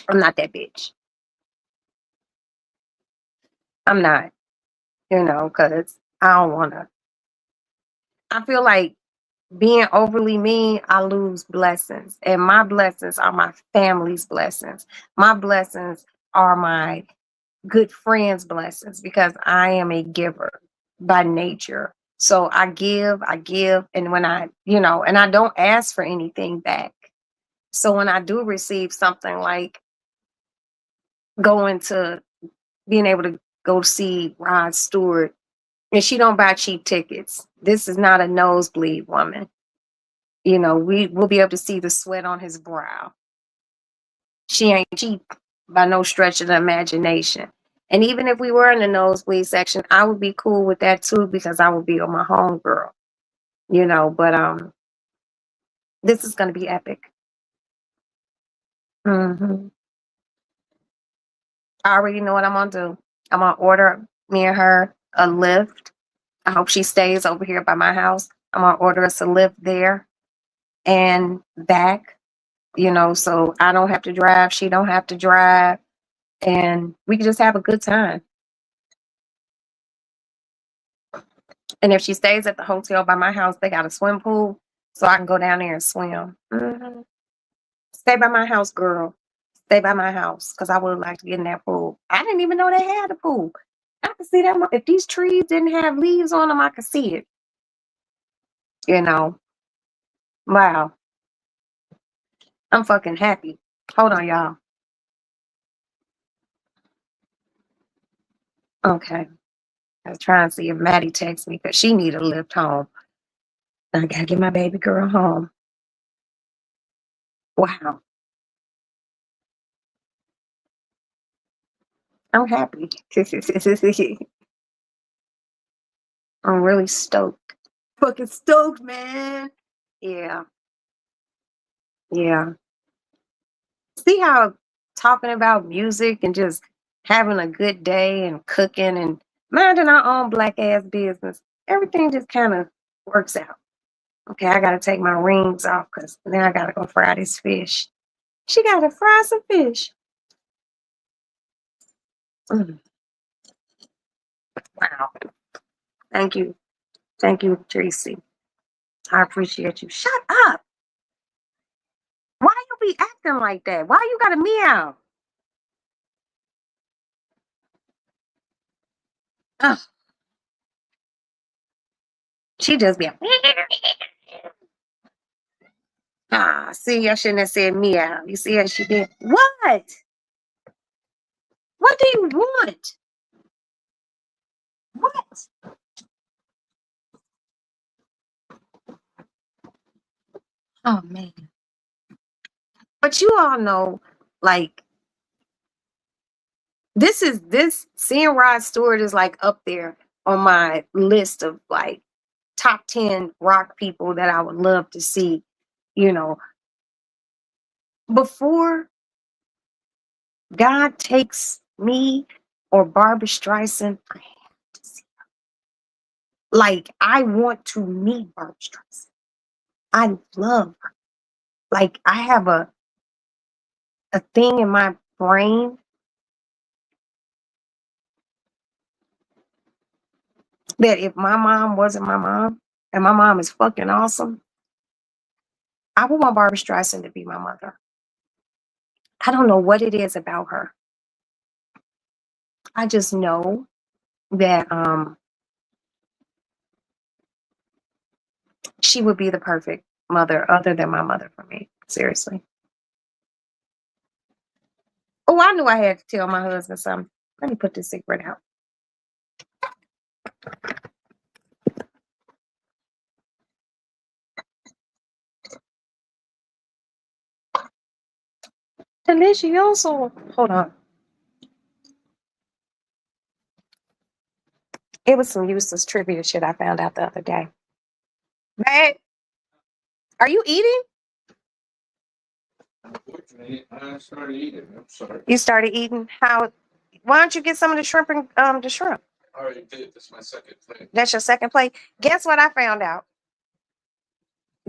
I'm not that bitch. I'm not, because I don't wanna. I feel like being overly mean, I lose blessings. And my blessings are my family's blessings. My blessings are my good friends' blessings because I am a giver by nature. So I give, and when and I don't ask for anything back. So when I do receive something like going to being able to go see Rod Stewart, and she don't buy cheap tickets. This is not a nosebleed woman. We will be able to see the sweat on his brow. She ain't cheap. by no stretch of the imagination. And even if we were in the nosebleed section, I would be cool with that too because I would be on my home girl, you know. But this is gonna be epic. hmm I already know what I'm gonna do. I'm gonna order me and her a lift. I hope she stays over here by my house. I'm gonna order us a lift there and back, you know, so I don't have to drive, she don't have to drive, and we can just have a good time. And if she stays at the hotel by my house, they got a swim pool, so I can go down there and swim. Stay by my house, girl. Stay by my house, because I would like to get in that pool. I didn't even know they had a pool. I could see that if these trees didn't have leaves on them, I could see it. You know, wow, I'm fucking happy. Hold on, y'all. Okay, I was trying to see if Maddie texts me because she need a lift home. I gotta get my baby girl home. Wow, I'm happy. I'm really stoked. Fucking stoked, man. Yeah, yeah. See how talking about music and just having a good day and cooking and minding our own black ass business, everything just kind of works out. Okay, I gotta take my rings off because now I gotta go fry this fish. She gotta fry some fish. Mm, wow. Thank you. Thank you, Tracy. I appreciate you. Shut up. Why you be acting like that? Why you gotta meow? Ugh, she just be ah, see, I shouldn't have said meow. You see how she did? What? What do you want? What? Oh man. But you all know, like, this seeing Rod Stewart is like up there on my list of like top 10 rock people that I would love to see, you know, before God takes me or Barbara Streisand, I have to see. Like, I want to meet Barbara Streisand. I love her. Like, I have a thing in my brain that if my mom wasn't my mom, and my mom is fucking awesome, I would want Barbara Streisand to be my mother. I don't know what it is about her. I just know that she would be the perfect mother other than my mother for me. Seriously. Oh, I knew I had to tell my husband something. Let me put this secret out. Delicioso. Hold on. It was some useless trivia shit I found out the other day. Babe, are you eating? Unfortunately, I started eating. I'm sorry. You started eating? How? Why don't you get some of the shrimp and the shrimp? I already did. This is my second thing. That's your second plate. Guess what I found out?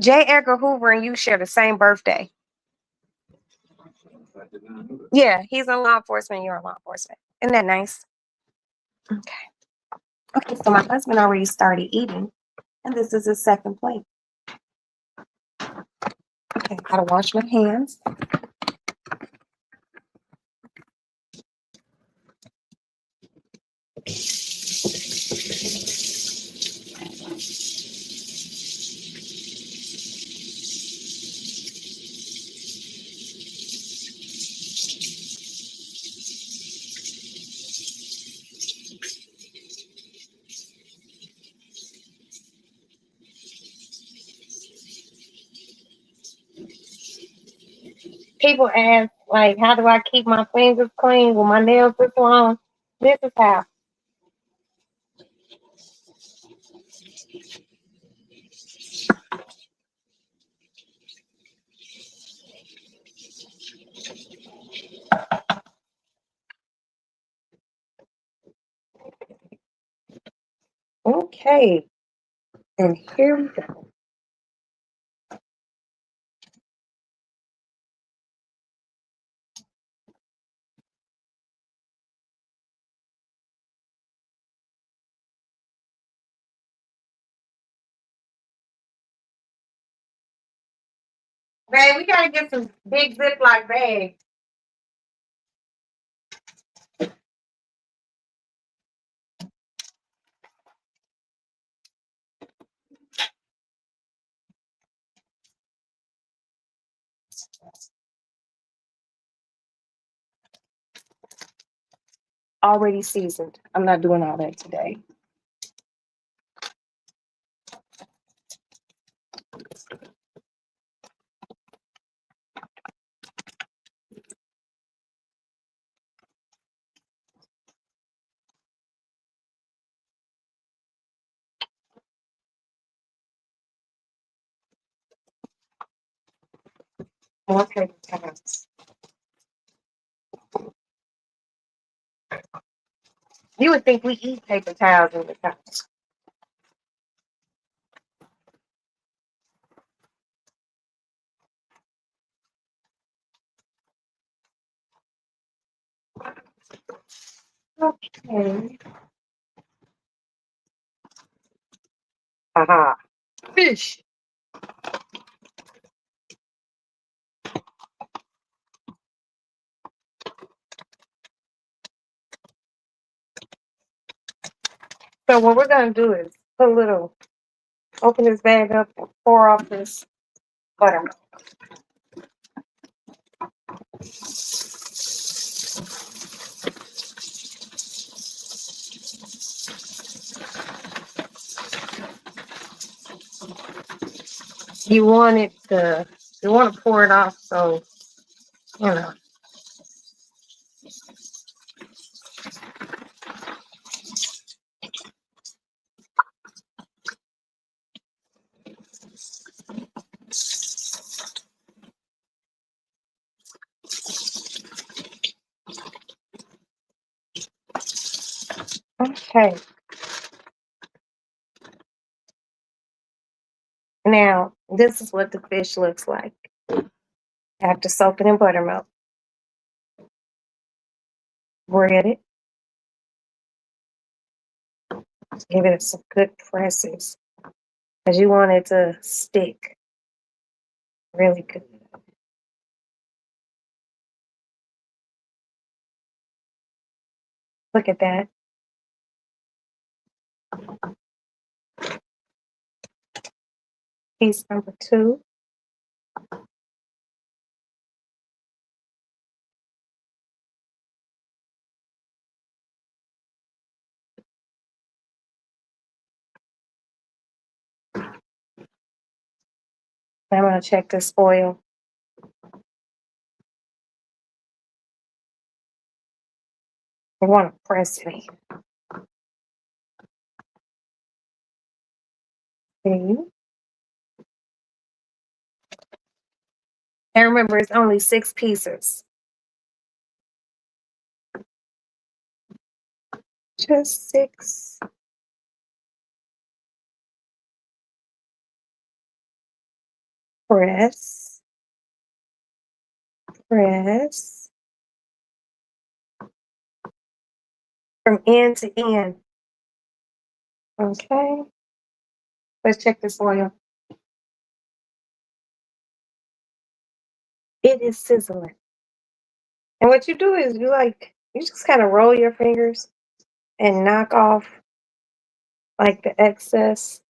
J. Edgar Hoover and you share the same birthday. I did not know that. Yeah, he's in law enforcement. You're in law enforcement. Isn't that nice? Okay. Okay, so my husband already started eating, and this is his second plate. Okay, gotta wash my hands. People ask, Like, how do I keep my fingers clean with my nails this long? This is how. Okay, and here we go. Babe, we gotta get some big Ziploc bags. Already seasoned. I'm not doing all that today. More paper towels. You would think we eat paper towels in the house. Okay. Aha. Fish. So what we're gonna do is put a little, open this bag up and pour off this butter. You want it to, you want to pour it off so, you know. Okay. Now, this is what the fish looks like after soaking in buttermilk. Bread it. Give it some good presses because you want it to stick really good. Look at that. Piece number 2. I'm going to check this oil. I want to press it. See? And remember, it's only 6 pieces. Just 6. Press. Press. From end to end. Okay. Let's check this oil. It is sizzling. And what you do is you just kind of roll your fingers and knock off like the excess.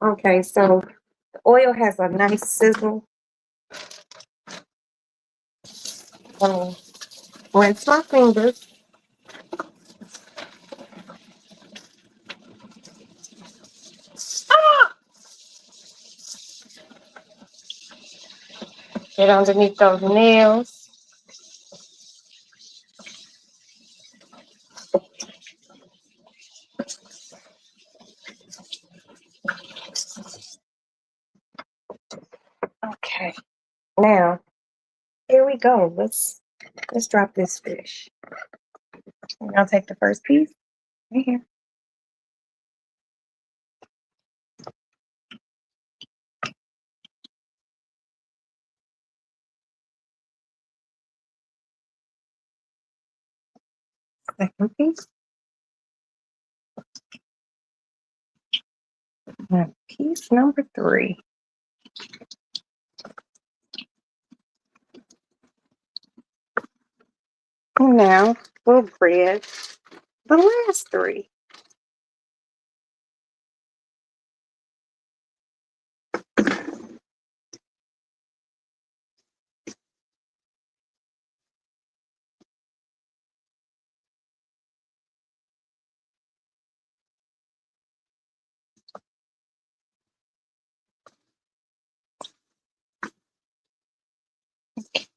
Okay, so the oil has a nice sizzle. Rinse my fingers. Ah! Get underneath those nails. Okay. Now, here we go. Let's drop this fish. And I'll take the first piece right here. Second piece. And piece number 3. And now we'll bread the last 3.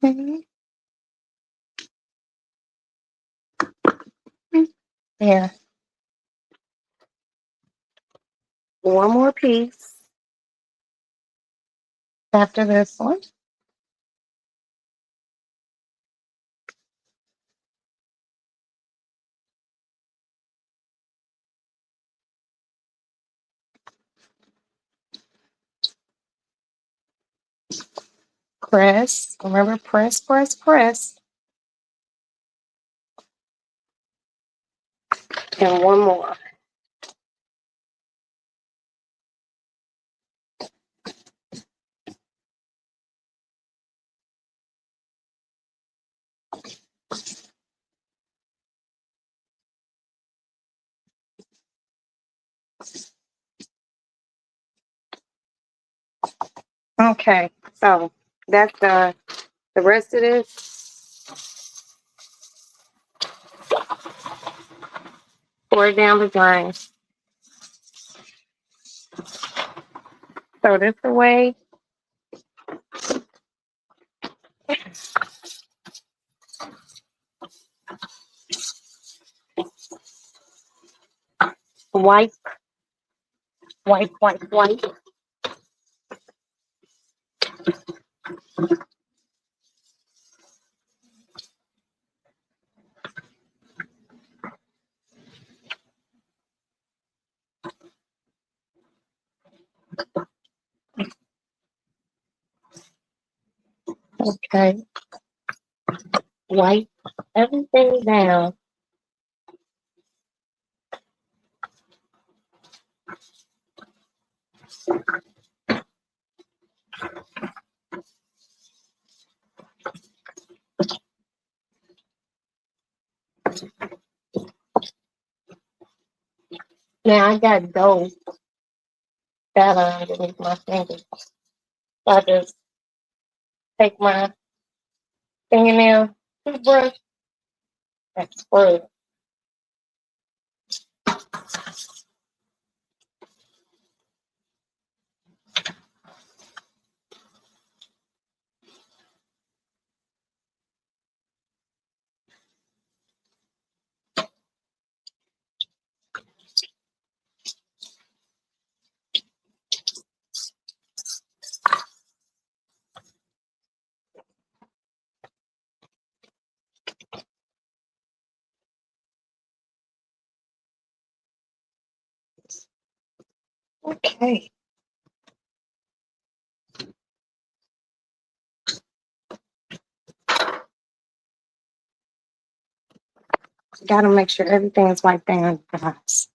Okay. There. One more piece after this one. Press. Remember, press, press, press. And one more. Okay, so that's the rest of this. Pour it down the drain. Throw this away. Wipe, wipe, wipe, wipe. Okay, wipe everything down. Now I got dough that underneath my fingers. So I just take my fingernail toothbrush and scrub. Okay. Got to make sure everything is wiped down, guys.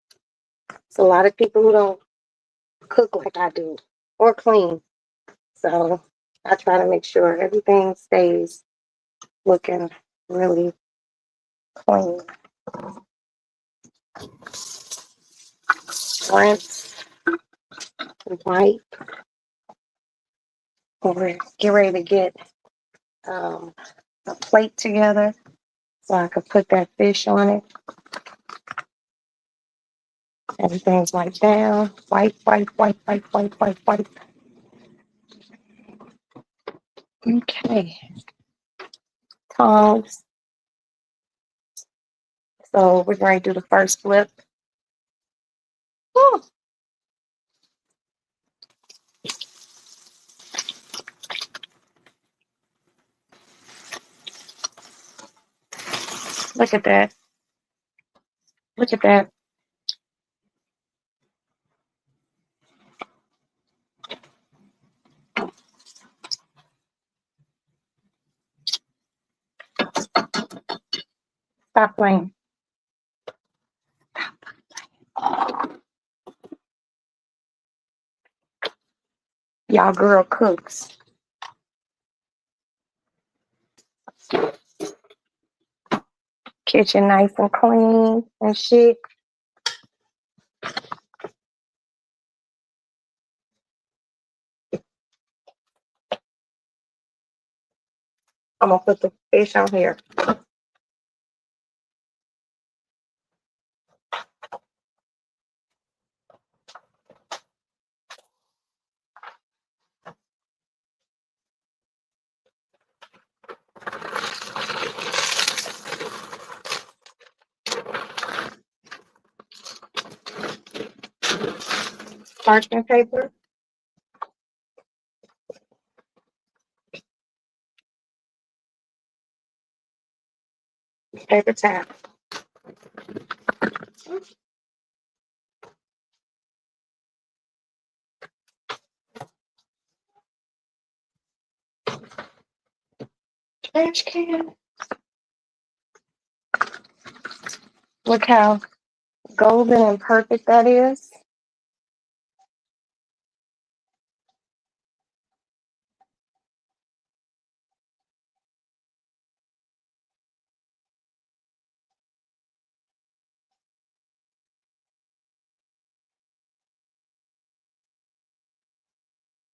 It's a lot of people who don't cook like I do or clean. So I try to make sure everything stays looking really clean. Rinse, wipe, or get ready to get a plate together so I could put that fish on it. Everything's wiped down. Wipe, wipe, wipe, wipe, wipe, wipe, wipe. Okay. Okay. Tongs. So we're going to do the first flip. Whew. Look at that. Look at that. Stop playing. Y'all girl cooks. Kitchen nice and clean and shit. I'm gonna put the fish on here. Parchment paper. Paper towel. Trash can. Look how golden and perfect that is.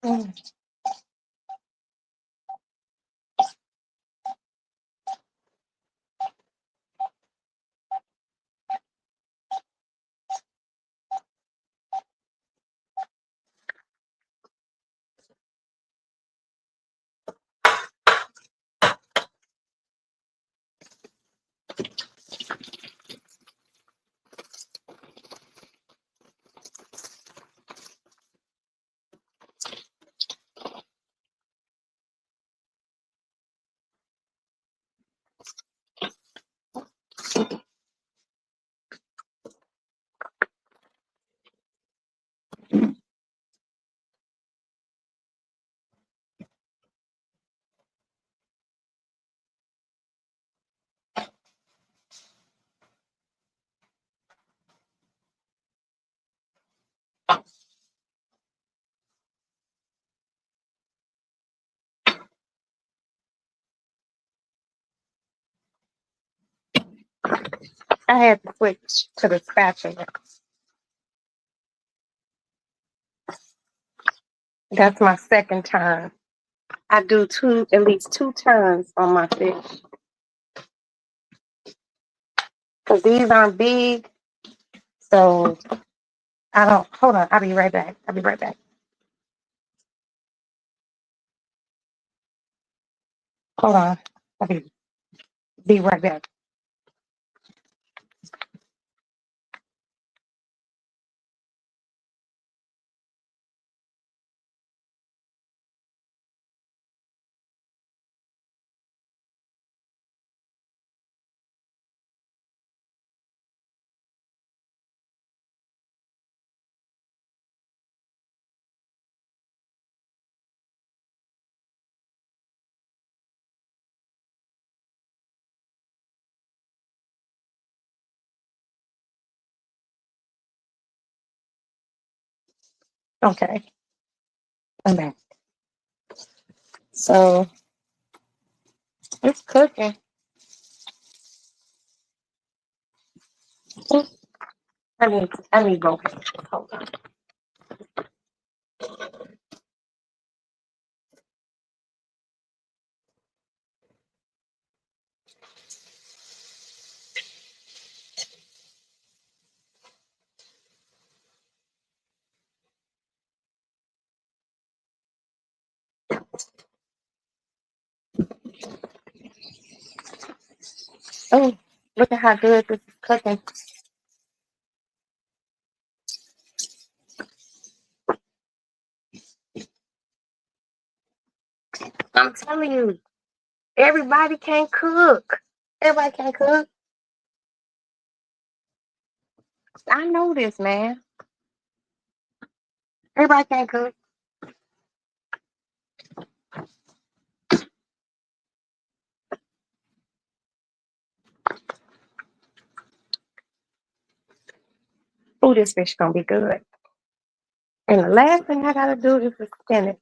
Mm. I had to switch to the spatula. That's my second turn. I do at least two turns on my fish. Because these aren't big. So I don't, hold on. I'll be right back. I'll be right back. Hold on. I'll be right back. Okay. I'm back. So it's cooking. I need both. Hold on. Oh, look at how good this is cooking. I'm telling you, everybody can't cook. Everybody can't cook. I know this, man. Everybody can't cook. Oh, this fish gonna be good. And the last thing I gotta do is the spinach.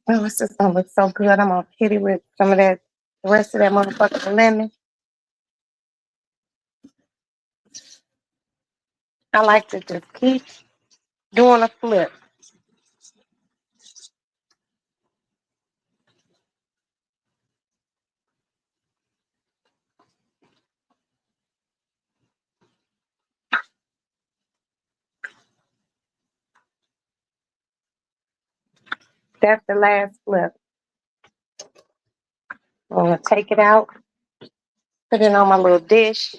Oh, this is gonna look so good. I'm gonna hit it with some of that, the rest of that motherfucking lemon. I like to just keep doing a flip. That's the last flip. I'm gonna take it out, put it on my little dish,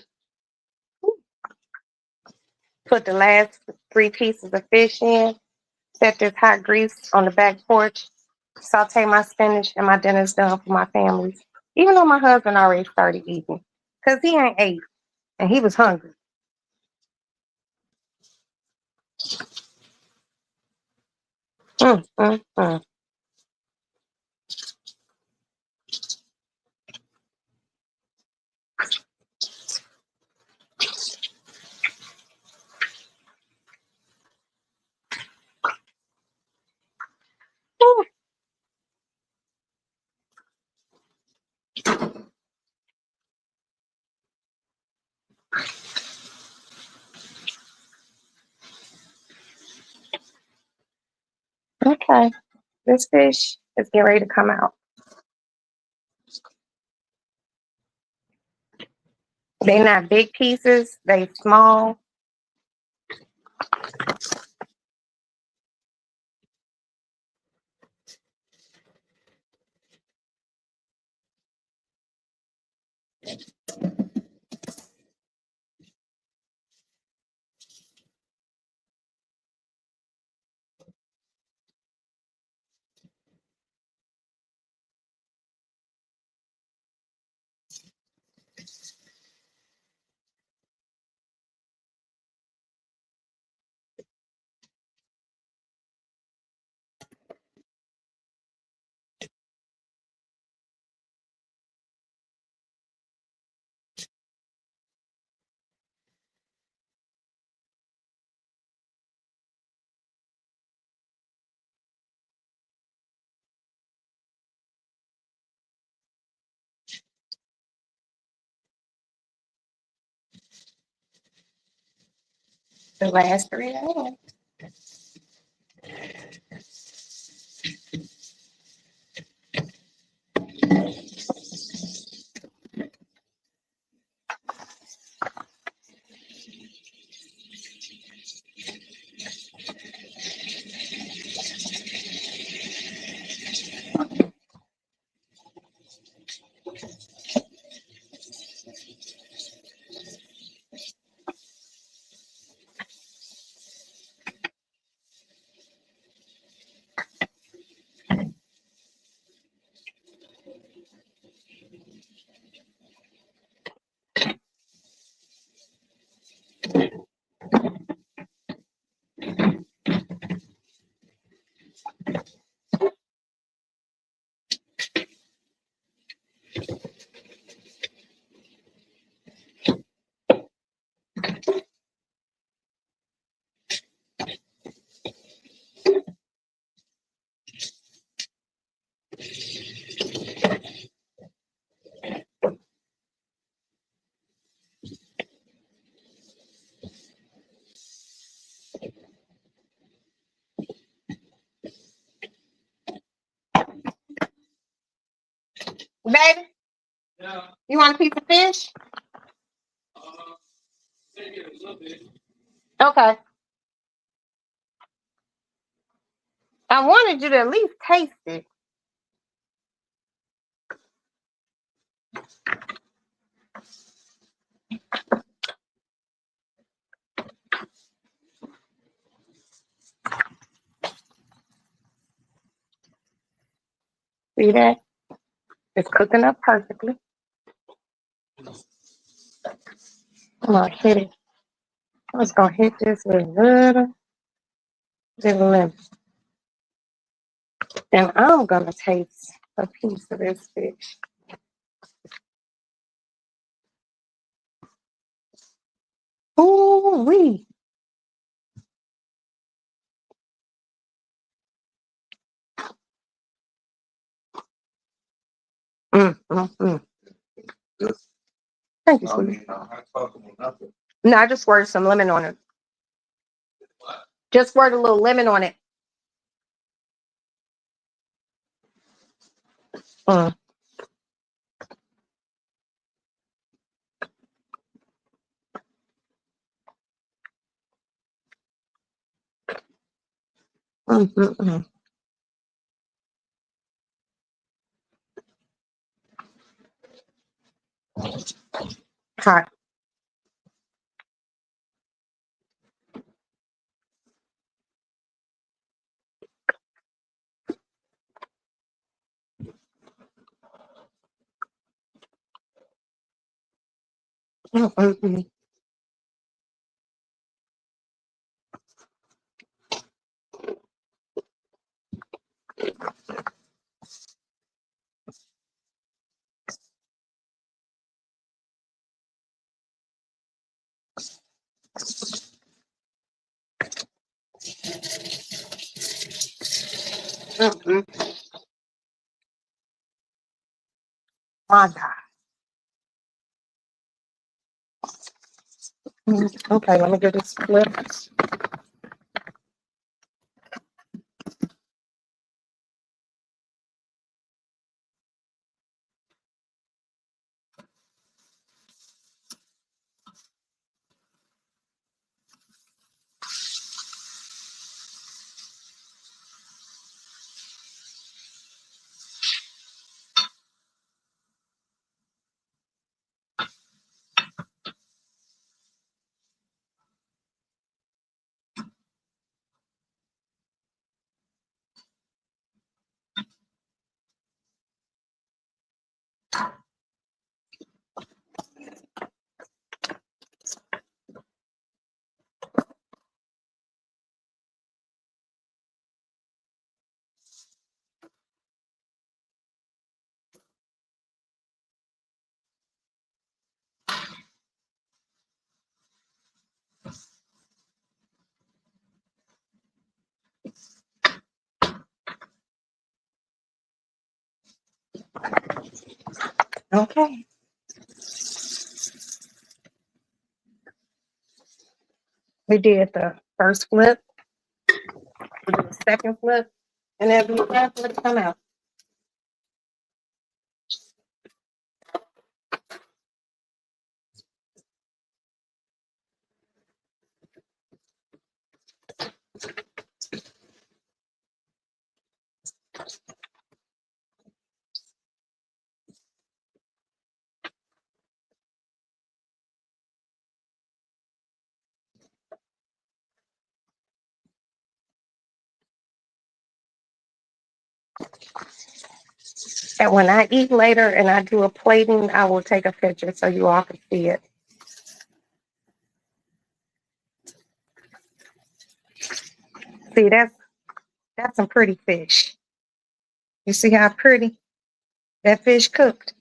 put the last 3 pieces of fish in, set this hot grease on the back porch, saute my spinach, and my dinner's done for my family. Even though my husband already started eating, because he ain't ate and he was hungry. Mm, mm, mm. Ooh. Okay, this fish is getting ready to come out. They're not big pieces, they small. The last 3 I have. Baby, Yeah, you want a piece of fish? take it a little bit. Okay. I wanted you to at least taste it. See that? It's cooking up perfectly. I'm gonna hit it. I'm just gonna hit this with a little bit of lemon. And I'm gonna taste a piece of this fish. Ooh wee. Mm. Good. Thank you, I sweetie. mean, I'm not talking about nothing. No, I just squirted some lemon on it. What? Just squirt a little lemon on it. Mm. Mm. Hot. Mm. Mm. My God. Okay, let me get this flip. Okay. We did the first flip, we did the second flip, and then we have to come out. And when I eat later and I do a plating, I will take a picture so you all can see it. See, that's some pretty fish. You see how pretty that fish cooked?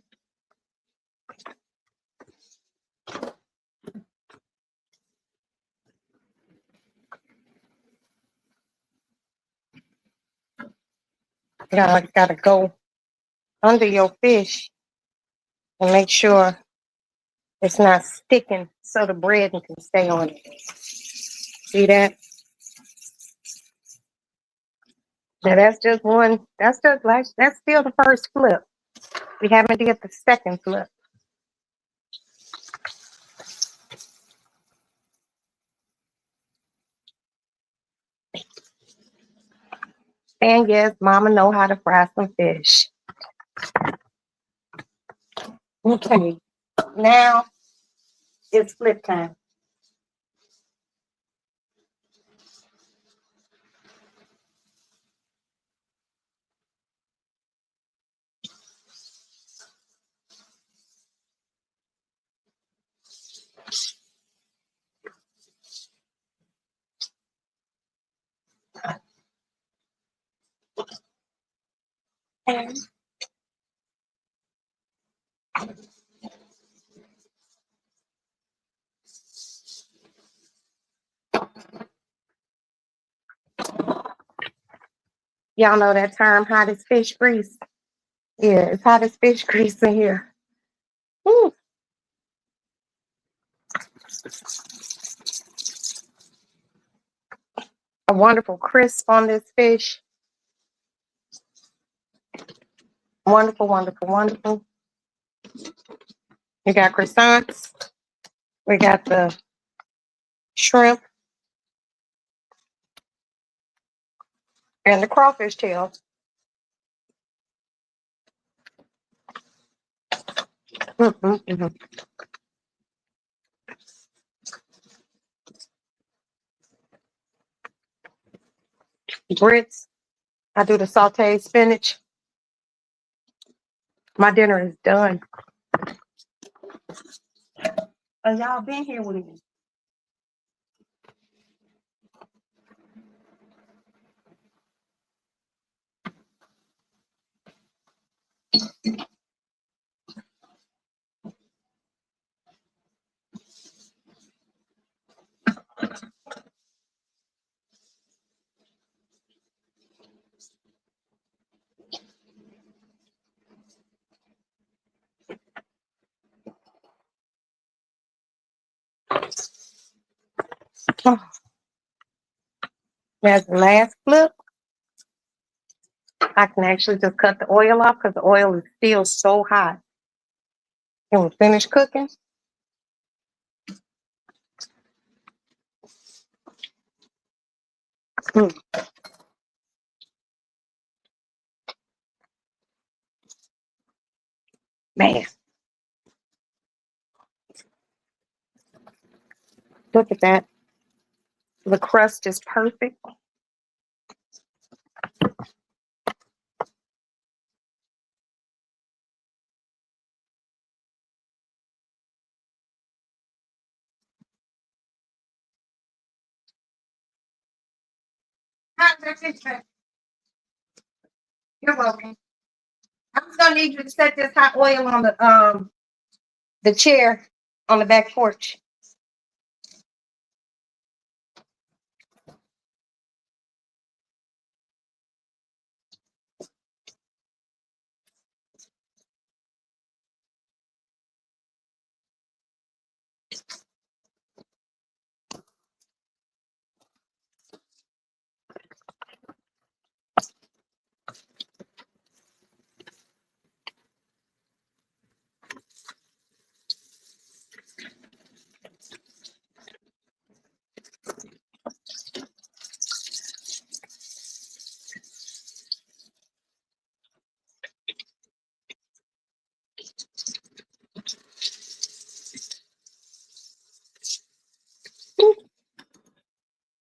You gotta go under your fish and make sure it's not sticking so the bread can stay on it. See that? Now that's just one, that's just like, that's still the first flip. We haven't did the second flip. And yes, mama know how to fry some fish. Okay, now it's flip time. And y'all know that term, hot as fish grease. Yeah, it's hot as fish grease in here. Ooh. A wonderful crisp on this fish. Wonderful, wonderful, wonderful. We got croissants. We got the shrimp and the crawfish tails. Mm-mm-mm. Grits. I do the sauteed spinach. My dinner is done. Y'all been here with me. Oh, that's the last flip. I can actually just cut the oil off because the oil is still so hot. Can we finish cooking? Mm, man, look at that. The crust is perfect. You're welcome. I'm just gonna need you to set this hot oil on the chair on the back porch.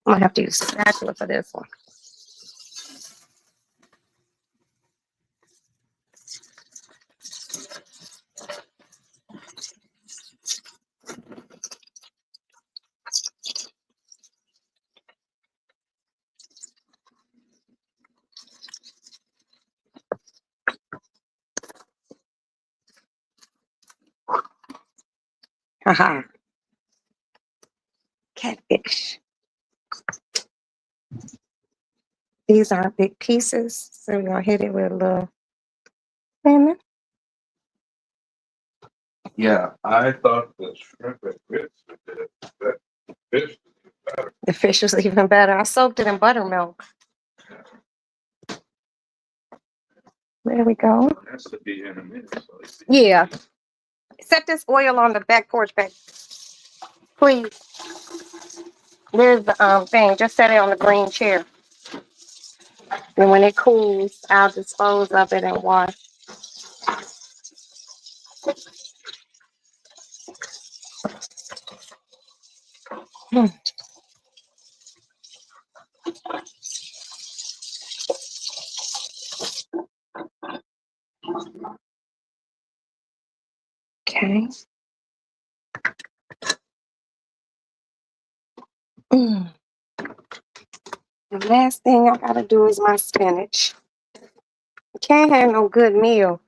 I'm gonna have to use a spatula for this one. Haha. Catfish. These aren't big pieces, so we're gonna hit it with a little lemon. Yeah, I thought the shrimp and grits were good. That fish is better. The fish is even better. I soaked it in buttermilk. There we go. It has to be in a minute. So it's- Yeah. Set this oil on the back porch, back. Please. There's the thing. Just set it on the green chair. And when it cools, I'll dispose of it and wash. Hmm. Okay. Mm. The last thing I gotta do is my spinach. Can't have no good meal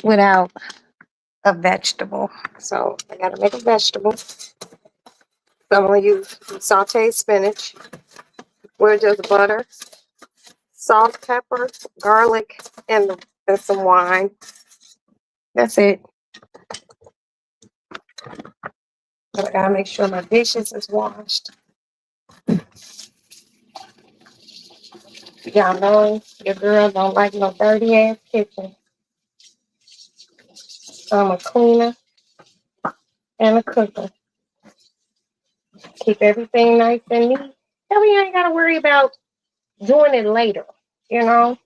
without a vegetable. So I gotta make a vegetable. So I'm gonna use sauteed spinach with just butter, salt, pepper, garlic, and some wine. That's it. But I gotta make sure my dishes is washed. Y'all know your girl don't like no dirty ass kitchen. So I'm a cleaner and a cooker. Keep everything nice and neat. That way you ain't gotta worry about doing it later. You know?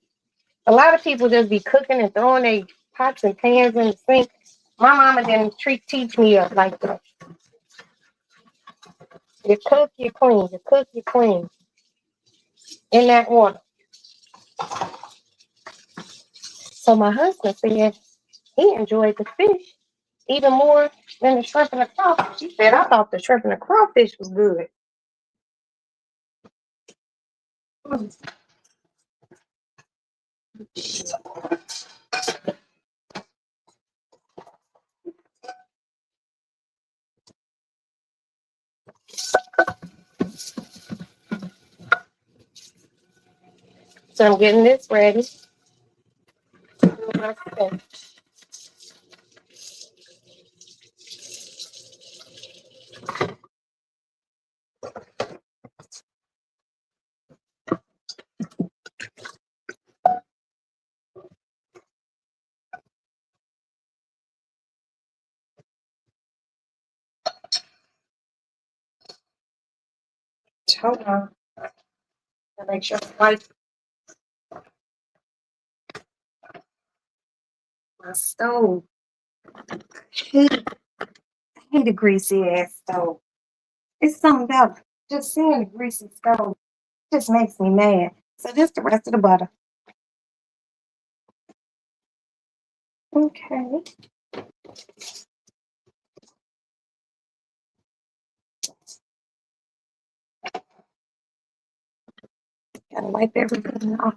A lot of people just be cooking and throwing their pots and pans in the sink. My mama didn't teach me up like that. You cook, you clean. You cook, you clean. In that order. So my husband said he enjoyed the fish even more than the shrimp and the crawfish. He said, I thought the shrimp and the crawfish was good. So I'm getting this ready. Hold on. I make sure I wipe my stove. Hate, hate a greasy ass stove. It's something about just seeing a greasy stove just makes me mad. So just the rest of the butter. Okay. Gotta wipe everything off.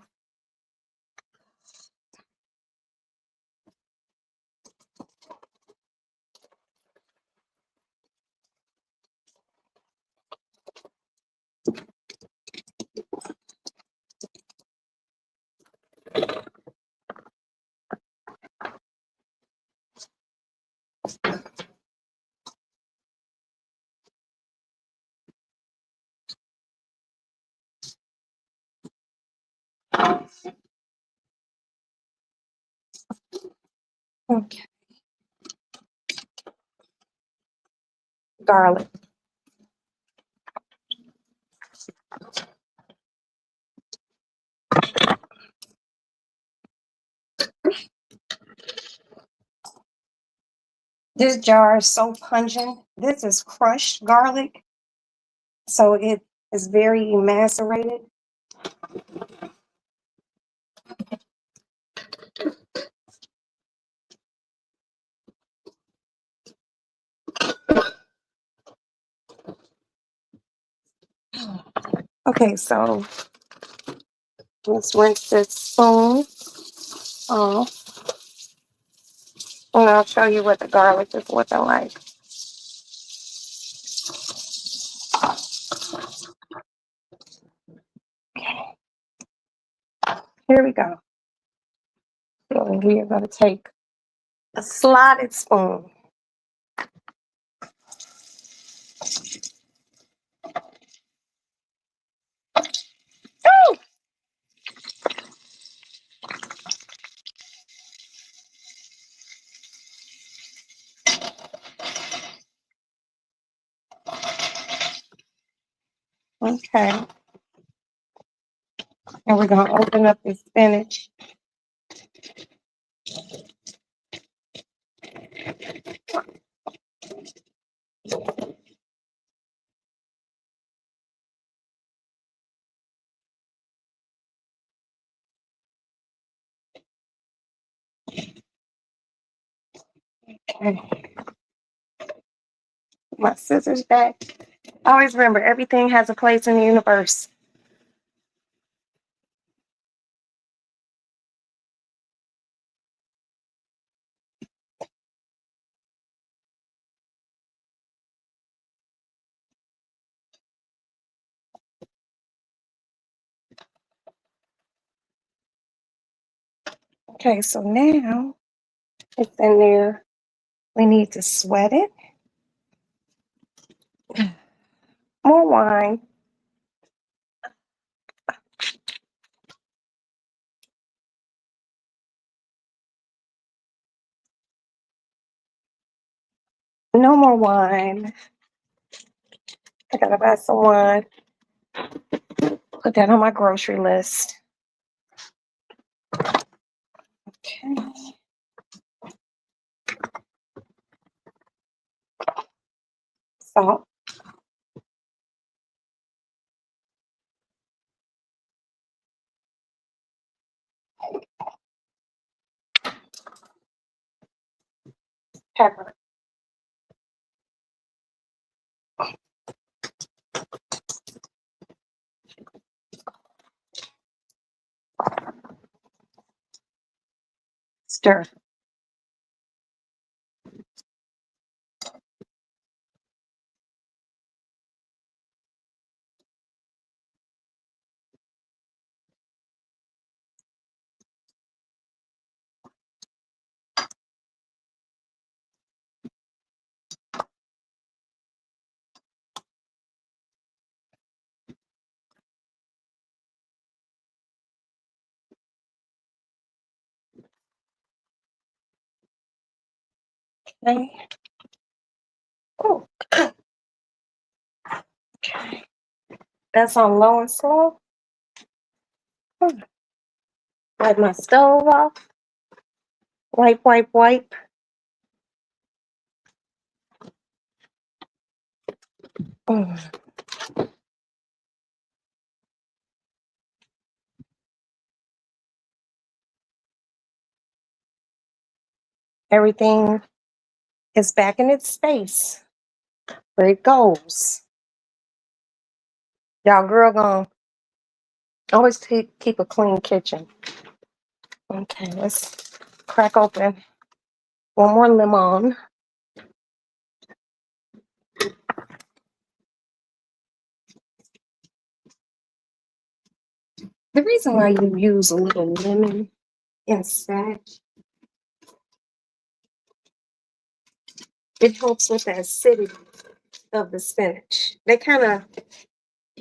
Okay. Garlic. This jar is so pungent. This is crushed garlic. So it is very macerated. Okay, so let's rinse this spoon off. And I'll show you what the garlic is looking like. Here we go. So we are going to take a slotted spoon. Ooh! Okay. And we're gonna open up the spinach. Okay. My scissors back. Always remember, everything has a place in the universe. Okay, so now it's in there. We need to sweat it. More wine. No more wine. I gotta buy some wine. Put that on my grocery list. Okay. Salt. Pepper. Stir. Okay. Oh, okay. That's on low and slow. Wipe my stove off. Wipe, wipe, wipe. Mm. Everything is back in its space where it goes. Y'all girl gonna always keep a clean kitchen. Okay, let's crack open one more lemon. The reason why you use a little lemon in spinach, it helps with the acidity of the spinach. They kind of,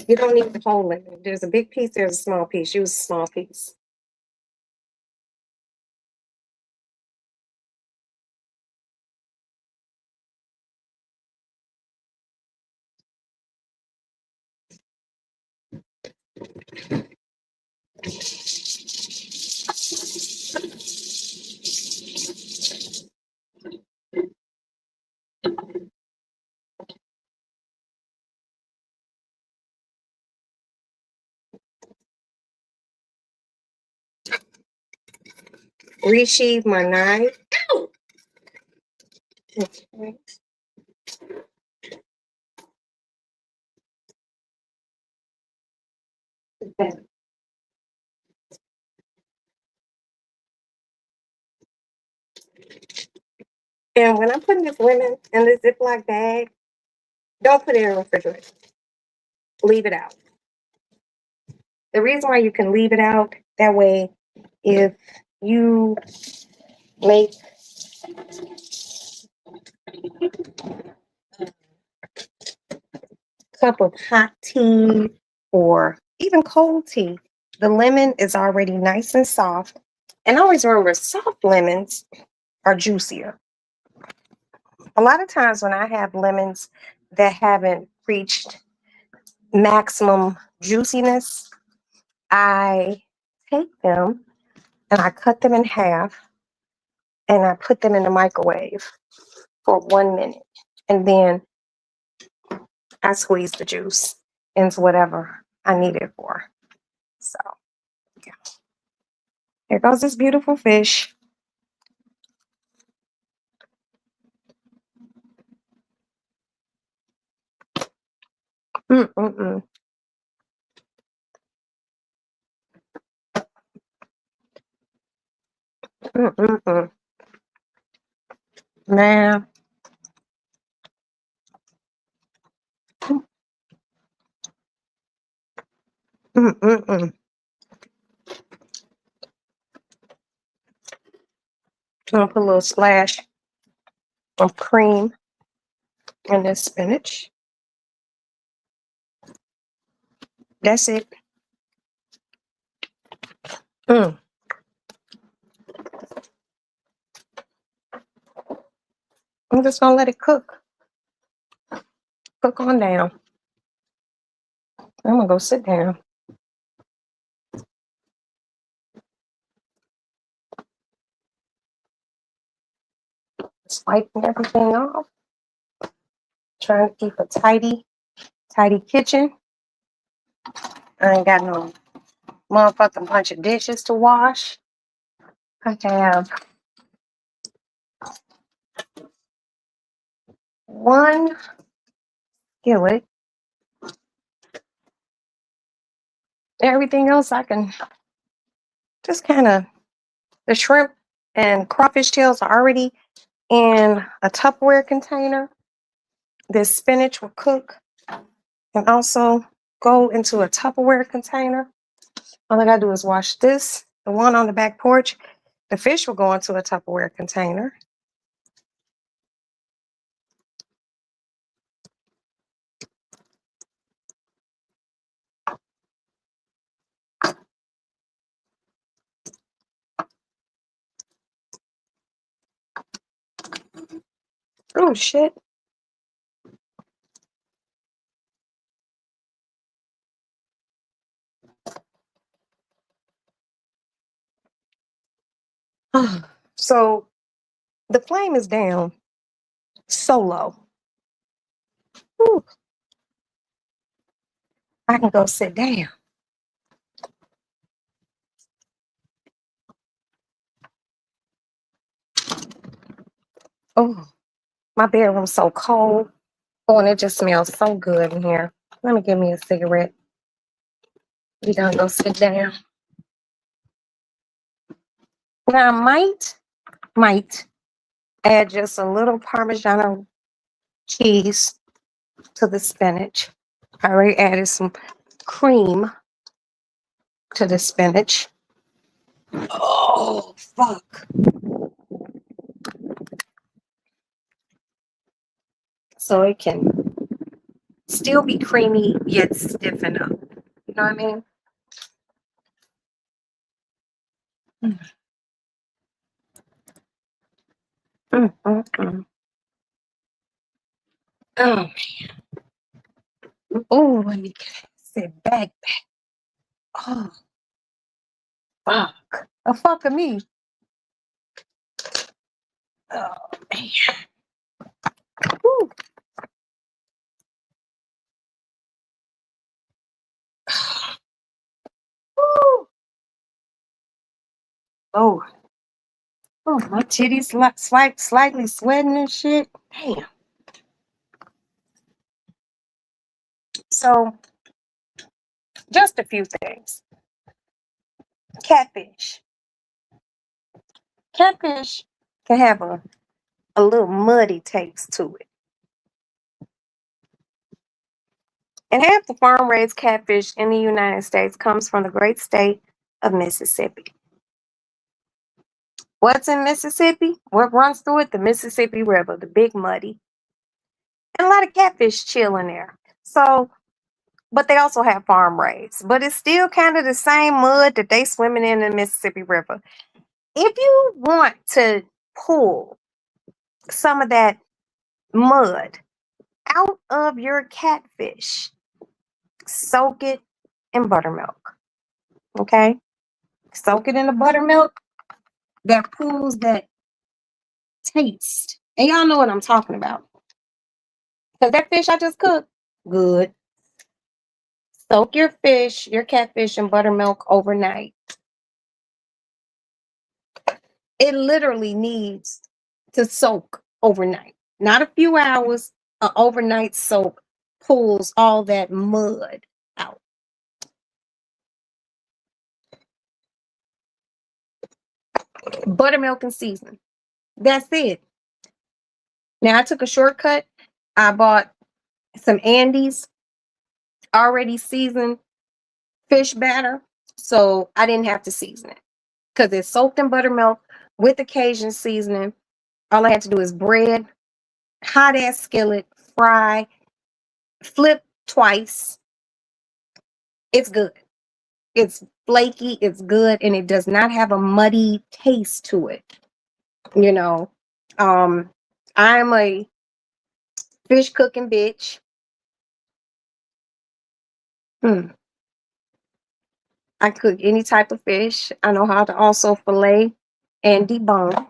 you don't need the whole lemon. There's a big piece, there's a small piece. Use a small piece. Resheathe my knife. Okay. And when I'm putting this lemon in the Ziploc bag, don't put it in the refrigerator. Leave it out. The reason why you can leave it out, that way, if you make a cup of hot tea or even cold tea, the lemon is already nice and soft. And always remember, soft lemons are juicier. A lot of times when I have lemons that haven't reached maximum juiciness, I take them and I cut them in half and I put them in the microwave for 1 minute. And then I squeeze the juice into whatever I need it for. So, yeah. Here goes this beautiful fish. Mm-mm-mm. Mm-mm-mm. Man. Mm-mm-mm. Gonna put a little splash of cream in this spinach. That's it. Mm. I'm just gonna let it cook. Cook on down. I'm gonna go sit down. Just wiping everything off. Trying to keep a tidy kitchen. I ain't got no motherfucking bunch of dishes to wash. I have one skillet. Everything else I can just kind of, the shrimp and crawfish tails are already in a Tupperware container. This spinach will cook and also go into a Tupperware container. All I gotta do is wash this, the one on the back porch. The fish will go into a Tupperware container. Oh shit. So the flame is down so low. Whew, I can go sit down. Oh, my bedroom's so cold. Oh, and it just smells so good in here. Let me give me a cigarette. We gonna go sit down. Now I might add just a little Parmesan cheese to the spinach. I already added some cream to the spinach. Oh, fuck. So it can still be creamy yet stiffen up. You know what I mean? Mm, mm. Oh, oh, let me sit back. Oh, fuck. A fuck of me. Oh, man. Woo. Woo. Oh, oh, my titties slightly sweating and shit. Damn. So, just a few things. Catfish. Catfish can have a little muddy taste to it. And half the farm raised catfish in the United States comes from the great state of Mississippi. What's in Mississippi? What runs through it? The Mississippi River, the Big Muddy. And a lot of catfish chill in there. So, but they also have farm raised. But it's still kind of the same mud that they swimming in the Mississippi River. If you want to pull some of that mud out of your catfish, soak it in buttermilk. Okay. Soak it in the buttermilk that pulls that taste. And y'all know what I'm talking about. Because that fish I just cooked, good. Soak your fish, your catfish in buttermilk overnight. It literally needs to soak overnight. Not a few hours, an overnight soak pulls all that mud out. Buttermilk and seasoning. That's it. Now I took a shortcut. I bought some Andes already seasoned fish batter. So I didn't have to season it because it's soaked in buttermilk with the Cajun seasoning. All I had to do is bread, hot ass skillet, fry, flip twice. It's good. It's flaky, it's good, and it does not have a muddy taste to it. You know, um, I'm a fish cooking bitch. Hmm. I cook any type of fish. I know how to also fillet and debone.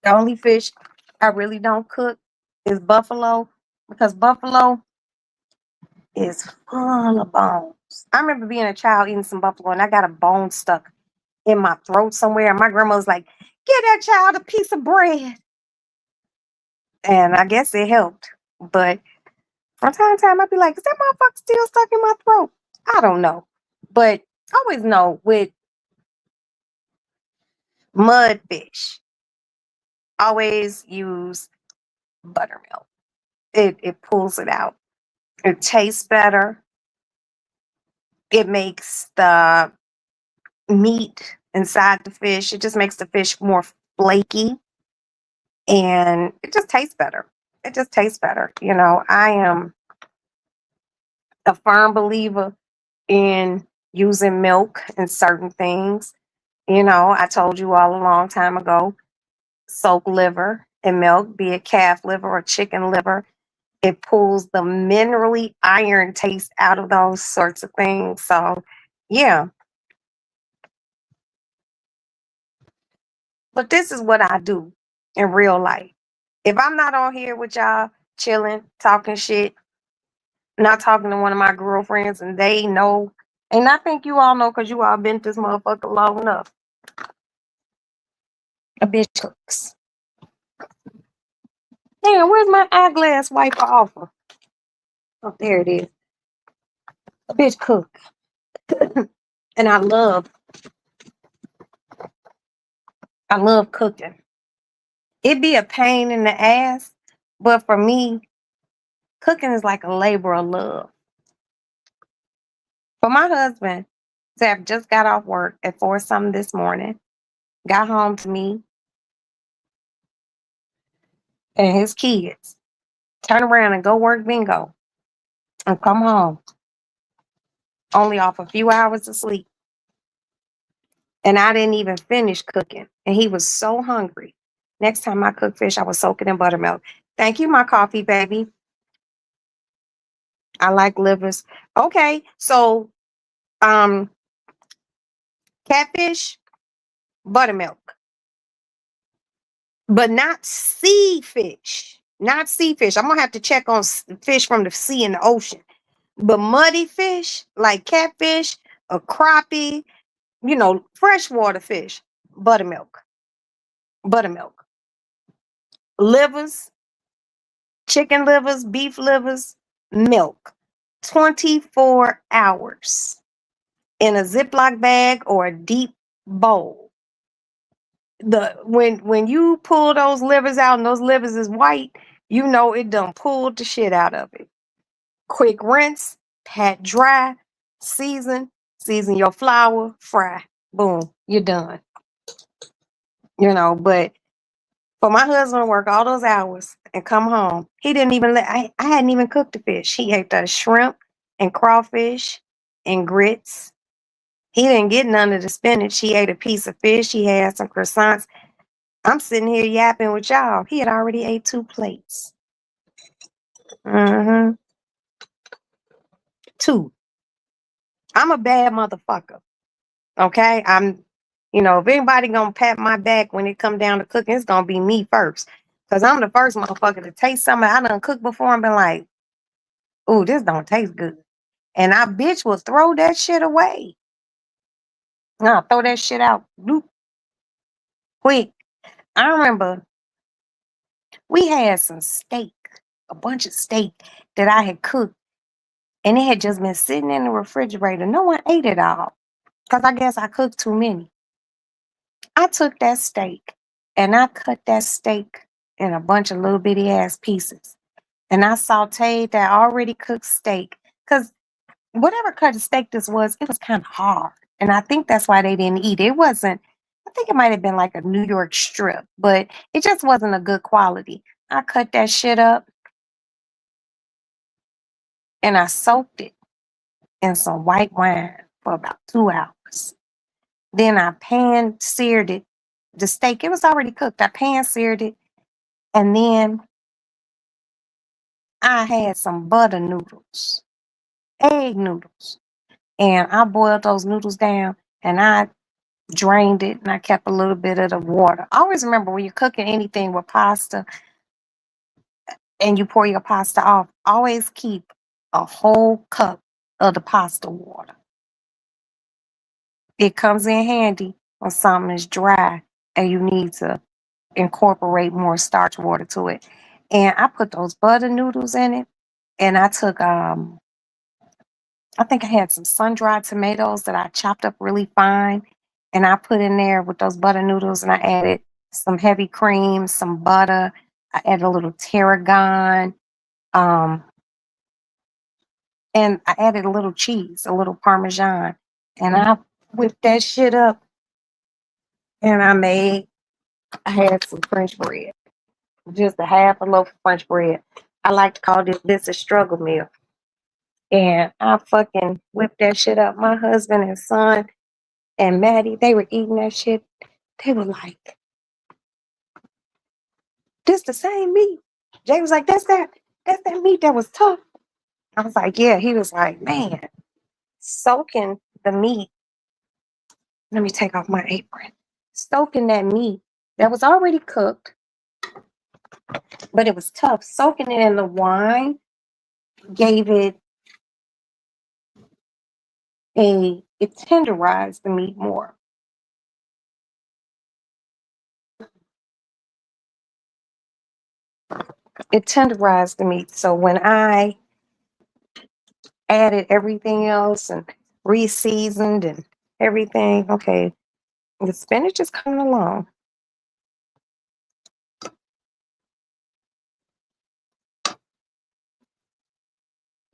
The only fish I really don't cook is buffalo because buffalo is full of bones. I remember being a child eating some buffalo and I got a bone stuck in my throat somewhere. And my grandma was like, "Give that child a piece of bread." And I guess it helped. But from time to time, I'd be like, "Is that motherfucker still stuck in my throat?" I don't know. But always know with mudfish, always use buttermilk. It pulls it out. It tastes better. It makes the meat inside the fish. It just makes the fish more flaky and it just tastes better. It just tastes better. You know, I am a firm believer in using milk in certain things. You know, I told you all a long time ago, soak liver in milk, be it calf liver or chicken liver. It pulls the minerally iron taste out of those sorts of things. So, yeah. But this is what I do in real life. If I'm not on here with y'all chilling, talking shit, not talking to one of my girlfriends and they know, and I think you all know because you all been this motherfucker long enough. A bitch cooks. Damn, where's my eyeglass wiper offer? Oh, there it is. A bitch cook. And I love cooking. It be a pain in the ass, but for me, cooking is like a labor of love. For my husband to have just got off work at 4 something this morning, got home to me and his kids, turn around and go work bingo and come home only off a few hours of sleep. And I didn't even finish cooking. And he was so hungry. Next time I cook fish, I was soaking in buttermilk. Thank you, my coffee baby. I like livers. Okay, so um catfish, buttermilk, but not sea fish. Not sea fish. I'm gonna have to check on fish from the sea and the ocean. But muddy fish like catfish, a crappie, you know, freshwater fish, buttermilk, buttermilk, livers, chicken livers, beef livers, milk, 24 hours in a Ziploc bag or a deep bowl. The when you pull those livers out and those livers is white, you know it done pulled the shit out of it. Quick rinse, pat dry, season, season your flour, fry. Boom, you're done. You know, but for my husband to work all those hours and come home, he didn't even I hadn't even cooked the fish. He ate the shrimp and crawfish and grits. He didn't get none of the spinach. He ate a piece of fish. He had some croissants. I'm sitting here yapping with y'all. He had already ate 2 plates. Mm-hmm. 2. I'm a bad motherfucker. Okay. If anybody gonna pat my back when it come down to cooking, it's gonna be me first. Cause I'm the first motherfucker to taste something I done cooked before and been like, ooh, this don't taste good. And I bitch will throw that shit away. No, throw that shit out. Bloop, quick. I remember we had some steak, a bunch of steak that I had cooked, and it had just been sitting in the refrigerator. No one ate it all. Because I guess I cooked too many. I took that steak and I cut that steak in a bunch of little bitty ass pieces. And I sauteed that already cooked steak. Because whatever kind of steak this was, it was kind of hard. And I think that's why they didn't eat it. It wasn't, I think it might have been like a New York strip, but it just wasn't a good quality. I cut that shit up and I soaked it in some white wine for about 2 hours. Then I pan seared it. The steak, it was already cooked. I pan seared it. And then I had some butter noodles, egg noodles. And I boiled those noodles down and I drained it and I kept a little bit of the water. I always remember when you're cooking anything with pasta and you pour your pasta off, always keep a whole cup of the pasta water. It comes in handy when something is dry and you need to incorporate more starch water to it. And I put those butter noodles in it and I took I think I had some sun-dried tomatoes that I chopped up really fine and I put in there with those butter noodles and I added some heavy cream, some butter. I added a little tarragon, um, and I added a little cheese, a little Parmesan. And I whipped that shit up and I had some French bread, just a half a loaf of French bread. I like to call this a struggle meal. And I fucking whipped that shit up. My husband and son and Maddie, they were eating that shit. They were like, this the same meat. Jay was like, that's that meat that was tough. I was like, yeah. He was like, man, soaking the meat. Let me take off my apron. Soaking that meat that was already cooked, but it was tough. Soaking it in the wine gave it tenderized the meat more. It tenderized the meat. So when I added everything else and reseasoned and everything, okay, the spinach is coming along.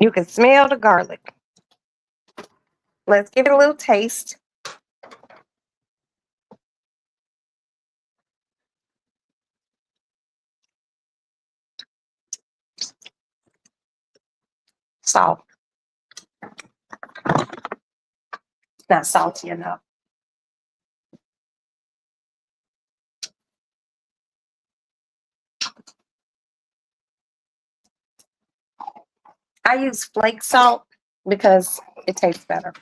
You can smell the garlic. Let's give it a little taste. Salt. Not salty enough. I use flake salt because it tastes better.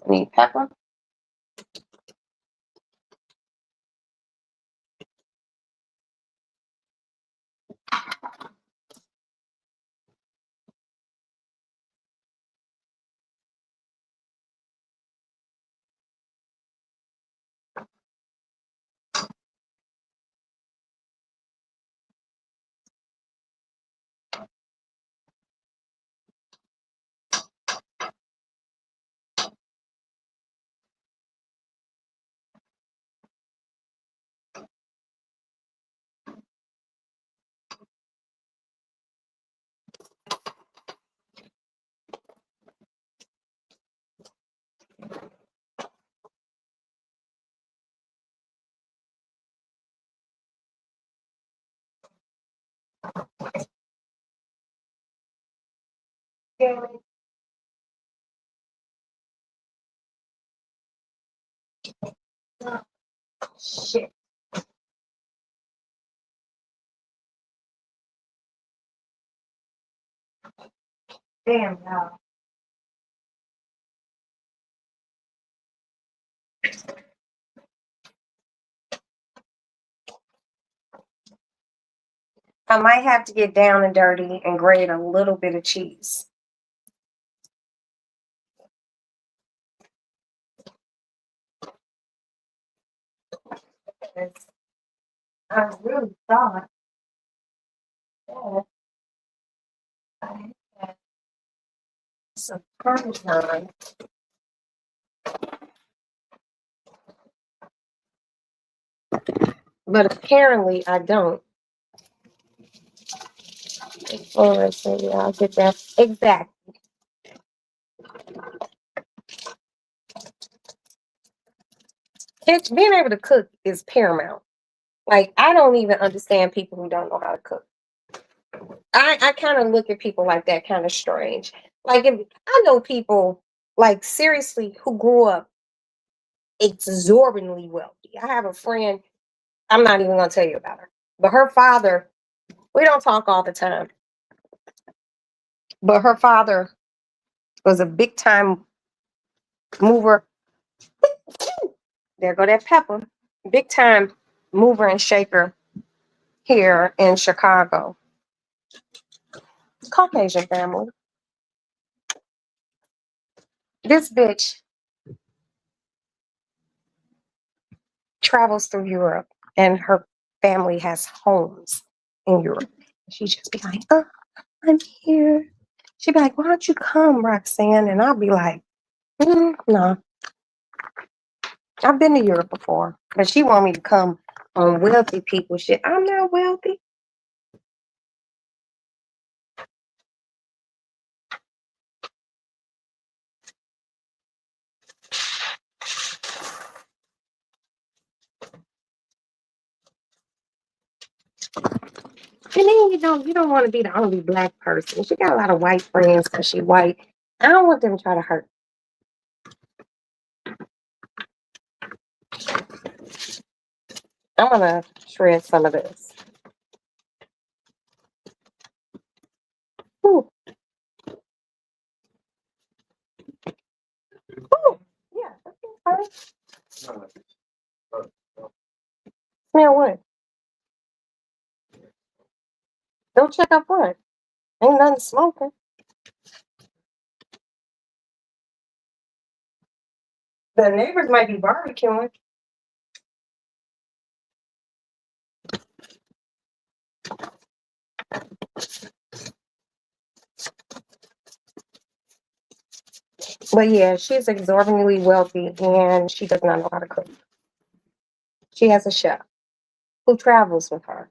Need pepper. Shit. Damn, y'all. I might have to get down and dirty and grate a little bit of cheese. Because I really thought that I had some Parmesan. But apparently I don't. Oh, let's see, I'll get that. Exactly. Being able to cook is paramount. Like, I don't even understand people who don't know how to cook. I kind of look at people like that kind of strange. Like, if I know people, like, seriously, who grew up exorbitantly wealthy. I have a friend, I'm not even going to tell you about her, but her father, we don't talk all the time, but her father was a big time mover. There go that pepper. Big time mover and shaker here in Chicago. Caucasian family. This bitch travels through Europe and her family has homes in Europe. She just be like, I'm here. She'd be like, why don't you come, Roxanne? And I'll be like, no. I've been to Europe before, but she want me to come on wealthy people shit. I'm not wealthy. And then you don't want to be the only black person. She got a lot of white friends because she white. I don't want them to try to hurt. I'm gonna shred some of this. Ooh. Ooh. Yeah, that's fine. Smell what? Don't check up what? Ain't nothing smoking. The neighbors might be barbecuing. But yeah, she's exorbitantly wealthy and she does not know how to cook. She has a chef who travels with her.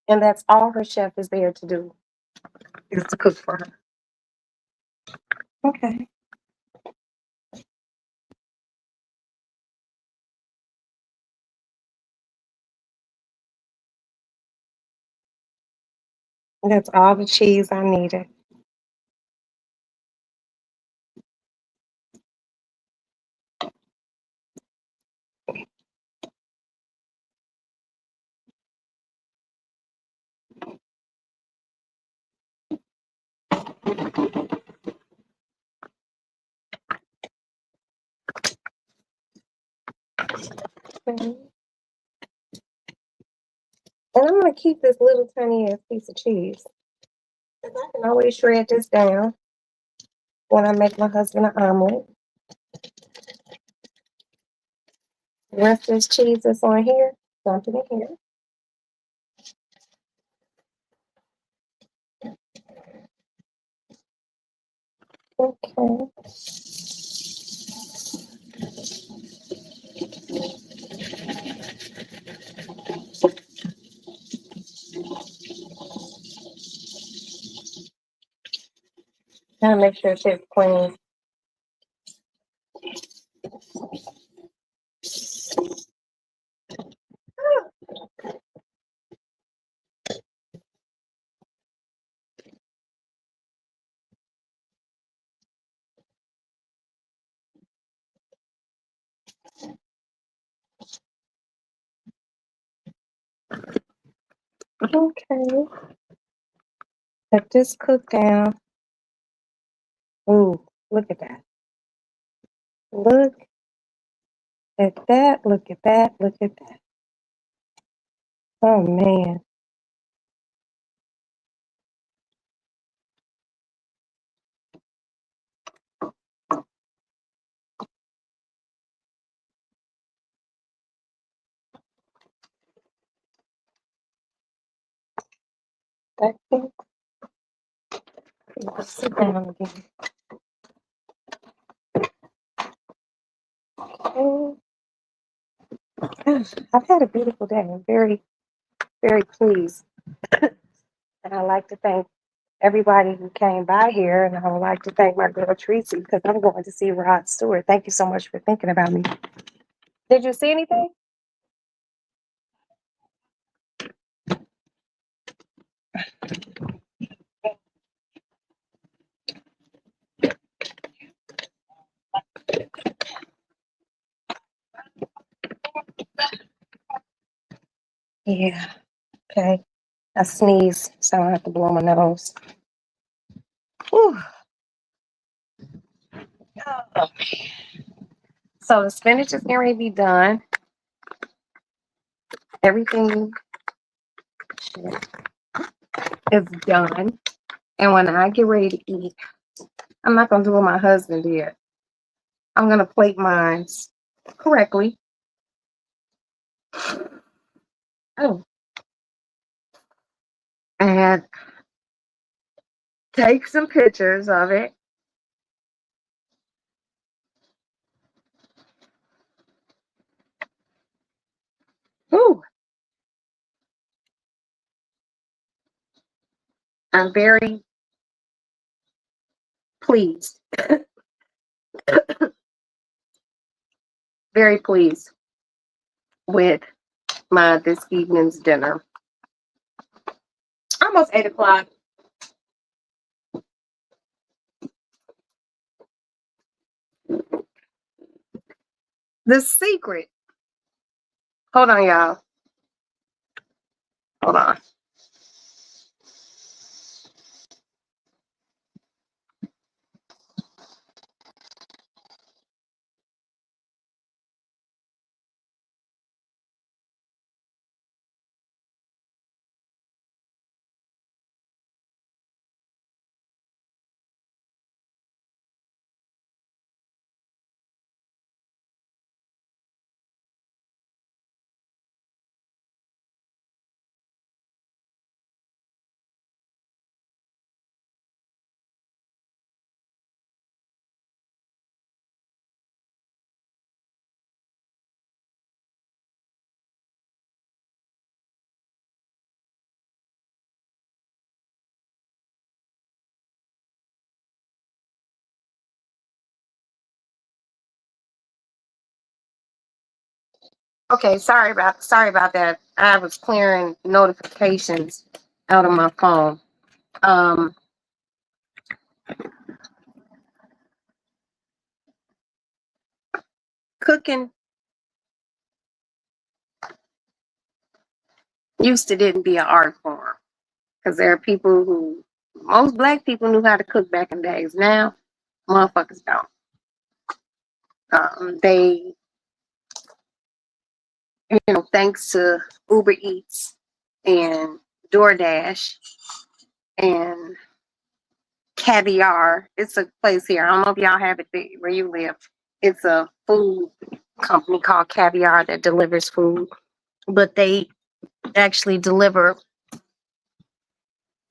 And that's all her chef is there to do, is to cook for her. Okay. That's all the cheese I needed. Mhm. And I'm gonna keep this little tiny ass piece of cheese. Because I can always shred this down when I make my husband an omelet. The rest of this cheese that's on here, dump it in here. Okay. Gotta make sure shit's clean. Okay. Let this cook down. Ooh, look at that. Look at that. Look at that. Look at that. Oh man. That thing. Let's sit down again. Oh, gosh, I've had a beautiful day. I'm very, very pleased. And I'd like to thank everybody who came by here. And I would like to thank my girl Tracy because I'm going to see Rod Stewart. Thank you so much for thinking about me. Did you see anything? Yeah. Okay. I sneeze, so I have to blow my nose. Whew. Oh. So the spinach is getting ready to be done. Everything is done. And when I get ready to eat, I'm not going to do what my husband did. I'm going to plate mine correctly. Oh. And take some pictures of it. Ooh. I'm very pleased. Very pleased with my this evening's dinner. Almost 8 o'clock. The secret. Hold on, y'all. Hold on. Okay, sorry about that. I was clearing notifications out of my phone. Cooking used to didn't be an art form because there are people who most black people knew how to cook back in days. Now, motherfuckers don't. They, thanks to Uber Eats and DoorDash and Caviar. It's a place here. I don't know if y'all have it there where you live. It's a food company called Caviar that delivers food, but they actually deliver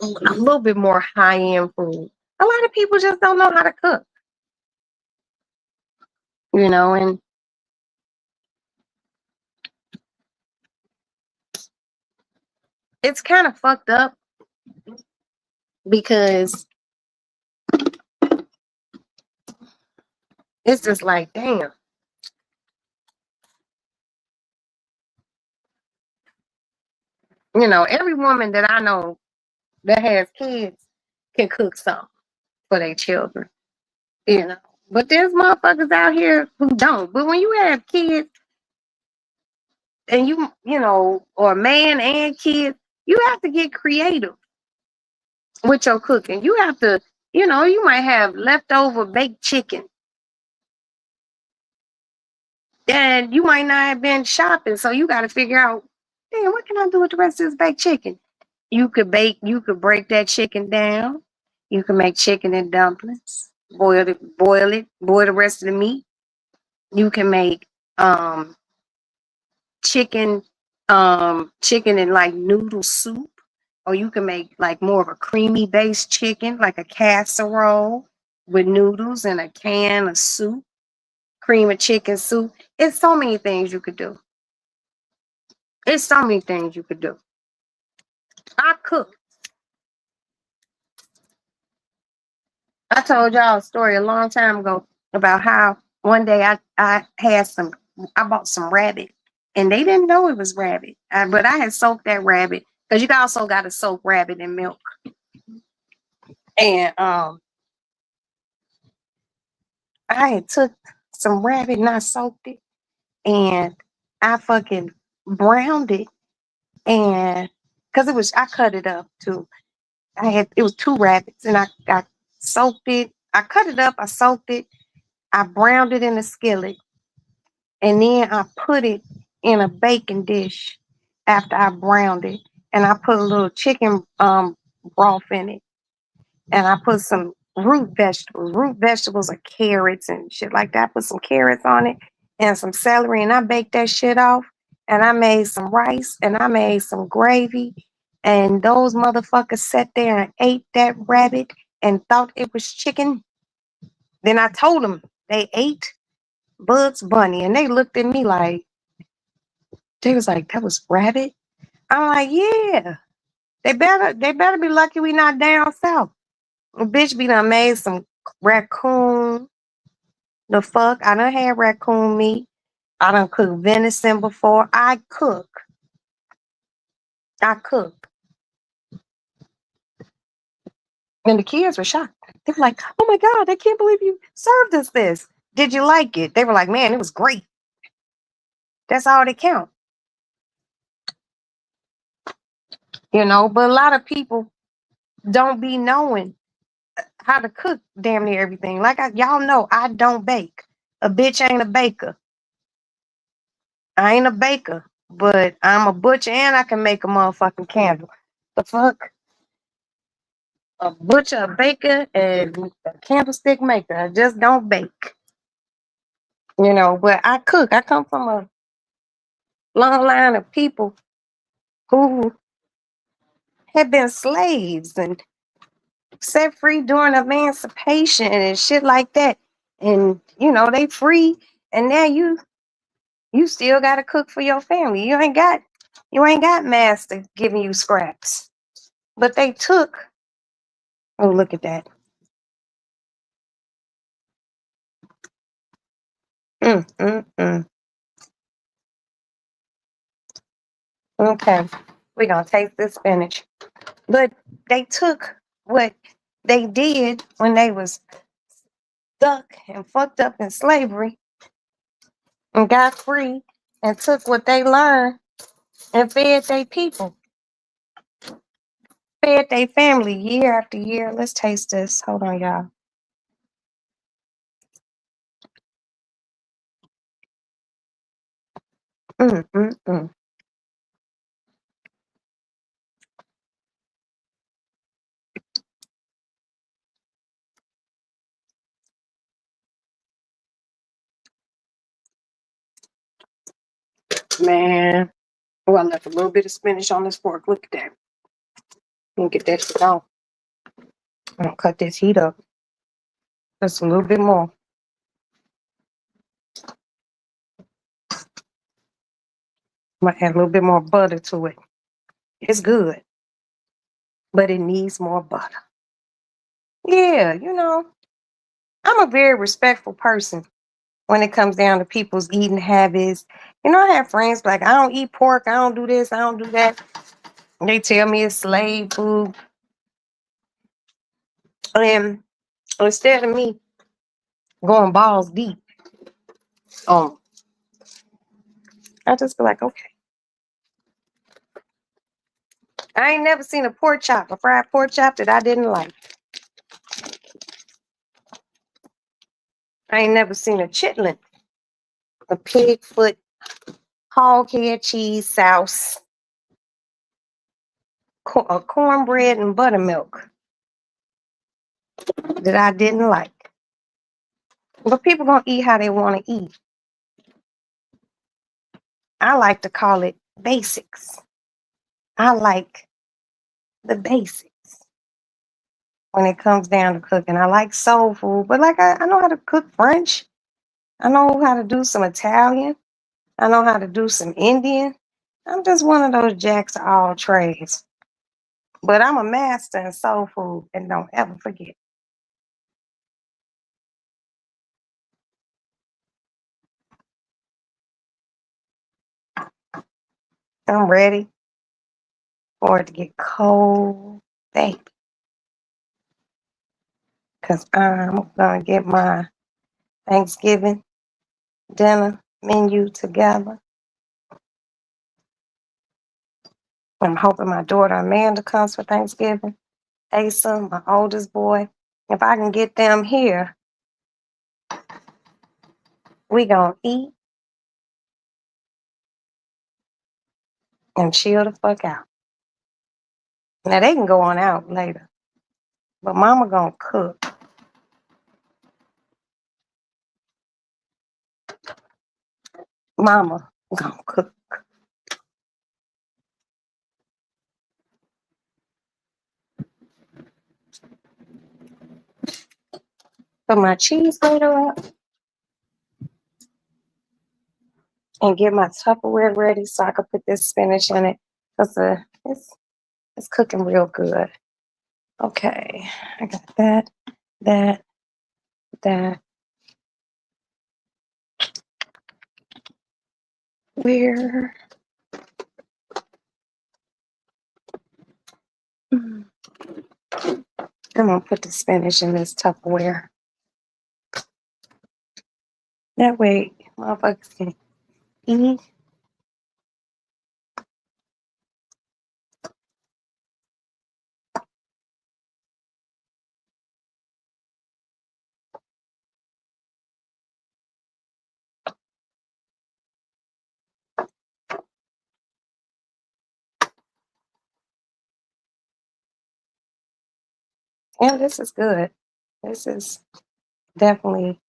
a little bit more high end food. A lot of people just don't know how to cook, and it's kind of fucked up because it's just like, damn. Every woman that I know that has kids can cook something for their children, you know. But there's motherfuckers out here who don't. But when you have kids and or a man and kids, you have to get creative with your cooking. You have to, you might have leftover baked chicken And you might not have been shopping, so you got to figure out, damn, what can I do with the rest of this baked chicken? You could break that chicken down. You can make chicken and dumplings. Boil the rest of the meat. You can make um chicken chicken in like noodle soup, or you can make like more of a creamy based chicken, like a casserole with noodles and a can of soup, cream of chicken soup. It's so many things you could do. It's so many things you could do. I cook. I told y'all a story a long time ago about how one day I bought some rabbit and they didn't know it was rabbit. But I had soaked that rabbit because you also got to soak rabbit in milk. And I had took some rabbit and I soaked it and I fucking browned it, and because I cut it up too. It was two rabbits and I soaked it. I cut it up, I soaked it, I browned it in a skillet, and then I put it in a baking dish after I browned it, and I put a little chicken broth in it, and I put some root vegetables. Root vegetables are carrots and shit like that. I put some carrots on it and some celery, and I baked that shit off. And I made some rice and I made some gravy. And those motherfuckers sat there and ate that rabbit and thought it was chicken. Then I told them they ate Bugs Bunny, and they looked at me like, they was like, that was rabbit? I'm like, yeah. They better be lucky we not down south. Bitch be done made some raccoon. The fuck? I done had raccoon meat. I done cooked venison before. I cook. I cook. And the kids were shocked. They were like, oh my God, I can't believe you served us this. Did you like it? They were like, man, it was great. That's all that count. But a lot of people don't be knowing how to cook damn near everything. Like y'all know, I don't bake. A bitch ain't a baker. I ain't a baker, but I'm a butcher and I can make a motherfucking candle. The fuck? A butcher, a baker, and a candlestick maker. I just don't bake. But I cook. I come from a long line of people who have been slaves and set free during emancipation and shit like that. And they free, and now you still gotta cook for your family. You ain't got master giving you scraps. But they took, oh, look at that. Mm, mm, mm. Okay, we're gonna taste this spinach. But they took what they did when they was stuck and fucked up in slavery and got free, and took what they learned and fed their people, fed their family year after year. Let's taste this. Hold on, y'all. Mm, mm, mm. Man. Oh, I left a little bit of spinach on this fork. Look at that. Let me get that shit off. I'm gonna cut this heat up just a little bit more. I'm gonna add a little bit more butter to it. It's good, but it needs more butter. Yeah, I'm a very respectful person when it comes down to people's eating habits. I have friends like, I don't eat pork, I don't do this, I don't do that. They tell me it's slave food. And instead of me going balls deep, um, I just be like, okay. I ain't never seen a fried pork chop that I didn't like. I ain't never seen a chitlin the pig foot hog head cheese sauce, cornbread and buttermilk that I didn't like. But people gonna eat how they want to eat. I like to call it basics. I like the basics when it comes down to cooking. I like soul food, but like I know how to cook French. I know how to do some Italian. I know how to do some Indian. I'm just one of those jacks of all trades. But I'm a master in soul food, and don't ever forget. I'm ready for it to get cold, baby. Because I'm going to get my Thanksgiving dinner menu together. I'm hoping my daughter Amanda comes for Thanksgiving. Asa, my oldest boy. If I can get them here, we going to eat and chill the fuck out. Now, they can go on out later. But mama going to cook. Mama going to cook. Put my cheese grater up and get my Tupperware ready so I can put this spinach in it. Because it's cooking real good. Okay, I got that, that, that. Where? I'm gonna put the spinach in this Tupperware. That way, motherfuckers can eat. And this is good. This is definitely.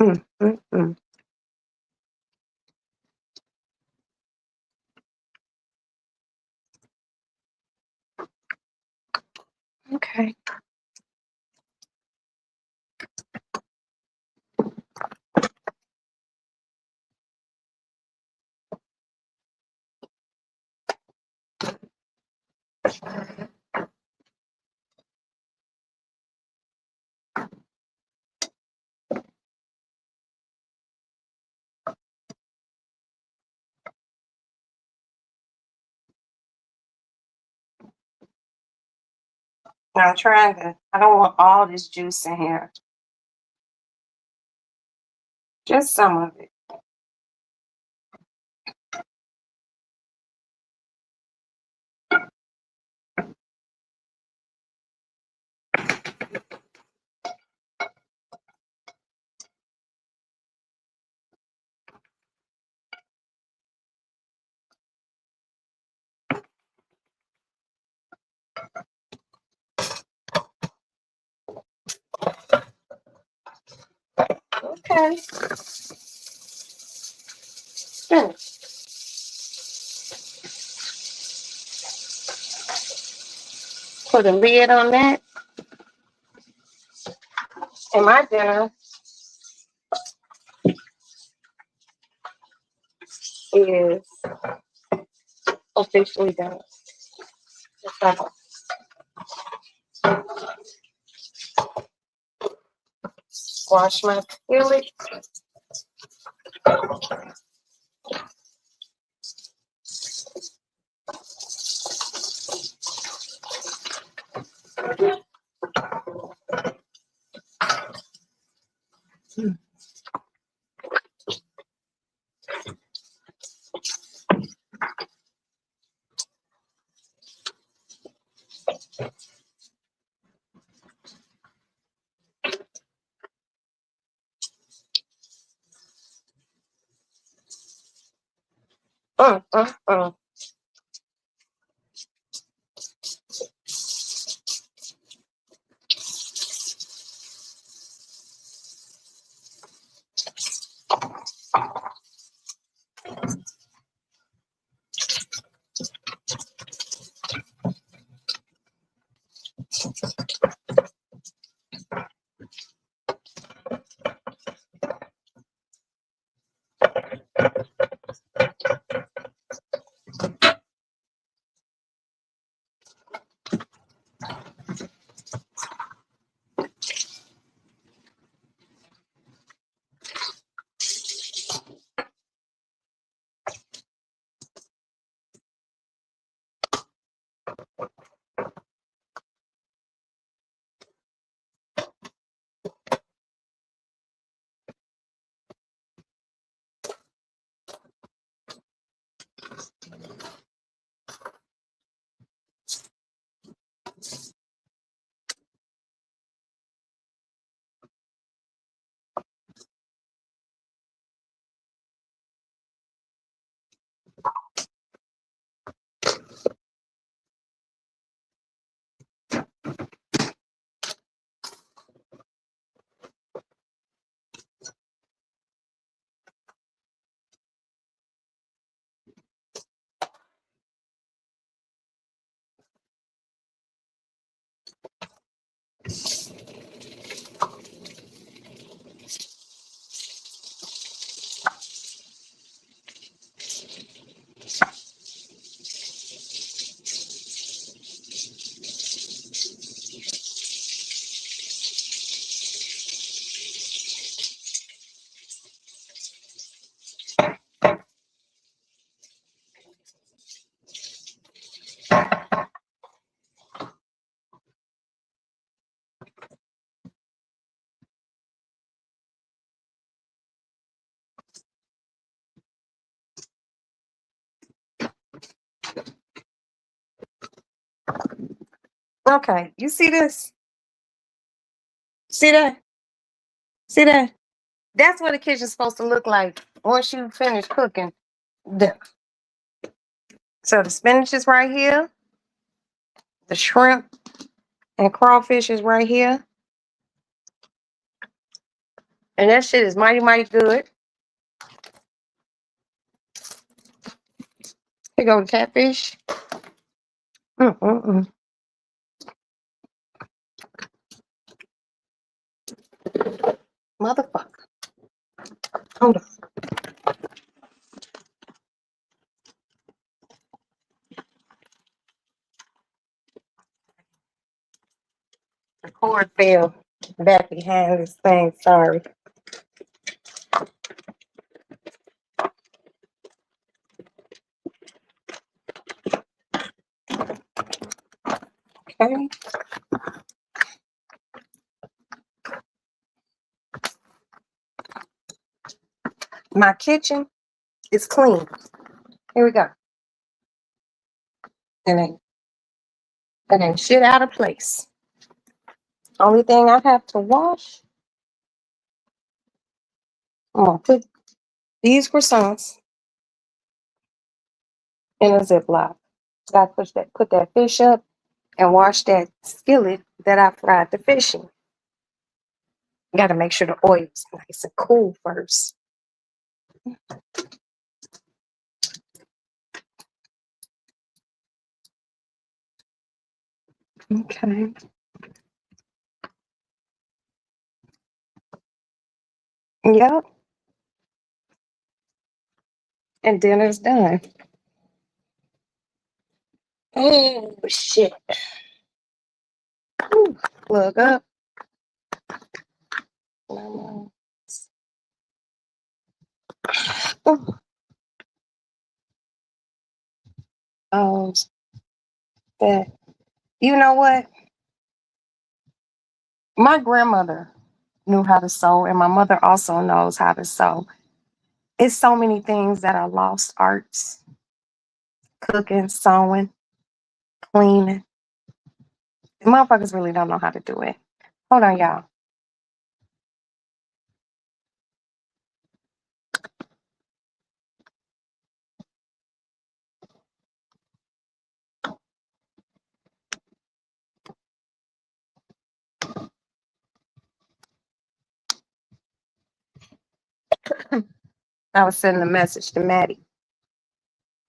Mm, mm, mm. Okay. Now I'm trying to. I don't want all this juice in here. Just some of it. Okay. Finish. Put a lid on that. And my dinner is officially done. Just have to wash my skillet. Mm, mm, mm. Okay, you see this? See that? See that? That's what the kitchen's supposed to look like once you finish cooking. The- So the spinach is right here. The shrimp and crawfish is right here. And that shit is mighty, mighty good. Here go the catfish. Mm-mm-mm. Motherfucker. Hold on. The cord fell back behind this thing. Sorry. Okay. My kitchen is clean. Here we go. And ain't shit out of place. Only thing I have to wash, I'm gonna put these croissants in a Ziploc. Gotta put that fish up and wash that skillet that I fried the fish in. Gotta make sure the oil is nice and cool first. Okay. Yep. And dinner's done. Oh shit. Ooh, plug up. Ooh, oh, that. You know what? My grandmother knew how to sew, and my mother also knows how to sew. It's so many things that are lost arts: cooking, sewing, cleaning. Motherfuckers really don't know how to do it. Hold on, y'all. I was sending a message to Maddie.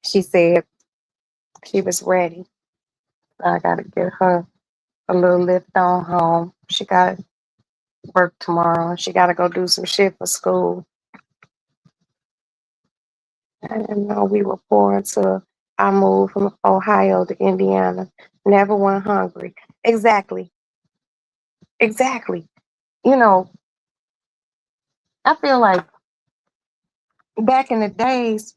She said she was ready. I got to get her a little lift on home. She got to work tomorrow. She got to go do some shit for school. I didn't know we were poor until I moved from Ohio to Indiana. Never went hungry. Exactly. Exactly. You know, I feel like back in the days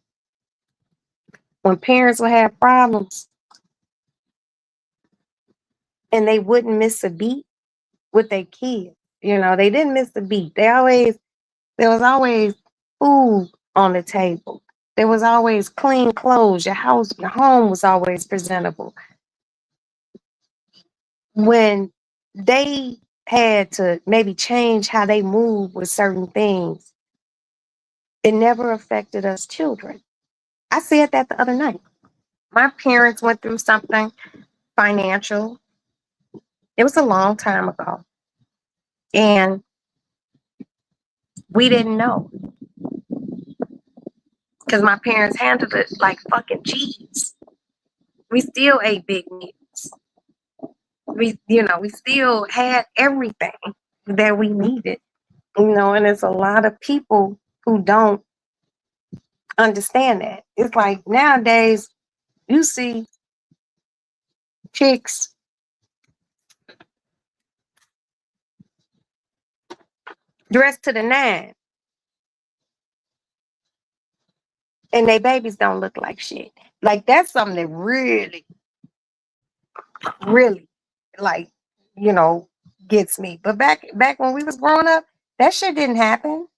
when parents would have problems and they wouldn't miss a beat with their kids. They didn't miss a beat. There was always food on the table. There was always clean clothes. Your home was always presentable. When they had to maybe change how they move with certain things, it never affected us children. I said that the other night. My parents went through something financial. It was a long time ago. And we didn't know because my parents handled it like fucking cheese. We still ate big meals. We still had everything that we needed. And there's a lot of people who don't understand that. It's like nowadays you see chicks dressed to the nine and their babies don't look like shit. Like that's something that really, really like, you know, gets me. But back when we was growing up, that shit didn't happen.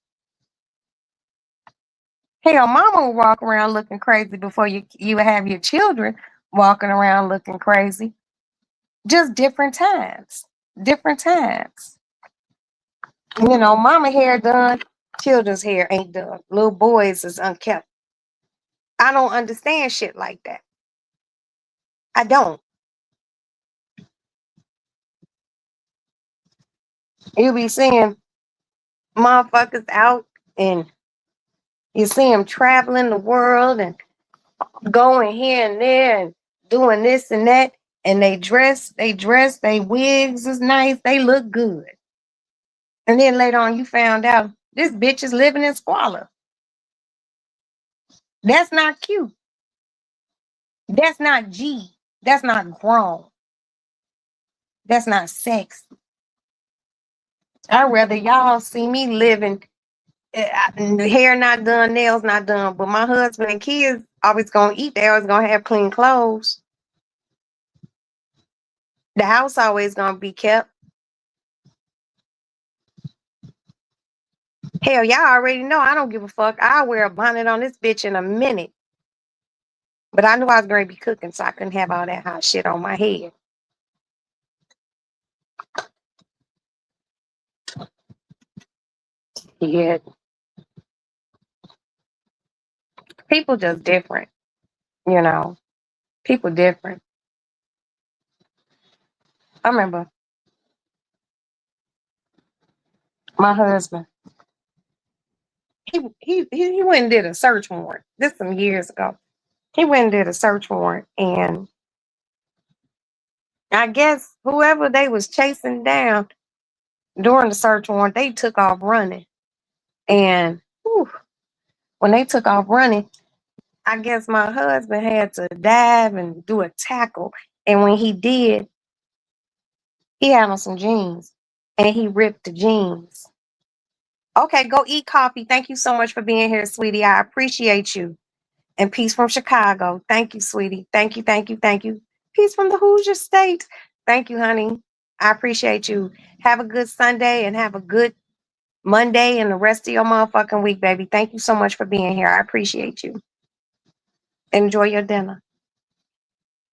Hell, mama would walk around looking crazy before you would have your children walking around looking crazy. Just different times. Different times. Mama hair done, children's hair ain't done. Little boys is unkept. I don't understand shit like that. I don't. You be seeing motherfuckers out and you see them traveling the world and going here and there and doing this and that. And they wigs is nice, they look good. And then later on you found out this bitch is living in squalor. That's not cute. That's not G. That's not grown. That's not sex. I'd rather y'all see me living, hair not done, nails not done, but my husband and kids always gonna eat. They always gonna have clean clothes. The house always gonna be kept. Hell, y'all already know I don't give a fuck. I'll wear a bonnet on this bitch in a minute. But I knew I was going to be cooking, so I couldn't have all that hot shit on my head. Yeah, people just different, you know. People different. I remember my husband. He went and did a search warrant. This some years ago. He went and did a search warrant, and I guess whoever they was chasing down during the search warrant, they took off running. And whew, when they took off running, I guess my husband had to dive and do a tackle. And when he did, he had on some jeans and he ripped the jeans. Okay, go eat coffee. Thank you so much for being here, sweetie. I appreciate you. And peace from Chicago. Thank you, sweetie. Thank you, thank you, thank you. Peace from the Hoosier State. Thank you, honey. I appreciate you. Have a good Sunday and have a good Monday and the rest of your motherfucking week, baby. Thank you so much for being here. I appreciate you. Enjoy your dinner.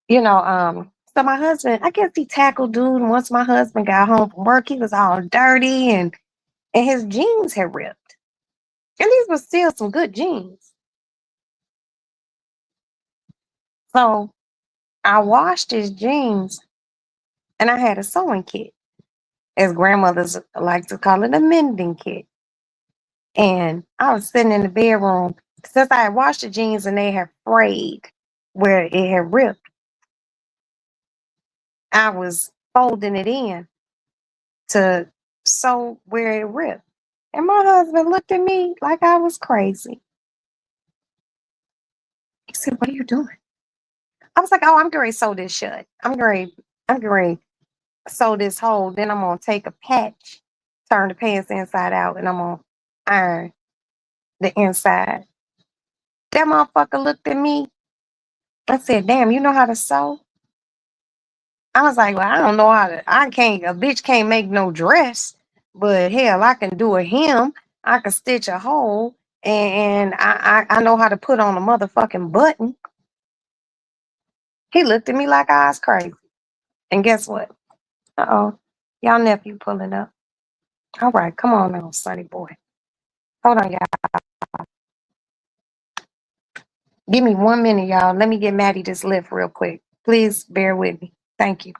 So my husband, I guess he tackled dude, and once my husband got home from work, he was all dirty and his jeans had ripped. And these were still some good jeans. So I washed his jeans and I had a sewing kit, as grandmothers like to call it, a mending kit. And I was sitting in the bedroom since I had washed the jeans and they had frayed where it had ripped. I was folding it in to sew where it ripped. And my husband looked at me like I was crazy. He said, "What are you doing?" I was like, "Oh, I'm going to sew this shut. I'm going to sew this hole. Then I'm going to take a patch, turn the pants inside out, and I'm going to iron the inside." That motherfucker looked at me. I said, "Damn, you know how to sew?" I was like, "Well, I don't know how to. A bitch can't make no dress, but hell, I can do a hem. I can stitch a hole, and I know how to put on a motherfucking button." He looked at me like I was crazy. And guess what? Uh-oh. Y'all nephew pulling up. All right, come on now, sonny boy. Hold on, y'all. Give me 1 minute, y'all. Let me get Maddie this lift real quick. Please bear with me. Thank you.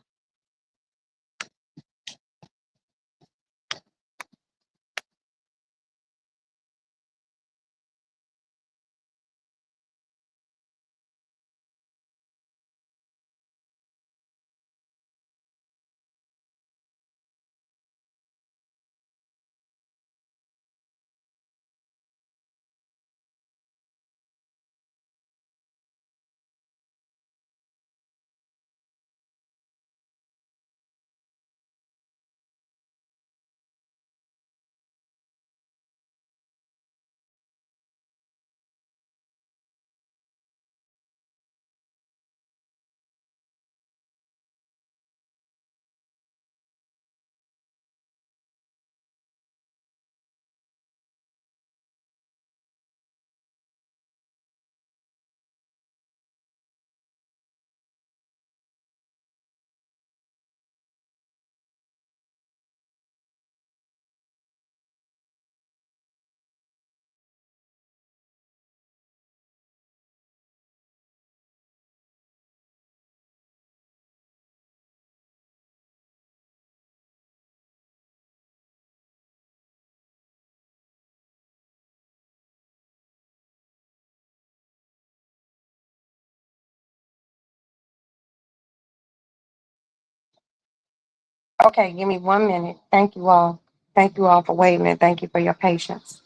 Okay, give me 1 minute. Thank you all. Thank you all for waiting and thank you for your patience.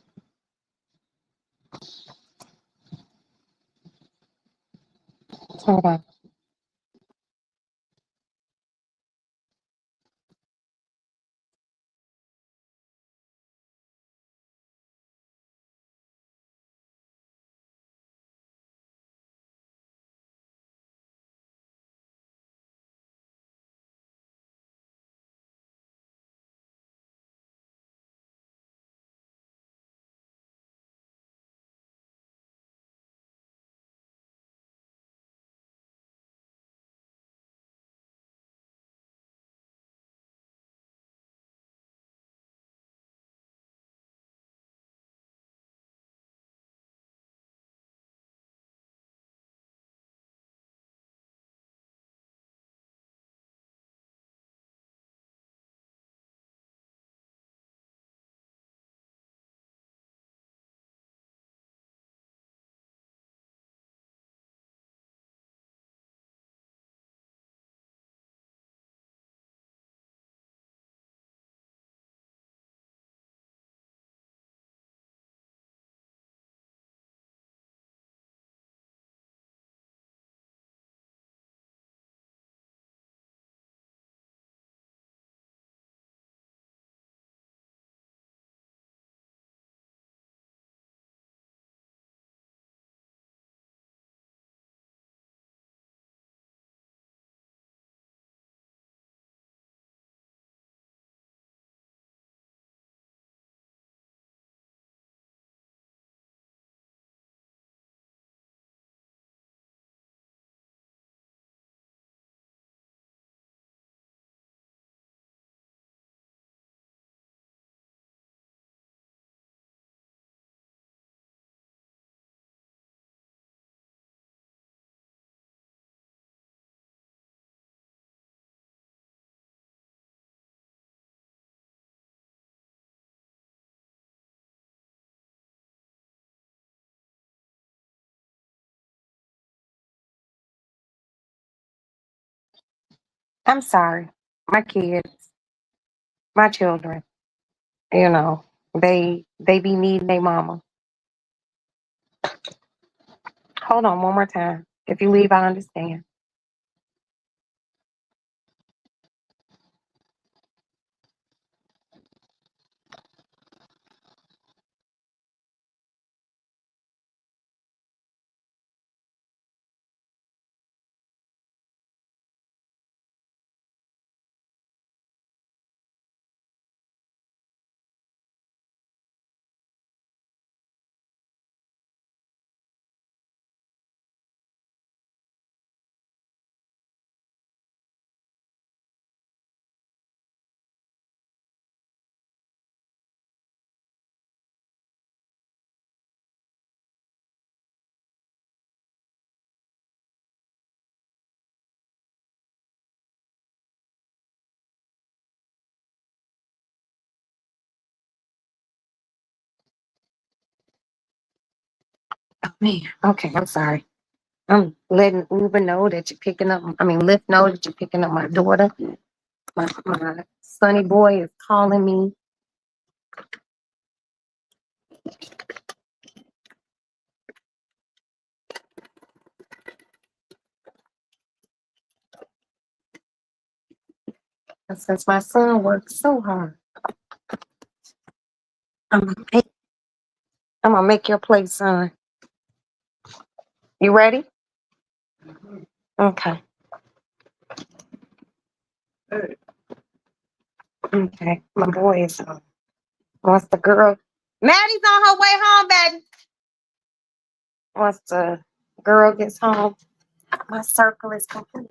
Hold on. I'm sorry. My kids, my children, you know, they be needing their mama. Hold on one more time. If you leave, I understand. Oh man. Okay, I'm sorry. I'm letting Uber know that you're picking up. I mean, Lyft know that you're picking up my daughter. My sonny boy is calling me. And since my son works so hard, I'm gonna make, I'm gonna make your plate, son. You ready? Okay. Hey, Okay. My boy is home. Once the girl, Maddie's on her way home, baby. Once the girl gets home, my circle is complete.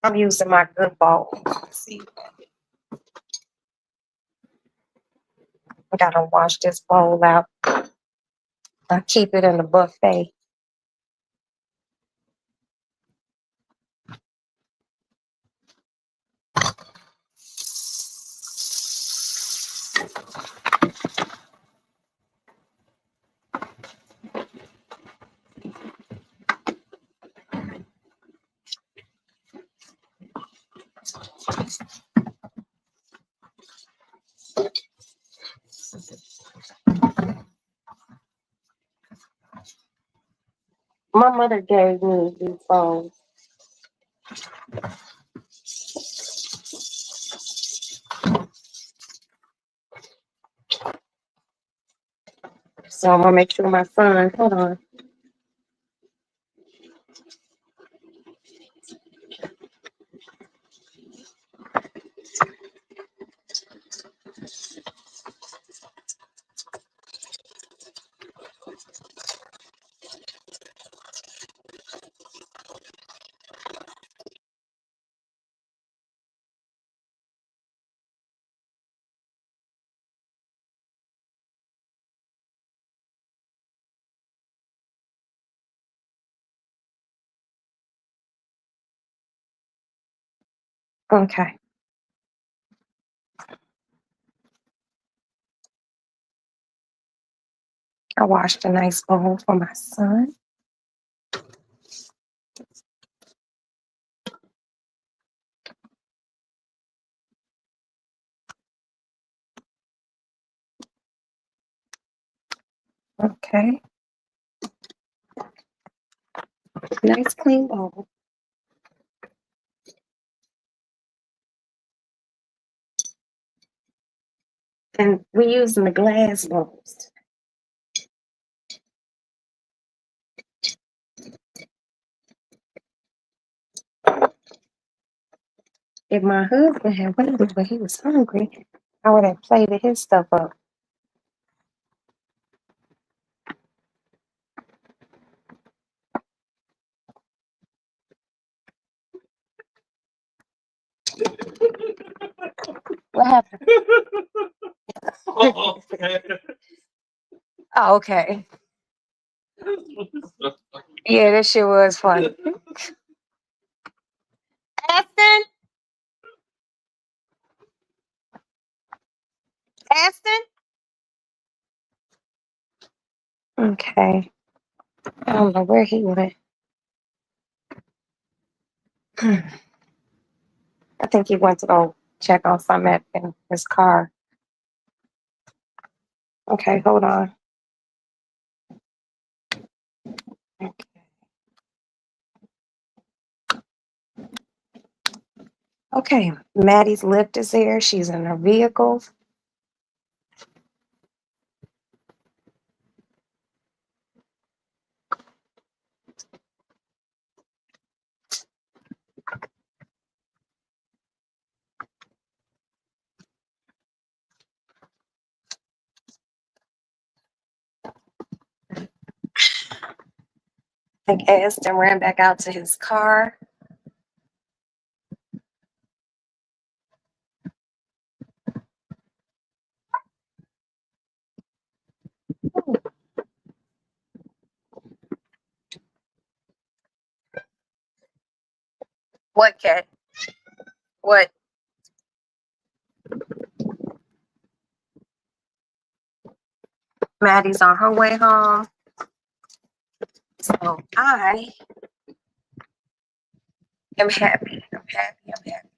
I'm using my good bowl. See, I gotta wash this bowl out. I keep it in the buffet. My mother gave me these bowls. So I'm gonna make sure my son, hold on. Okay. I washed a nice bowl for my son. Okay. Nice clean bowl. And we're using the glass bowls. If my husband had waited but he was hungry, I would have plated his stuff up. What happened? oh, man. Oh, okay. Yeah, that shit was funny. Aston? Aston? Okay. I don't know where he went. I think he went to go check on something in his car. Okay, hold on. Okay, Maddie's lift is there. She's in her vehicle. I think Aston ran back out to his car. What, Cat? What? Maddie's on her way home. So I am happy. I'm happy. I'm happy.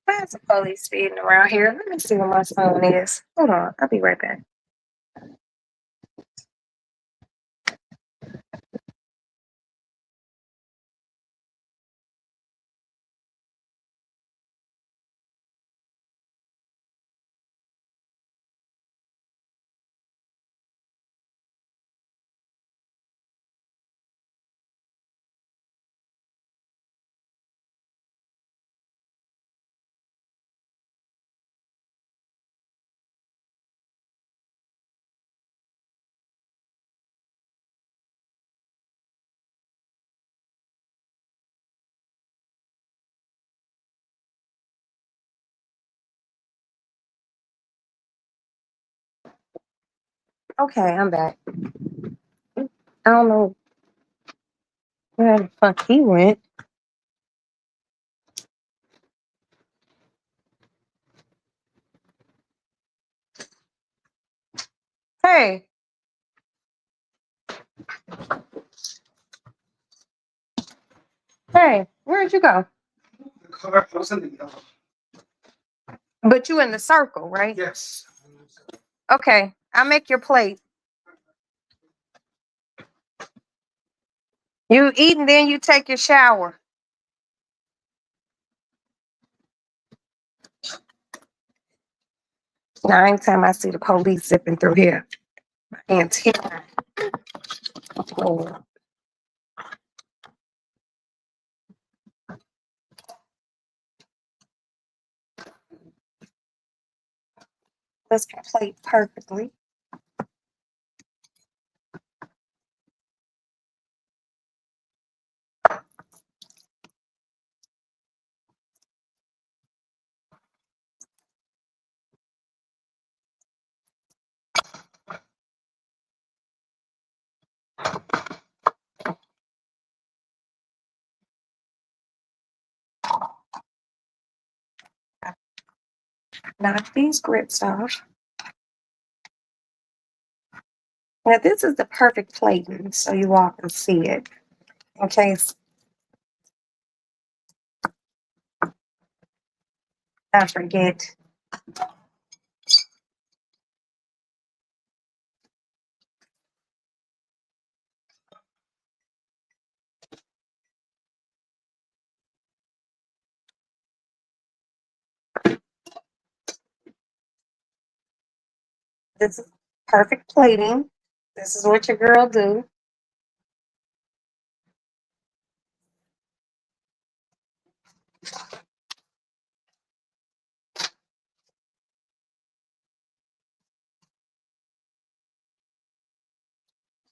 Why is the police speeding around here? Let me see where my phone is. Hold on. I'll be right back. Okay, I'm back. I don't know where the fuck he went. Hey. Hey, where'd you go? The car was in the yellow. But you in the circle, right? Yes. Okay, I'll make your plate. You eat and then you take your shower. Now, anytime I see the police zipping through here, my antenna. Oh, this can plate perfectly. Knock these grips off. Now, this is the perfect plating, so you all can see it. In case I forget. This is perfect plating. This is what your girl do.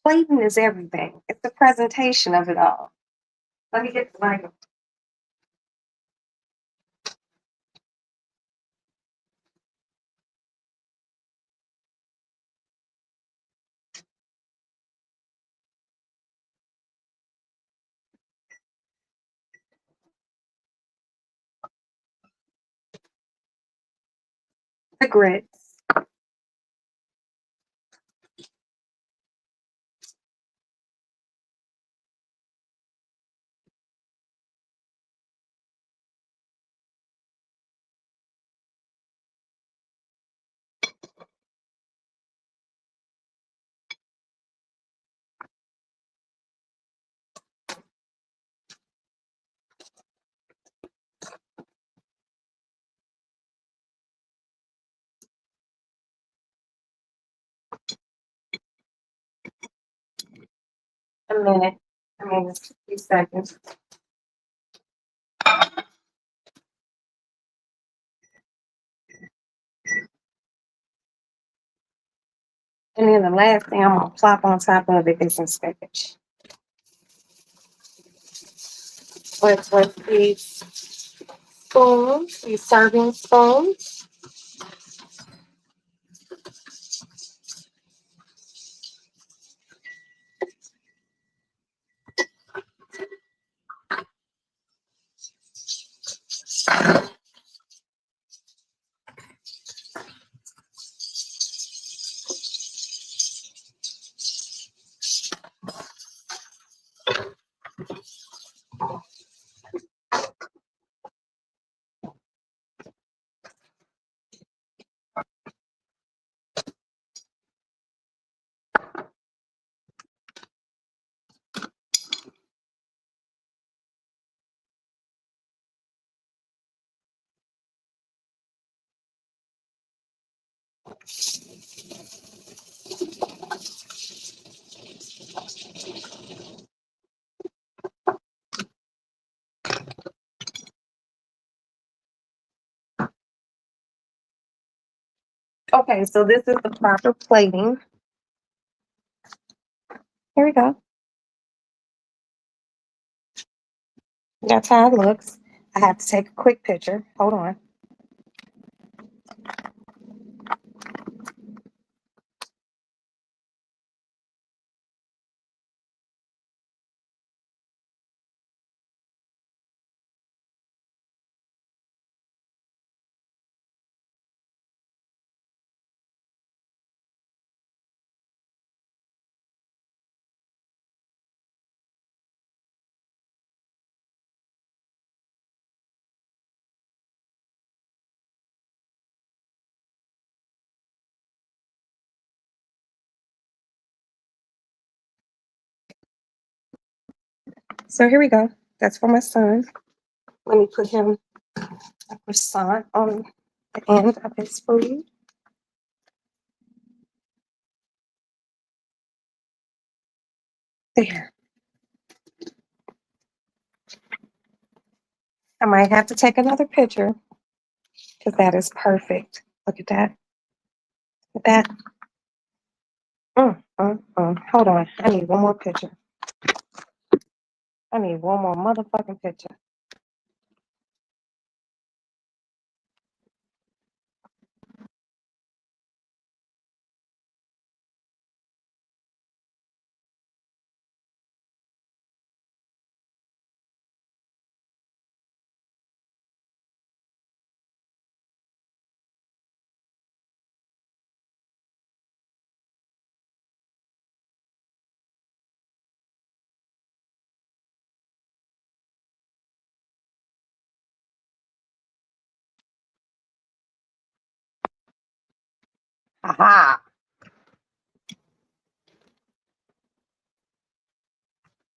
Plating is everything. It's the presentation of it all. Let me get the mic. the grits. A minute. I mean, it's a few seconds. And then the last thing I'm gonna plop on top of it is some spinach. With these spoons, these serving spoons. Okay, so this is the proper plating. Here we go. That's how it looks. I have to take a quick picture. Hold on. So here we go. That's for my son. Let me put him a croissant on the end of his food. There. I might have to take another picture because that is perfect. Look at that. Look at that. Hold on. I need one more picture. I need one more motherfucking picture. Aha.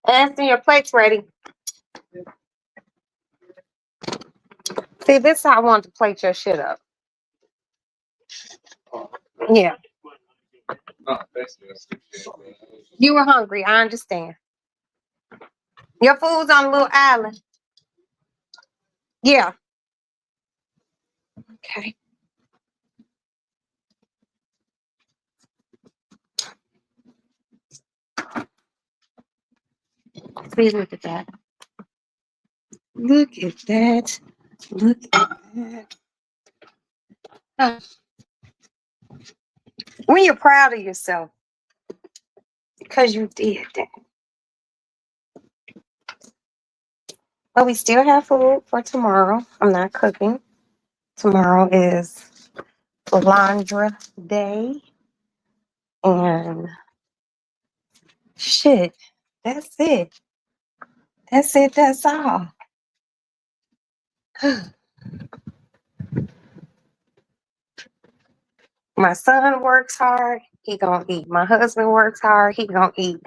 Anthony, your plate's ready. See, this is how I want to plate your shit up. Yeah. No, thanks, man. Appreciate it. You were hungry. I understand. Your food's on a little island. Yeah. Okay. See, look at that. Look at that. Look at that. Ah. When you're proud of yourself, because you did that. But we still have food for tomorrow. I'm not cooking. Tomorrow is Laundra Day. And shit, that's it. That's it. That's all. My son works hard. He gonna eat. My husband works hard. He gonna eat.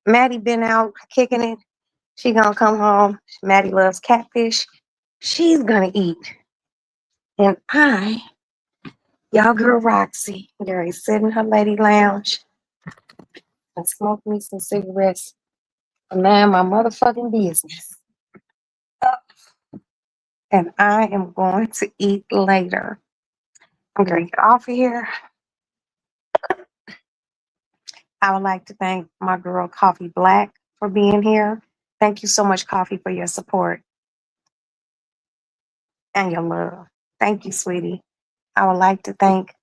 Maddie been out kicking it. She gonna come home. Maddie loves catfish. She's gonna eat. And y'all girl Roxy, Gary sit in her lady lounge and smoke me some cigarettes and mind my motherfucking business. And I am going to eat later. I'm gonna get off of here. I would like to thank my girl Coffee Black for being here. Thank you so much, Coffee, for your support and your love. Thank you, sweetie. I would like to thank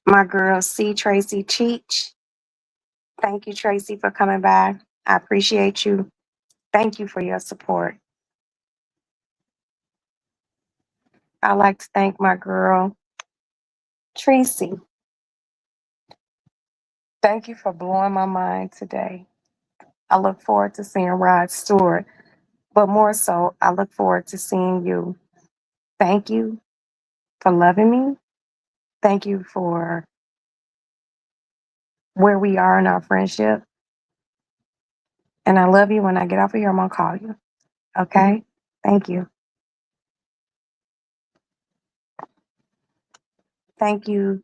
my girl C. Tracy Cheech. Thank you, Tracy, for coming by. I appreciate you. Thank you for your support. I'd like to thank my girl Tracy. Thank you for blowing my mind today. I look forward to seeing Rod Stewart, but more so, I look forward to seeing you. Thank you for loving me. Thank you for where we are in our friendship. And I love you. When I get off of here, I'm going to call you. Okay? Thank you. Thank you,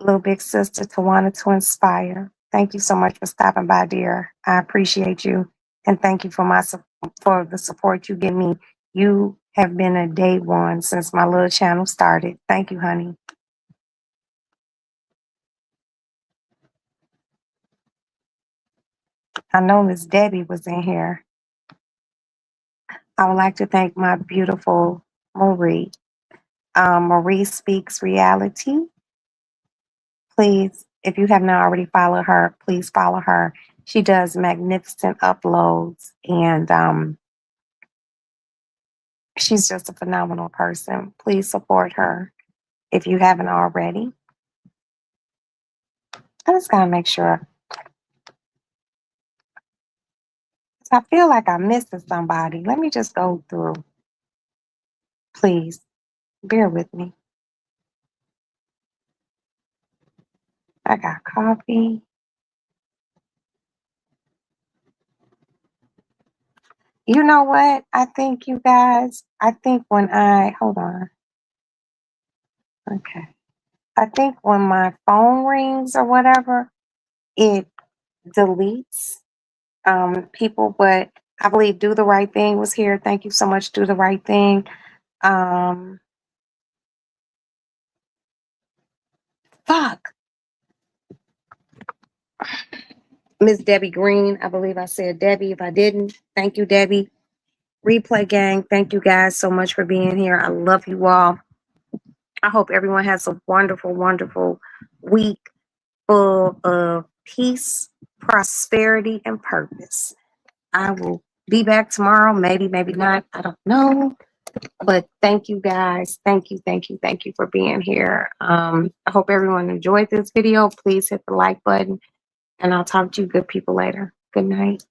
little big sister Tawana to Inspire. Thank you so much for stopping by, dear. I appreciate you. And thank you for for the support you give me. You have been a day one since my little channel started. Thank you, honey. I know Miss Debbie was in here. I would like to thank my beautiful Marie. Marie Speaks Reality. Please, if you have not already followed her, please follow her. She does magnificent uploads, and she's just a phenomenal person. Please support her if you haven't already. I just gotta make sure. I feel like I'm missing somebody. Let me just go through. Please, bear with me. I got coffee. You know what? I think you guys, hold on. Okay. I think when my phone rings or whatever, it deletes people, but I believe Do the Right Thing was here. Thank you so much, Do the Right Thing. Fuck. Miss Debbie Green, I believe I said Debbie. If I didn't, thank you, Debbie. Replay Gang, thank you guys so much for being here. I love you all. I hope everyone has a wonderful, wonderful week full of peace, prosperity, and purpose. I will be back tomorrow, maybe, maybe not. I don't know. But thank you guys. Thank you, thank you, thank you for being here. I hope everyone enjoyed this video. Please hit the like button, and I'll talk to you good people later. Good night.